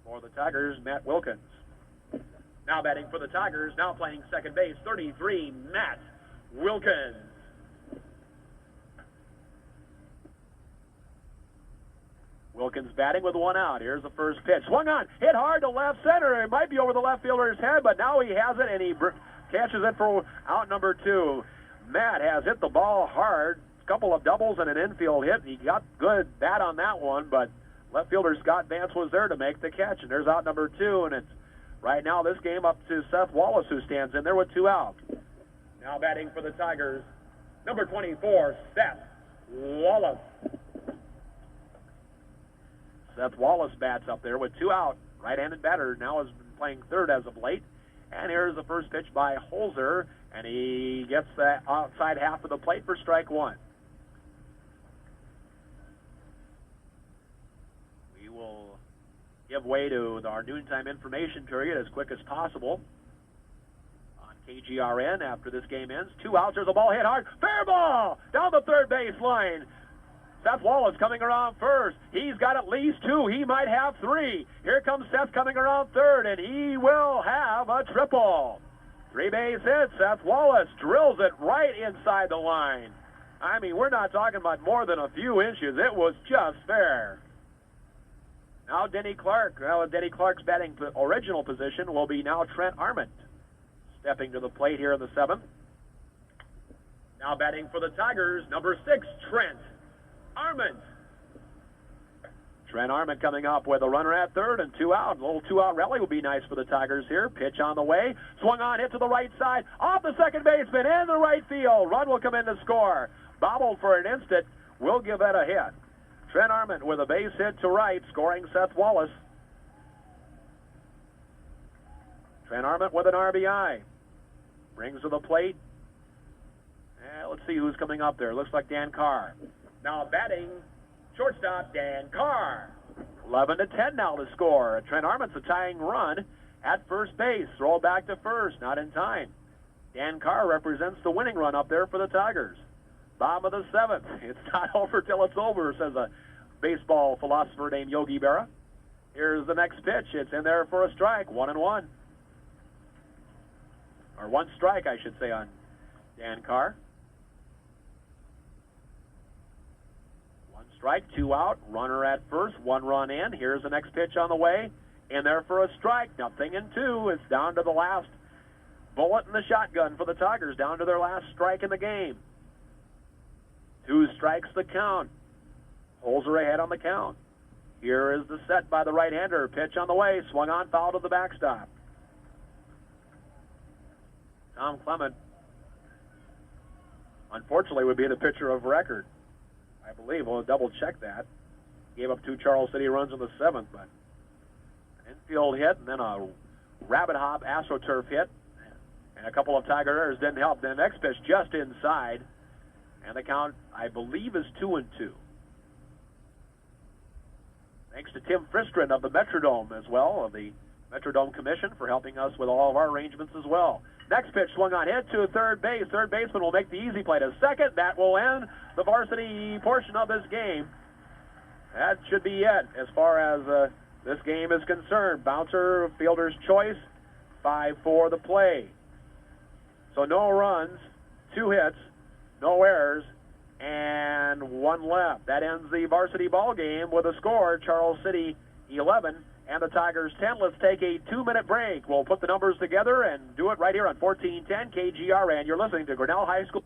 for the Tigers, Matt Wilkins. Now batting for the Tigers, now playing second base, 33, Matt Wilkins. Wilkins batting with 1 out. Here's the first pitch. Swung on, hit hard to left center. It might be over the left fielder's head, but now he has it, and he catches it for out number 2. Matt has hit the ball hard. A couple of doubles and an infield hit. He got good bat on that one, but left fielder Scott Vance was there to make the catch, and there's out number 2, and it's right now this game up to Seth Wallace, who stands in there with 2 out. Now batting for the Tigers, number 24, Seth Wallace. Seth Wallace bats up there with 2 out. Right-handed batter now has been playing third as of late. And here's the first pitch by Holzer, and he gets the outside half of the plate for strike 1. We will give way to our noontime information period as quick as possible on KGRN after this game ends. 2 outs, there's a ball hit hard. Fair ball down the third base line. Seth Wallace coming around first. He's got at least 2. He might have 3. Here comes Seth coming around third, and he will have a triple. 3 base hit. Seth Wallace drills it right inside the line. I mean, we're not talking about more than a few inches. It was just fair. Now Denny Clark. Well, Denny Clark's batting original position will be now Trent Arment, stepping to the plate here in the 7th. Now batting for the Tigers, number 6, Trent Arment. Trent Arment coming up with a runner at third and 2 out. A little 2-out rally would be nice for the Tigers here. Pitch on the way. Swung on, hit to the right side. Off the second baseman in the right field. Run will come in to score. Bobbled for an instant. We'll give that a hit. Trent Arment with a base hit to right, scoring Seth Wallace. Trent Arment with an RBI. Brings to the plate. Let's see who's coming up there. Looks like Dan Carr. Now batting, shortstop Dan Carr. 11-10 now to score. Trent Arment's a tying run at first base. Throw back to first, not in time. Dan Carr represents the winning run up there for the Tigers. Bottom of the 7th. It's not over till it's over, says a baseball philosopher named Yogi Berra. Here's the next pitch. It's in there for a strike. 1-1. or 1 strike, I should say, on Dan Carr. 1 strike, 2 out, runner at first, 1 run in. Here's the next pitch on the way. In there for a strike, 0-2. It's down to the last bullet in the shotgun for the Tigers, down to their last strike in the game. 2 strikes the count. Holes are ahead on the count. Here is the set by the right-hander. Pitch on the way, swung on, foul to the backstop. Tom Clement, unfortunately, would be the pitcher of record, I believe. We'll double-check that. Gave up 2 Charles City runs in the 7th, but an infield hit and then a rabbit hop AstroTurf hit and a couple of Tiger errors didn't help. The next pitch just inside, and the count, I believe, is 2-2. Thanks to Tim Fristrin of the Metrodome as well, of the Metrodome Commission, for helping us with all of our arrangements as well. Next pitch swung on, hit to third base. Third baseman will make the easy play to second. That will end the varsity portion of this game. That should be it as far as this game is concerned. Bouncer, fielder's choice, 5-4 the play. So no runs, 2 hits, no errors, and 1 left. That ends the varsity ball game with a score, Charles City 11 and the Tigers 10. Let's take a 2-minute break. We'll put the numbers together and do it right here on 1410 KGRN. You're listening to Grinnell High School.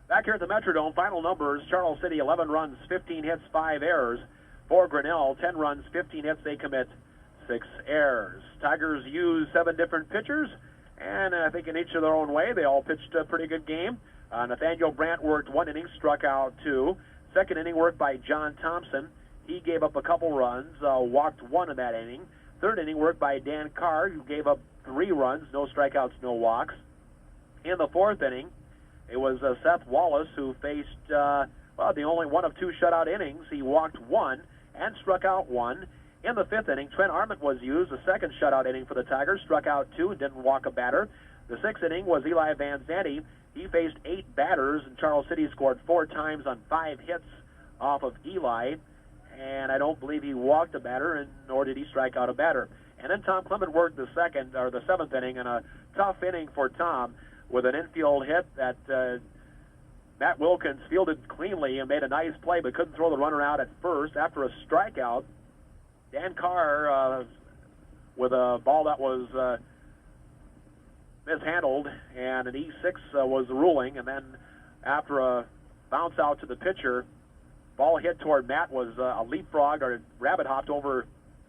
Back here at the Metrodome, final numbers, Charles City 11 runs, 15 hits, 5 errors. For Grinnell, 10 runs, 15 hits, they commit 6 errors. Tigers use 7 different pitchers, and I think in each of their own way, they all pitched a pretty good game. Nathaniel Brandt worked 1 inning, struck out 2. Second inning worked by John Thompson. He gave up a couple runs, walked 1 in that inning. Third inning worked by Dan Carr, who gave up 3 runs, no strikeouts, no walks. In the 4th inning, it was Seth Wallace who faced, the only one of 2 shutout innings. He walked 1 and struck out 1. In the 5th inning, Trent Arment was used, the second shutout inning for the Tigers, struck out 2 and didn't walk a batter. The 6th inning was Eli Van Zandt. He faced 8 batters, and Charles City scored 4 times on 5 hits off of Eli, and I don't believe he walked a batter, and nor did he strike out a batter. And then Tom Clement worked the 7th inning, in a tough inning for Tom, with an infield hit that Matt Wilkins fielded cleanly and made a nice play, but couldn't throw the runner out at first. After a strikeout, Dan Carr, with a ball that was mishandled, and an E6 was the ruling, and then after a bounce out to the pitcher, ball hit toward Matt was a leapfrog or rabbit hopped over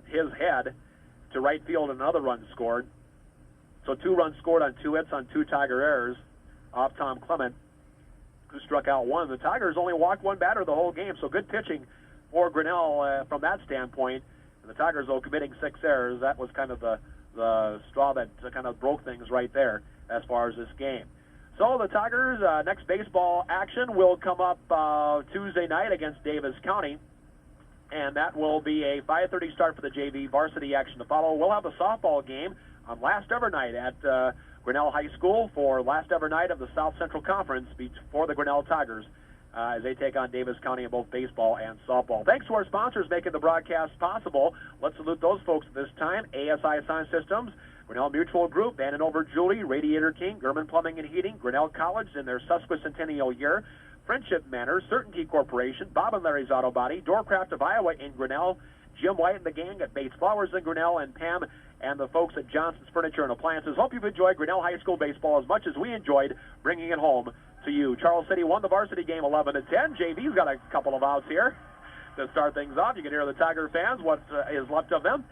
his head to right field, and another run scored. So 2 runs scored on 2 hits on 2 Tiger errors off Tom Clement, who struck out 1. The Tigers only walked 1 batter the whole game, so good pitching for Grinnell from that standpoint. And the Tigers, though, committing 6 errors. That was kind of the straw that kind of broke things right there as far as this game. So the Tigers' next baseball action will come up Tuesday night against Davis County, and that will be a 5:30 start for the JV varsity action to follow. We'll have a softball game on last ever night at Grinnell High School for last ever night of the South Central Conference for the Grinnell Tigers as they take on Davis County in both baseball and softball. Thanks to our sponsors making the broadcast possible. Let's salute those folks at this time: ASI Sound Systems, Grinnell Mutual Group, Van Over Julie, Radiator King, German Plumbing and Heating, Grinnell College in their sesquicentennial year, Friendship Manor, Certainty Corporation, Bob and Larry's Auto Body, Doorcraft of Iowa in Grinnell, Jim White and the gang at Bates Flowers in Grinnell, and Pam and the folks at Johnson's Furniture and Appliances. Hope you've enjoyed Grinnell High School baseball as much as we enjoyed bringing it home to you. Charles City won the varsity game 11-10. JV's got a couple of outs here to start things off. You can hear the Tiger fans, what is left of them.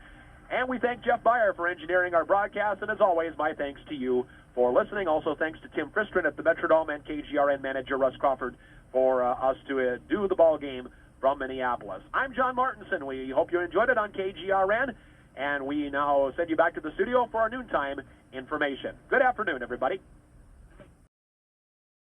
And we thank Jeff Beyer for engineering our broadcast. And as always, my thanks to you for listening. Also thanks to Tim Fristrin at the Metrodome and KGRN manager Russ Crawford for us to do the ball game from Minneapolis. I'm John Martinson. We hope you enjoyed it on KGRN. And we now send you back to the studio for our noontime information. Good afternoon, everybody.